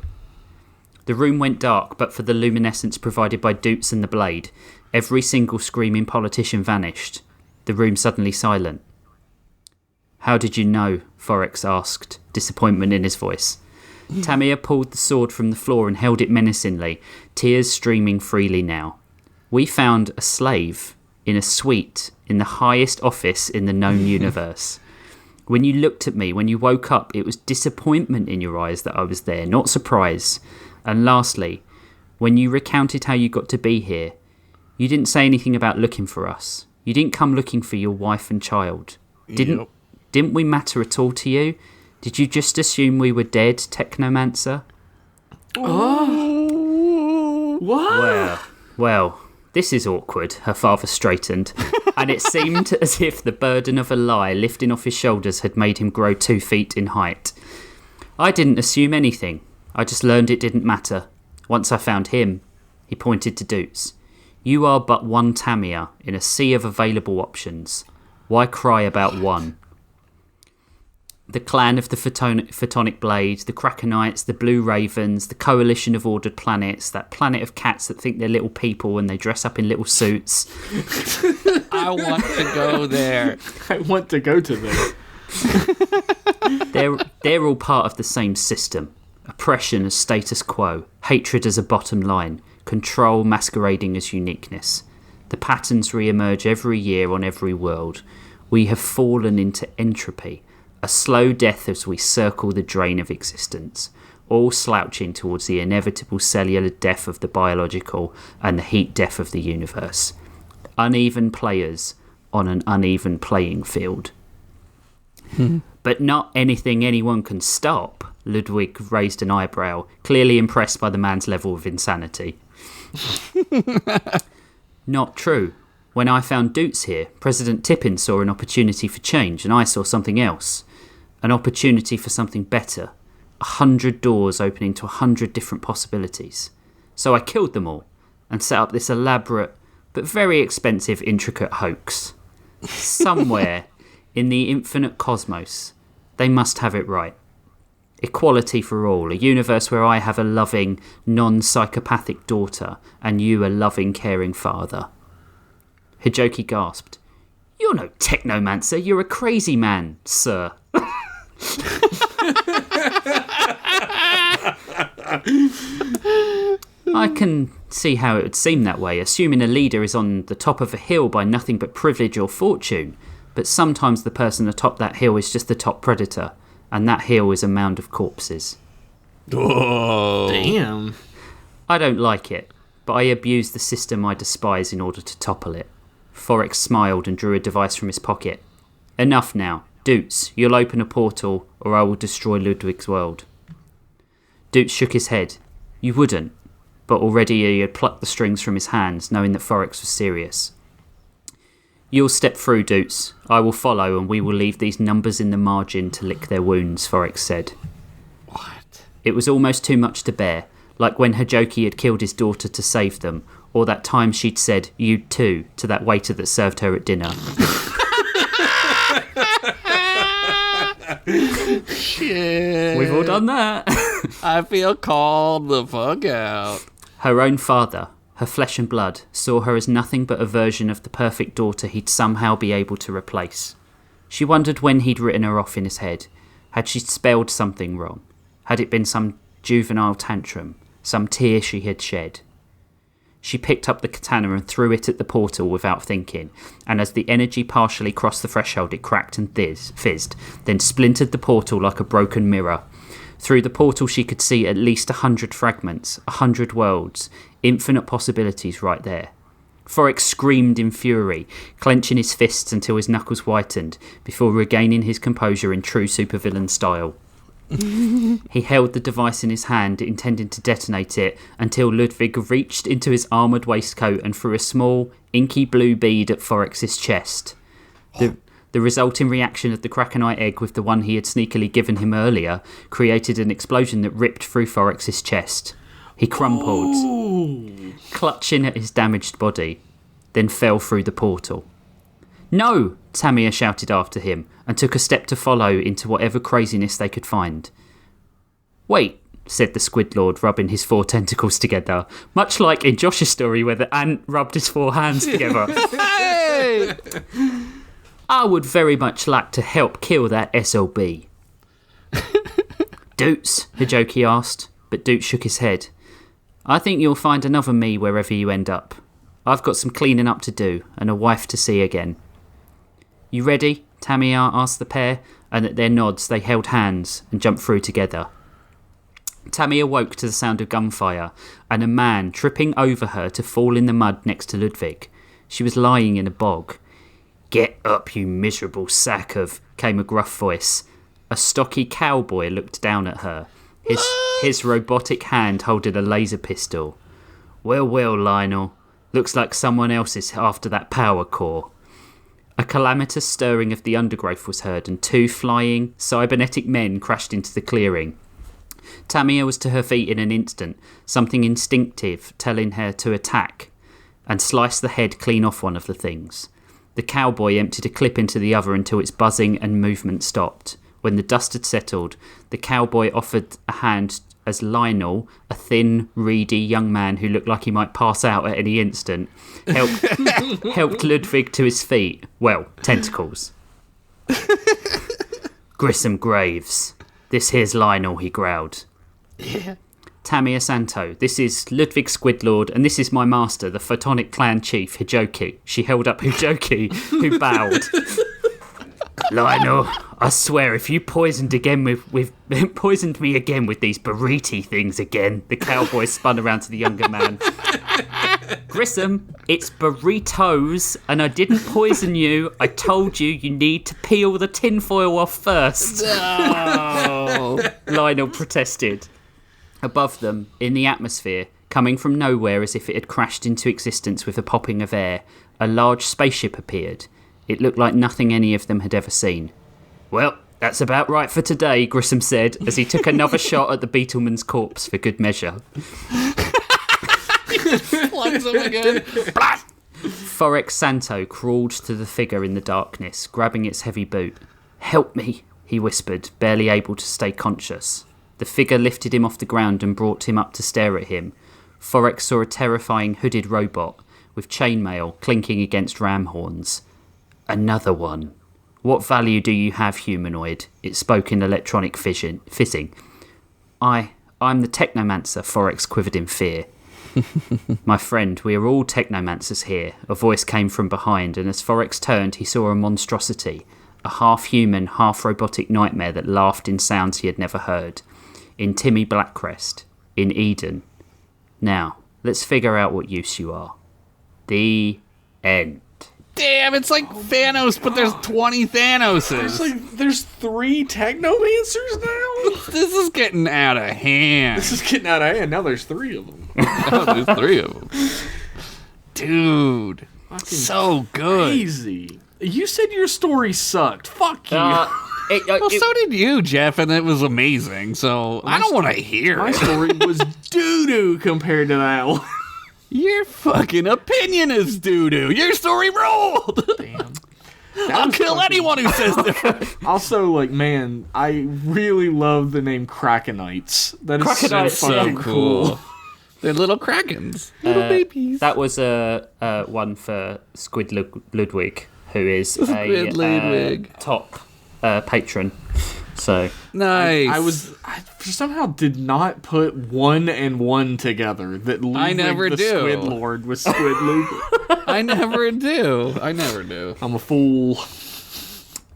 The room went dark, but for the luminescence provided by Doots and the blade, every single screaming politician vanished. The room suddenly silent. How did you know? Forex asked, disappointment in his voice. Tamia pulled the sword from the floor and held it menacingly, tears streaming freely now. We found a slave in a suite in the highest office in the known universe. When you looked at me, when you woke up, it was disappointment in your eyes that I was there, not surprise. And lastly, when you recounted how you got to be here, you didn't say anything about looking for us. You didn't come looking for your wife and child. Didn't we matter at all to you? Did you just assume we were dead, Technomancer? Oh. What? Well, this is awkward, her father straightened, and it seemed as if the burden of a lie lifting off his shoulders had made him grow 2 feet in height. I didn't assume anything. I just learned it didn't matter. Once I found him, he pointed to Doots. You are but one Tamia in a sea of available options. Why cry about one? The clan of the Photonic Blade, the Krakenites, the Blue Ravens, the coalition of ordered planets, that planet of cats that think they're little people and they dress up in little suits. I want to go there. I want to go to there. They're all part of the same system. Oppression as status quo, hatred as a bottom line, control masquerading as uniqueness. The patterns re-emerge every year on every world. We have fallen into entropy, a slow death as we circle the drain of existence, all slouching towards the inevitable cellular death of the biological and the heat death of the universe. Uneven players on an uneven playing field. But not anything anyone can stop. Ludwig raised an eyebrow, clearly impressed by the man's level of insanity. Not true. When I found Doots here, President Tippin saw an opportunity for change, and I saw something else. An opportunity for something better. 100 doors opening to 100 different possibilities. So I killed them all, and set up this elaborate, but very expensive, intricate hoax. Somewhere in the infinite cosmos, they must have it right. Equality for all, a universe where I have a loving, non-psychopathic daughter and you a loving, caring father. Hijoki gasped. You're no technomancer, you're a crazy man, sir. I can see how it would seem that way, assuming a leader is on the top of a hill by nothing but privilege or fortune, but sometimes the person atop that hill is just the top predator. And that hill is a mound of corpses. Oh. Damn. I don't like it, but I abuse the system I despise in order to topple it. Forex smiled and drew a device from his pocket. Enough now. Doots, you'll open a portal or I will destroy Ludwig's world. Doots shook his head. You wouldn't. But already he had plucked the strings from his hands, knowing that Forex was serious. You'll step through, Doots. I will follow, and we will leave these numbers in the margin to lick their wounds, Forex said. What? It was almost too much to bear, like when Hijoki had killed his daughter to save them, or that time she'd said, you too, to that waiter that served her at dinner. Shit. We've all done that. I feel called the fuck out. Her own father, her flesh and blood, saw her as nothing but a version of the perfect daughter he'd somehow be able to replace. She wondered when he'd written her off in his head. Had she spelled something wrong? Had it been some juvenile tantrum? Some tear she had shed? She picked up the katana and threw it at the portal without thinking, and as the energy partially crossed the threshold it cracked and fizzed, then splintered the portal like a broken mirror. Through the portal she could see at least 100 fragments, 100 worlds, infinite possibilities right there. Forex screamed in fury, clenching his fists until his knuckles whitened, before regaining his composure in true supervillain style. He held the device in his hand, intending to detonate it, until Ludwig reached into his armoured waistcoat and threw a small, inky blue bead at Forex's chest. The resulting reaction of the Krakenite egg with the one he had sneakily given him earlier created an explosion that ripped through Forex's chest. He crumpled, clutching at his damaged body, then fell through the portal. No! Tamia shouted after him, and took a step to follow into whatever craziness they could find. Wait, said the Squid Lord, rubbing his 4 tentacles together, much like in Josh's story where the ant rubbed his 4 hands together. Hey! I would very much like to help kill that SOB. Doots, Hijoki asked, but Doots shook his head. I think you'll find another me wherever you end up. I've got some cleaning up to do, and a wife to see again. You ready? Tamia asked the pair, and at their nods they held hands and jumped through together. Tammy awoke to the sound of gunfire and a man tripping over her to fall in the mud next to Ludwig. She was lying in a bog. "Get up, you miserable sack of," came a gruff voice. A stocky cowboy looked down at her, his robotic hand holding a laser pistol. Well, Lionel. Looks like someone else is after that power core." A calamitous stirring of the undergrowth was heard, and 2 flying, cybernetic men crashed into the clearing. Tamia was to her feet in an instant, something instinctive telling her to attack, and slice the head clean off one of the things. The cowboy emptied a clip into the other until its buzzing and movement stopped. When the dust had settled, the cowboy offered a hand as Lionel, a thin, reedy young man who looked like he might pass out at any instant, helped Ludwig to his feet. Well, tentacles. "Grissom Graves. This here's Lionel," he growled. Yeah. "Tamia Santo, this is Ludwig Squidlord, and this is my master, the Photonic Clan Chief, Hijoki." She held up Hijoki, who bowed. "Lionel, I swear if you poisoned me again with these burrito things again." The cowboy spun around to the younger man. "Grissom, it's burritos, and I didn't poison you. I told you need to peel the tinfoil off first." No. Lionel protested. Above them, in the atmosphere, coming from nowhere as if it had crashed into existence with a popping of air, a large spaceship appeared. It looked like nothing any of them had ever seen. "Well, that's about right for today," Grissom said, as he took another shot at the Beetleman's corpse for good measure. Plugs him again. Forex Santo crawled to the figure in the darkness, grabbing its heavy boot. "Help me," he whispered, barely able to stay conscious. The figure lifted him off the ground and brought him up to stare at him. Forex saw a terrifying hooded robot with chainmail clinking against ram horns. "Another one. What value do you have, humanoid?" It spoke in electronic fizzing. I'm the technomancer," Forex quivered in fear. "My friend, we are all technomancers here," a voice came from behind, and as Forex turned, he saw a monstrosity, a half-human, half-robotic nightmare that laughed in sounds he had never heard. In Timmy Blackcrest. In Eden. "Now, let's figure out what use you are." The end. Damn, it's like Thanos, but there's 20 Thanoses. There's 3 technomancers now? This is getting out of hand. Now there's 3 of them. Oh, there's 3 of them. Dude. Fucking So good. crazy. You said your story sucked. Fuck you. Well, so did you, Jeff, and it was amazing, so I don't want to hear My it. story was doo-doo compared to that one. Your fucking opinion is doo-doo. Your story ruled. Damn. I'll kill anyone who says different. Also, man, I really love the name Krakenites. That is Krakenites, so fucking yeah. cool. They're little krakens. Little babies. That was one for Squid Ludwig, who is Squid Ludwig. Top patron. So Nice. I somehow did not put 1 and 1 together. That Ludwig I never the do. Squid Lord was Squid Ludwig. I never do. I'm a fool.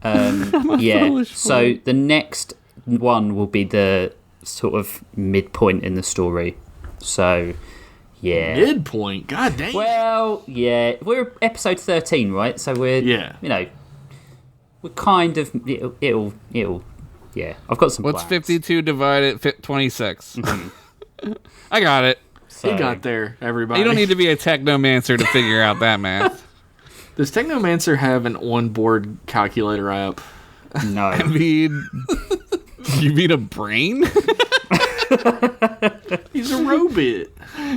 yeah. foolish So the next one will be the sort of midpoint in the story. So yeah. Midpoint. God damn. Well, yeah, we're episode 13, right? So we're we're kind of it'll yeah. I've got some. What's plans. 52 divided 26? I got it. So, He got there, everybody. You don't need to be a technomancer to figure out that math. Does Technomancer have an onboard calculator app? No. I mean, you mean a brain? He's a robot.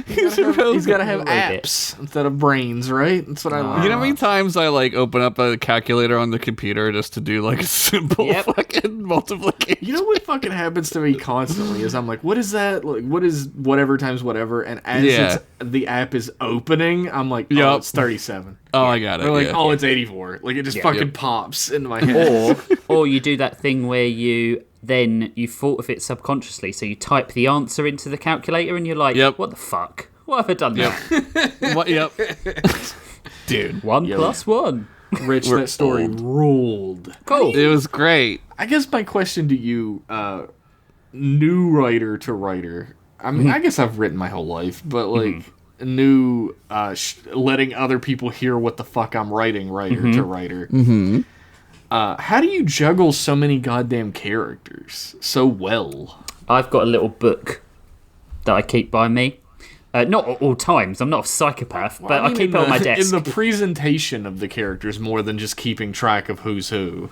He's got to have apps instead of brains, right? That's what I like. You know how many times I open up a calculator on the computer just to do a simple fucking multiplication? You know what fucking happens to me constantly is I'm like, what is that? What is whatever times whatever? And as the app is opening, I'm like, oh, it's 37. Oh, I got it. Or oh, it's 84. It just fucking pops into my head. Or you do that thing where you thought of it subconsciously, so you type the answer into the calculator and you're like, what the fuck? Why have I done that? Dude. 1 plus 1. Rich, that story ruled. Cool. It was great. I guess my question to you, new writer to writer. I mean, I guess I've written my whole life, but like new letting other people hear what the fuck I'm writing writer to writer. How do you juggle so many goddamn characters so well? I've got a little book that I keep by me. Not at all times. I'm not a psychopath, but I keep it on my desk. In the presentation of the characters more than just keeping track of who's who.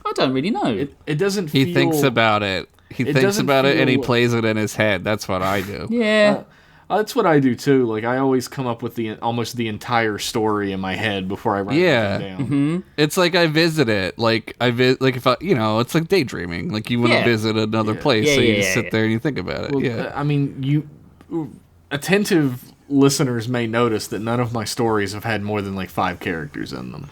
I don't really know. It doesn't feel... He thinks about it. He thinks about it and he plays it in his head. That's what I do. Yeah. That's what I do too. Like, I always come up with almost the entire story in my head before I write it down. It's like I visit it. Like if I, it's like daydreaming. Like you want to visit another place, so you just sit there and you think about it. Well, I mean, attentive listeners may notice that none of my stories have had more than like 5 characters in them.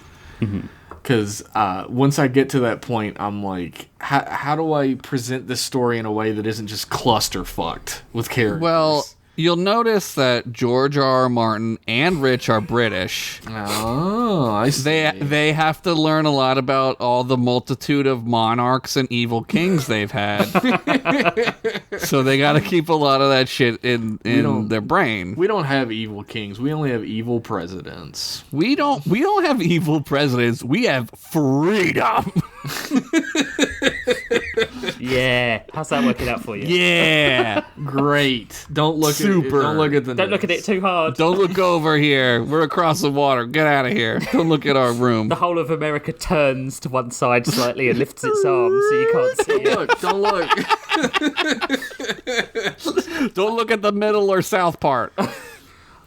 Because once I get to that point, I'm like, how do I present this story in a way that isn't just clusterfucked with characters? Well, you'll notice that George R. R. Martin and Rich are British. Oh, I see. They have to learn a lot about all the multitude of monarchs and evil kings they've had. So they got to keep a lot of that shit in their brain. We don't have evil kings. We only have evil presidents. We don't have evil presidents. We have freedom. Yeah. How's that working out for you? Yeah. Great. Don't look at the Don't look at it too hard. Don't look over here. We're across the water. Get out of here. Don't look at our room. The whole of America turns to one side slightly and lifts its arms so you can't see it. Don't look. Don't look at the middle or south part.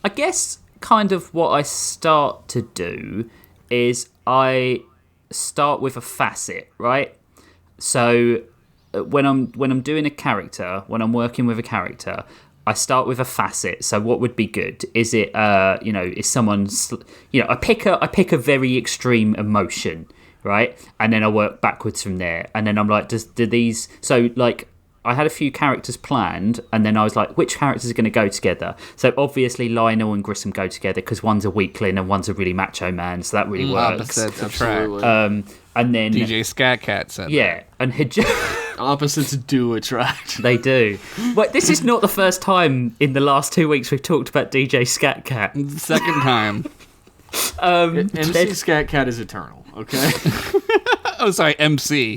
I guess kind of what I start to do is I start with a facet, right? So when I'm doing a character, when I'm working with a character, I start with a facet. So what would be good? Is it is someone's, I pick a very extreme emotion, right? And then I work backwards from there. And then I'm like, do these, so like I had a few characters planned, and then I was like, which characters are going to go together? So obviously Lionel and Grissom go together because one's a weakling and one's a really macho man, so that really works. Opposites attract. And then DJ Scat Cat said that. And opposites do attract. They do. But this is not the first time in the last 2 weeks we've talked about DJ Scat Cat. Second time. MC Scat Cat is eternal, okay? Oh, sorry, MC.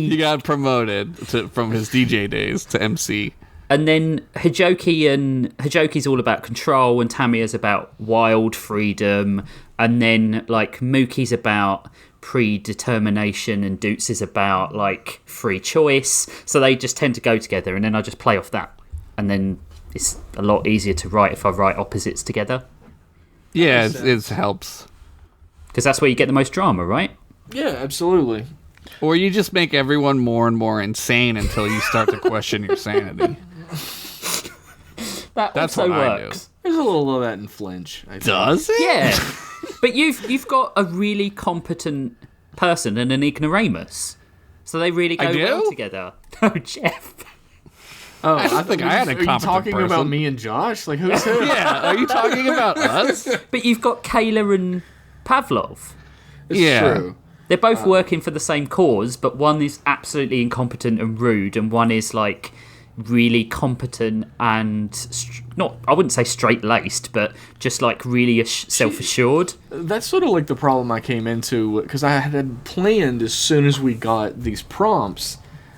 He got promoted from his DJ days to MC. And then Hijoki's all about control, and Tamiya's about wild freedom, and then like Mookie's about predetermination, and Doots is about like free choice. So they just tend to go together, and then I just play off that, and then it's a lot easier to write if I write opposites together. Yeah, it helps because that's where you get the most drama, right? Yeah, absolutely. Or you just make everyone more and more insane until you start to question your sanity. That's what works. I do. There's a little of that in Flinch. I think. Does it? Yeah. But you've got a really competent person and an ignoramus. So they really go well together. Oh, Jeff. Oh, I think I had a competent person. Are you talking about me and Josh? Like, who's who? Yeah, are you talking about us? But you've got Kayla and Pavlov. It's true. They're both working for the same cause, but one is absolutely incompetent and rude, and one is like really competent and I wouldn't say straight-laced, but just like really self-assured. That's sort of like the problem I came into, because I had planned as soon as we got these prompts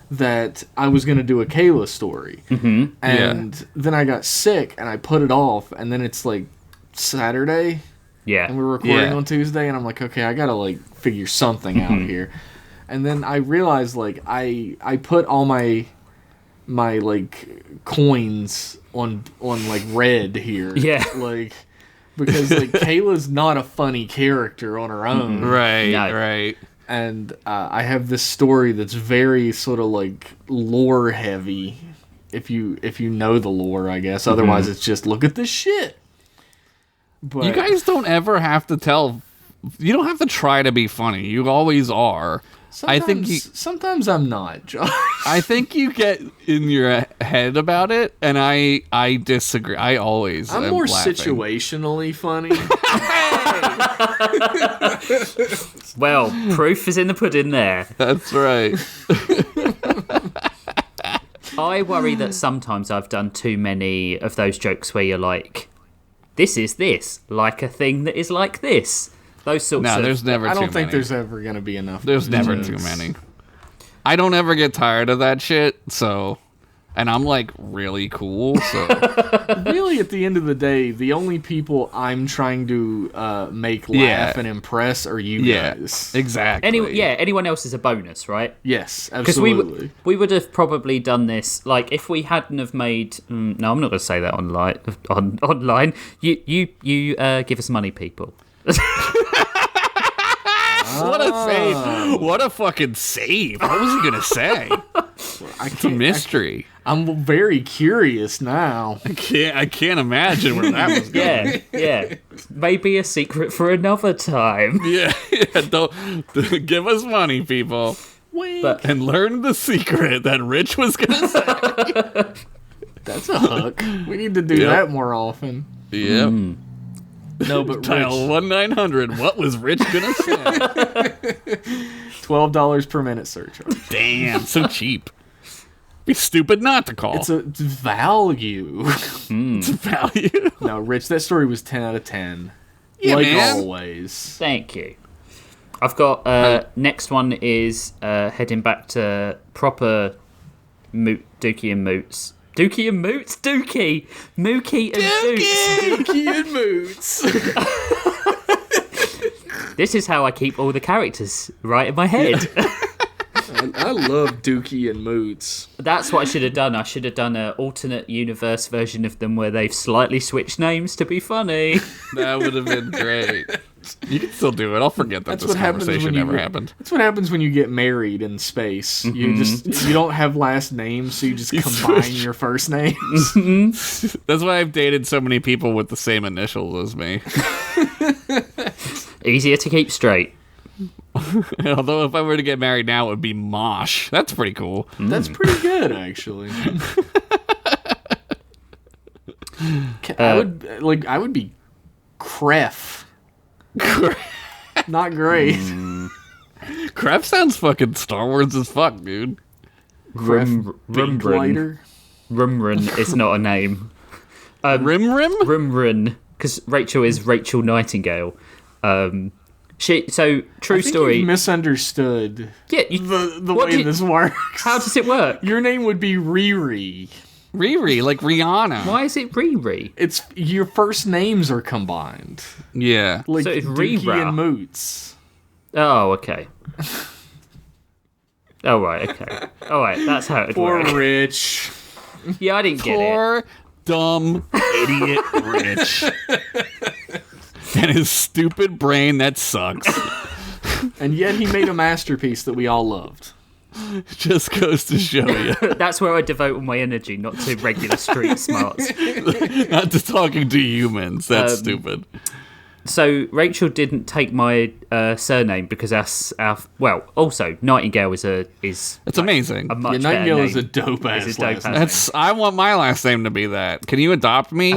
that I was going to do a Kayla story. Mm-hmm. And then I got sick and I put it off, and then it's like Saturday. Yeah. And we're recording on Tuesday, and I'm like, okay, I gotta like figure something out here. And then I realized like I put all my like coins on like red here. Yeah. Like because like Kayla's not a funny character on her own. Right. No. Right. And I have this story that's very sort of like lore heavy. If you know the lore, I guess. Otherwise, it's just look at this shit. But you guys don't ever have to tell. You don't have to try to be funny. You always are. Sometimes I'm not, Josh. I think you get in your head about it, and I disagree. I'm more laughing. situationally funny. Well, proof is in the pudding there. That's right. I worry that sometimes I've done too many of those jokes where you're like, this is this, like a thing that is like this. Those sorts No, of... there's never I too don't think many. there's ever going to be enough. There's never jokes. too many. I don't ever get tired of that shit, so... And I'm, like, really cool, so... Really, at the end of the day, the only people I'm trying to make laugh and impress are you guys. Exactly. Anyone else is a bonus, right? Yes, Because absolutely. we would have probably done this, like, if we hadn't have made... no, I'm not going to say that online. You give us money, people. What a save. What a fucking save. What was he going to say? It's a mystery. I'm very curious now. I can't imagine where that was going. Yeah. Maybe a secret for another time. Yeah. Don't give us money, people. But And learn the secret that Rich was going to say. That's a hook. We need to do that more often. Yep. No, but Dial 1-900. What was Rich going to say? $12 per minute surcharge. Damn, so cheap. Be stupid not to call. It's value. It's value. No, Rich, that story was 10 out of 10. Yeah, like man. always. thank you. I've got... next one is heading back to proper Dookie and Moots. Dookie and Moots? Dookie! Mookie and Doots. Dookie and Moots. This is how I keep all the characters right in my head. I love Dookie and Moots. That's what I should have done. I should have done an alternate universe version of them where they've slightly switched names to be funny. That would have been great. You can still do it. I'll forget that this conversation ever happened. That's what happens when you get married in space. You don't have last names, so you just combine your first names. That's why I've dated so many people with the same initials as me. Easier to keep straight. Although if I were to get married now, it would be Mosh. That's pretty cool. That's pretty good, actually. I would be Kref. Not great. Crap sounds fucking Star Wars as fuck, dude. Rumrun. Rumrun is not a name. Rim? Rumrun, because Rachel is Rachel Nightingale. True story. You misunderstood. Yeah, The way this works. How does it work? Your name would be Riri. Riri, like Rihanna. Why is it Riri? It's your first names are combined. Yeah. Like So it's Dookie Rira. and Moots. Oh, okay. Oh, right, okay. All right, that's how it Poor works. Rich. Yeah, I didn't get it. Poor, dumb, idiot Rich. And his stupid brain that sucks. And yet he made a masterpiece that we all loved. Just goes to show you. That's where I devote all my energy, not to regular street smarts. Not to talking to humans. That's stupid. So Rachel didn't take my surname because also Nightingale is It's amazing. a much Yeah, better Nightingale name. is a dope ass It's a dope last ass name. I want my last name to be that. Can you adopt me?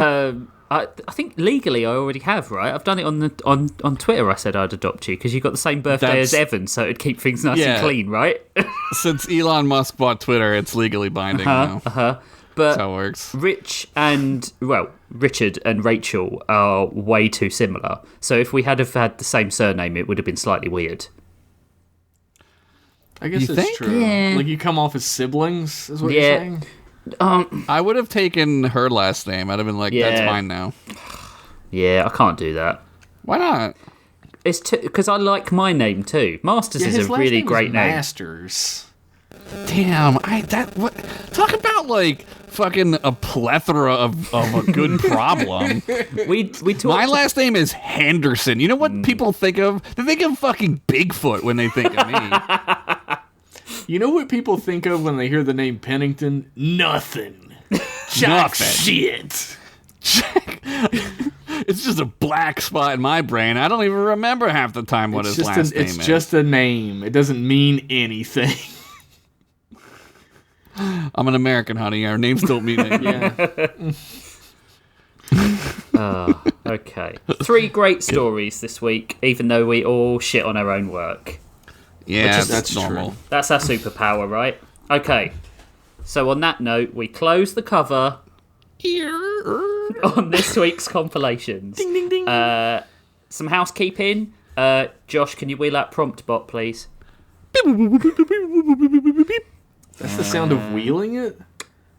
I think legally I already have, right? I've done it on Twitter. I said I'd adopt you because you got the same birthday as Evan, so it'd keep things nice and clean, right? Since Elon Musk bought Twitter, it's legally binding now. But That's how it works. Richard and Rachel are way too similar. So if we had had the same surname, it would have been slightly weird. I guess You it's think? true. Yeah. Like you come off as siblings, is what you're Yeah. saying? I would have taken her last name. I'd have been like, that's Yeah. mine now. Yeah, I can't do that. Why not? It's because I like my name too. Masters Yeah, is his a last really name is great name. Masters. Damn, talk about like fucking a plethora of a good problem. We talked. My last name is Henderson. You know what people think of? They think of fucking Bigfoot when they think of me. You know what people think of when they hear the name Pennington? Nothing. Jack Nothing. shit. It's just a black spot in my brain. I don't even remember half the time what his last name is. It's just a name. It doesn't mean anything. I'm an American, honey. Our names don't mean anything. Yeah. Okay. 3 great stories this week, even though we all shit on our own work. Yeah, That's normal. true. That's our superpower, right? Okay. So on that note, we close the cover on this week's compilations. Ding, ding, ding. Some housekeeping. Josh, can you wheel out prompt bot, please? That's the sound of wheeling it?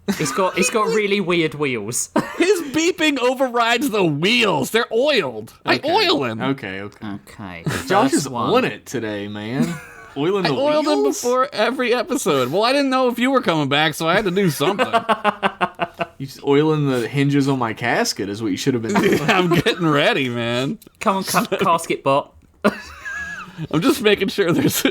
It's got really weird wheels. His beeping overrides the wheels. They're oiled. I oil him. Okay. Okay. Josh is first one. on it today, man. Oiling the I oiled him wheels? before every episode. Well, I didn't know if you were coming back, so I had to do something. You just oiling the hinges on my casket is what you should have been doing. I'm getting ready, man. Come on, casket bot. I'm just making sure there's...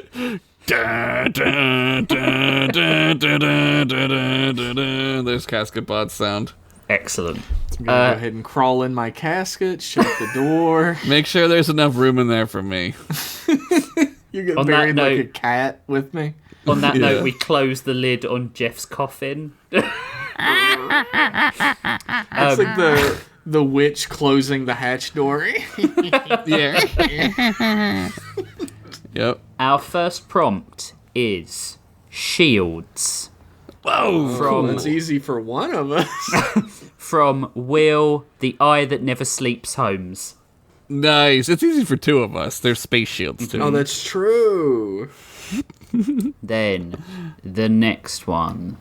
There's casket bot sound. Excellent. I'm gonna go ahead and crawl in my casket, shut the door. Make sure there's enough room in there for me. You're getting On that buried like note- a cat with me. On that Yeah. note, we close the lid on Jeff's coffin. It's like the witch closing the hatch door. Yeah. Yep. Our first prompt is shields. Whoa. From That's easy for one of us. from Will, the Eye That Never Sleeps Holmes. Nice. It's easy for two of us. There's space shields, too. Oh, that's true. Then the next one.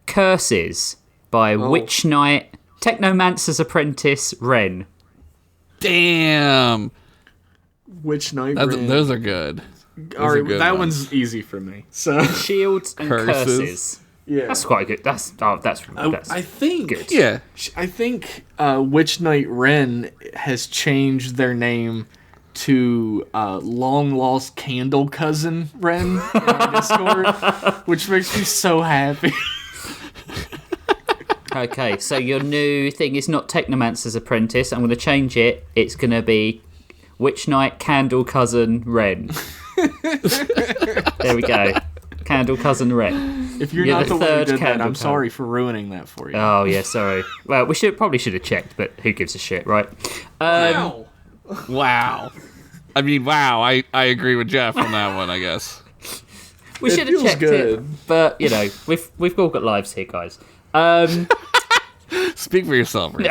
Curses by Witch Knight, Technomancer's Apprentice, Ren. Damn. Witch Knight. Those are good. All right, good that ones. one's easy for me. So Shields and curses. yeah, That's quite good. That's I think. good. Yeah. I think Witch Knight Ren has changed their name to long lost candle cousin Ren in our Discord, which makes me so happy. Okay, so your new thing is not Technomancer's Apprentice. I'm going to change it. It's going to be Witch Knight Candle Cousin Ren. There we go. Candle Cousin Ren. If you're You're not the the one who third did that, candle I'm sorry for ruining that for you. Oh yeah, sorry. Well, we probably should have checked, but who gives a shit, right? Wow. Wow. I mean, wow. I agree with Jeff on that one, I guess. We It should have feels checked good. it, but you know, we've all got lives here, guys. Speak for yourself, Rick.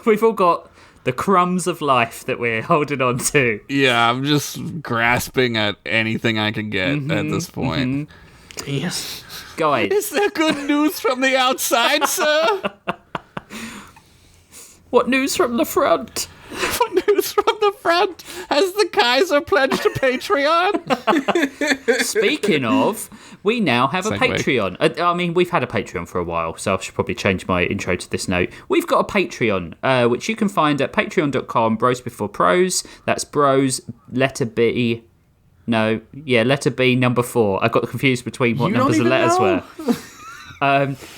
We've all got the crumbs of life that we're holding on to. Yeah, I'm just grasping at anything I can get at this point. Yes. Guys, Is there good news from the outside, sir? what news from the front? What news from the front? Has the Kaiser pledged to Patreon? Speaking of, we now have a Segue. Patreon. I mean, we've had a Patreon for a while, so I should probably change my intro to this note. We've got a Patreon, which you can find at patreon.com, bros before pros. That's bros, letter B. No, yeah, letter B, number 4. I got confused between what You don't numbers the even letters know? were.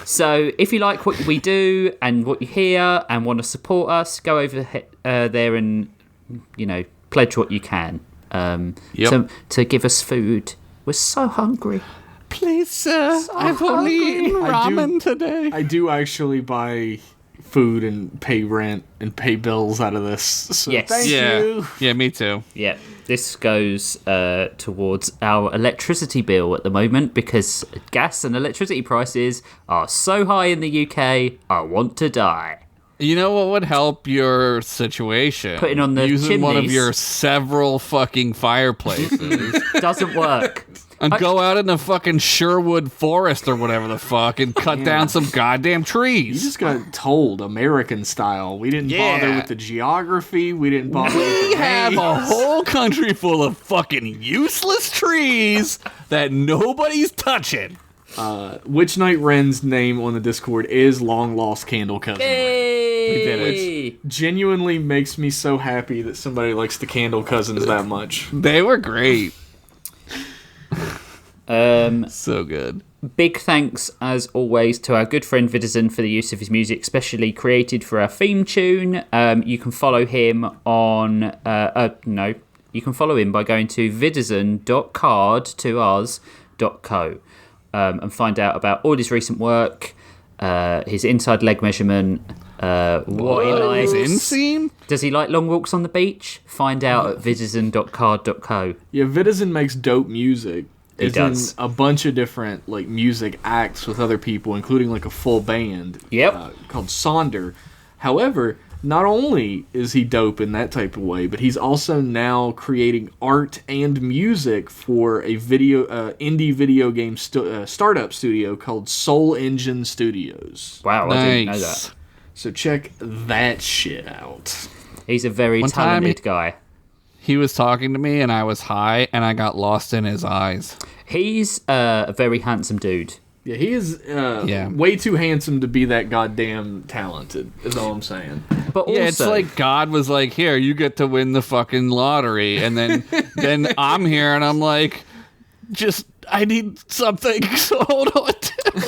So if you like what we do and what you hear and want to support us, go over there and, you know, pledge what you can to give us food. We're so hungry. Please, sir. I've only eaten I do- ramen today. I do actually buy food and pay rent and pay bills out of this. So Yes. thank you. Yeah, me too. Yeah, this goes towards our electricity bill at the moment because gas and electricity prices are so high in the UK, I want to die. You know what would help your situation? Putting on the Using one of chimneys. your several fucking fireplaces. Doesn't work. And go out in the fucking Sherwood forest or whatever the fuck and cut down some goddamn You trees. just got told American style. We didn't bother Yeah. with the geography. We didn't bother with We the have a names. whole country full of fucking useless trees that nobody's touching. Witch Knight Ren's name on the Discord is Long Lost Candle Cousin. Hey! We did it. Genuinely makes me so happy that somebody likes the Candle Cousins that much. They were great. Um, So good. Big thanks, as always, to our good friend Vidizen for the use of his music, specially created for our theme tune. You can follow him on... you can follow him by going to vidizen.card2rs.co and find out about all his recent work, his inside leg measurement, What he likes. His inseam? Does he like long walks on the beach? Find out at vidizen.card.co. Yeah, Vidizen makes dope music. He does. In a bunch of different like music acts with other people, including like a full band. Yep. Called Sonder. However, not only is he dope in that type of way, but he's also now creating art and music for a indie video game startup studio called Soul Engine Studios. Wow, Nice. I didn't know that. So check that shit out. He's a very talented guy. He was talking to me, and I was high, and I got lost in his eyes. He's a very handsome dude. Yeah, he is way too handsome to be that goddamn talented, is all I'm saying. But also, Yeah, it's like God was like, here, you get to win the fucking lottery. And then I'm here, and I'm like, I need something, so hold on.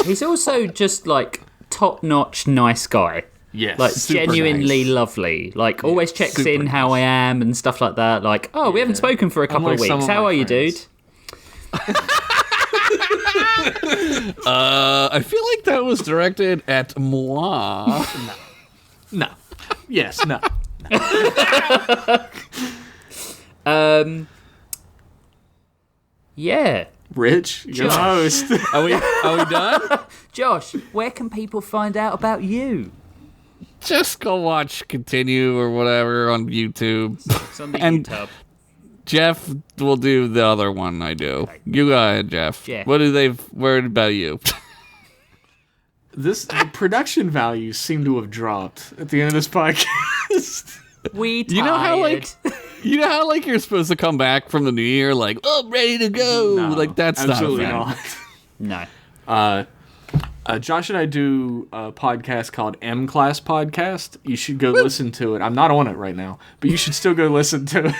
he's also just like top-notch nice guy. Yes, Like super genuinely nice. lovely. Like always checks super in how I am and stuff like that. Like, oh, we haven't spoken for a couple Unlike of some weeks. of How my are you, dude? friends. I feel like that was directed at moi. No. Yes, no. Yeah. Rich, your host. Are we done? Josh, where can people find out about you? Just go watch Continue or whatever on YouTube. It's on the And- YouTube. Jeff will do the other one I do. You go ahead, Jeff. Yeah. What do they worried about you? The production values seem to have dropped at the end of this podcast. We tired. You know how like you're supposed to come back from the new year like, oh, I'm ready to go. No, like that's absolutely not a thing. not. No. Josh and I do a podcast called M Class Podcast. You should go listen to it. I'm not on it right now, but you should still go listen to it.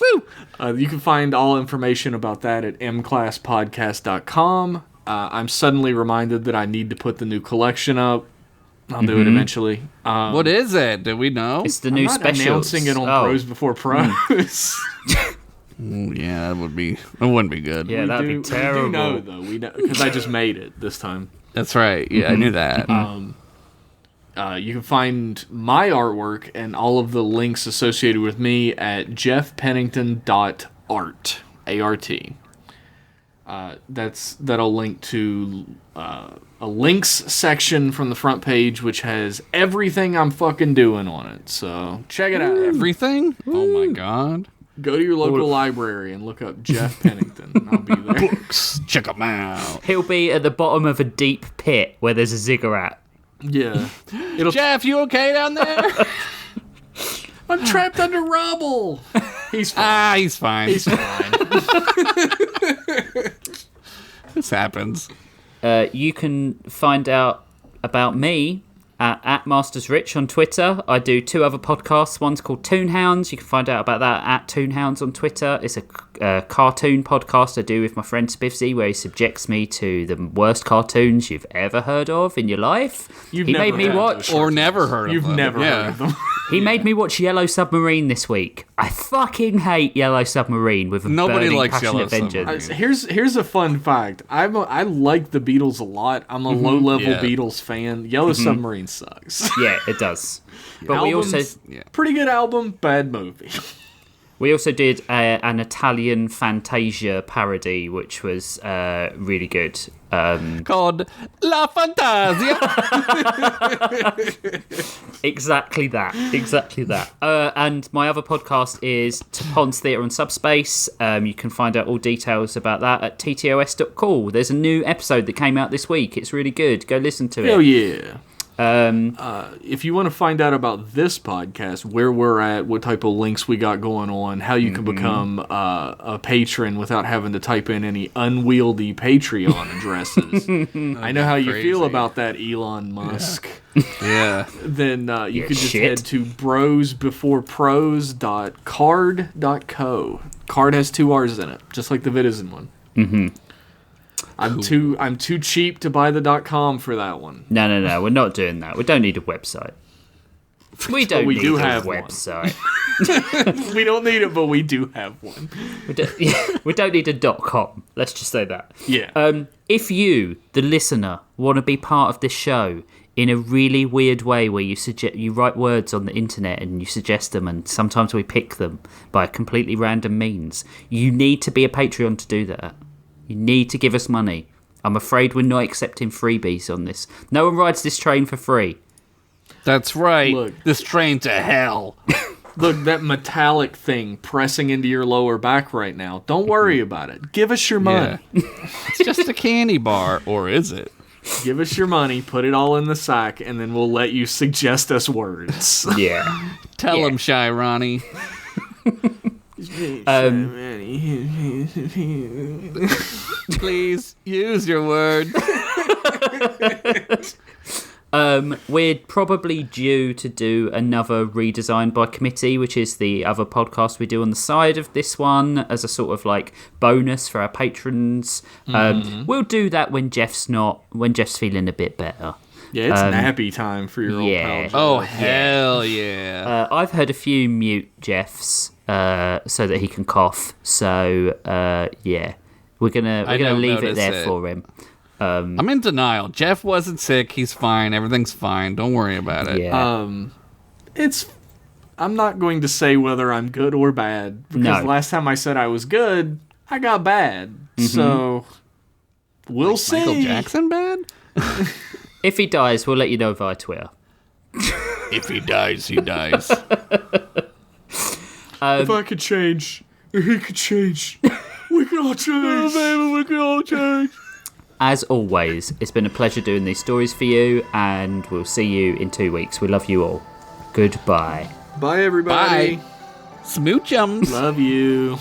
Woo! You can find all information about that at mclasspodcast.com. I'm suddenly reminded that I need to put the new collection up. I'll do it eventually. What is it? Do we know? It's the I'm new not specials. announcing it on Pros Before Pros. Ooh, yeah, that wouldn't be good. Yeah, that'd be terrible. We do know, though. We know because I just made it this time. That's right. Yeah, I knew that. You can find my artwork and all of the links associated with me at jeffpennington.art. A-R-T. That'll link to a links section from the front page, which has everything I'm fucking doing on it. So check it out. Everything? Oh my god. Go to your local library and look up Jeff Pennington. And I'll be there. Check them out. He'll be at the bottom of a deep pit where there's a ziggurat. Yeah. Jeff, you okay down there? I'm trapped under rubble. He's fine. He's fine. He's fine. This happens. You can find out about me at MastersRich on Twitter. I do 2 other podcasts. One's called Toonhounds. You can find out about that at Toonhounds on Twitter. It's a cartoon podcast I do with my friend Spivsy, where he subjects me to the worst cartoons you've ever heard of in your life. You've He never made me heard of watch. those. Or never heard of You've them. never heard of them. He made me watch Yellow Submarine this week. I fucking hate Yellow Submarine with a Nobody burning, likes passionate Yellow vengeance. Submarine. Here's a fun fact. I like the Beatles a lot. I'm a low-level Yeah. Beatles fan. Yellow Submarine sucks. Yeah, it does. But we also Pretty good album, bad movie. we also did an Italian Fantasia parody, which was really good. Called La Fantasia. Exactly that. And my other podcast is Pon's Theatre on Subspace. You can find out all details about that at ttos.cool. There's a new episode that came out this week. It's really good. Go listen to it. Hell yeah. If you want to find out about this podcast, where we're at, what type of links we got going on, how you can become a patron without having to type in any unwieldy Patreon addresses. I know how you feel crazy. about that, Elon Musk. Yeah. Then you can just shit. head to brosbeforepros.card.co. Card has 2 R's in it, just like the Vidizen one. Mm-hmm. I'm too cheap to buy the .com for that one. No, we're not doing that. We don't need a website. We don't we need do a have one. website. We don't need it, but we do have one. We don't need a .com. Let's just say that. Yeah. If you, the listener, want to be part of this show, in a really weird way where you write words on the internet and you suggest them, and sometimes we pick them by completely random means. You need to be a Patreon to do that. You need to give us money. I'm afraid we're not accepting freebies on this. No one rides this train for free. That's right. Look. This train to hell. Look, that metallic thing pressing into your lower back right now. Don't worry about it. Give us your money. Yeah. It's just a candy bar, or is it? Give us your money, put it all in the sack, and then we'll let you suggest us words. Yeah. Tell him, Shy Ronnie. Please use your word. We're probably due to do another redesign by committee, which is the other podcast we do on the side of this one as a sort of like bonus for our patrons. We'll do that when Jeff's feeling a bit better. Yeah, it's nappy time for your old pal. Jeff. Oh, hell yeah. I've heard a few mute Jeffs so that he can cough. So yeah, we're gonna leave it there for him. I'm in denial. Jeff wasn't sick. He's fine. Everything's fine. Don't worry about it. Yeah. I'm not going to say whether I'm good or bad, because last time I said I was good, I got bad. So we'll see. Michael Jackson bad? If he dies, we'll let you know via Twitter. If he dies, he dies. If I could change, if he could change, we can all change. Baby, we can all change. As always, it's been a pleasure doing these stories for you, and we'll see you in 2 weeks. We love you all. Goodbye. Bye, everybody. Bye. Smoochums. Love you.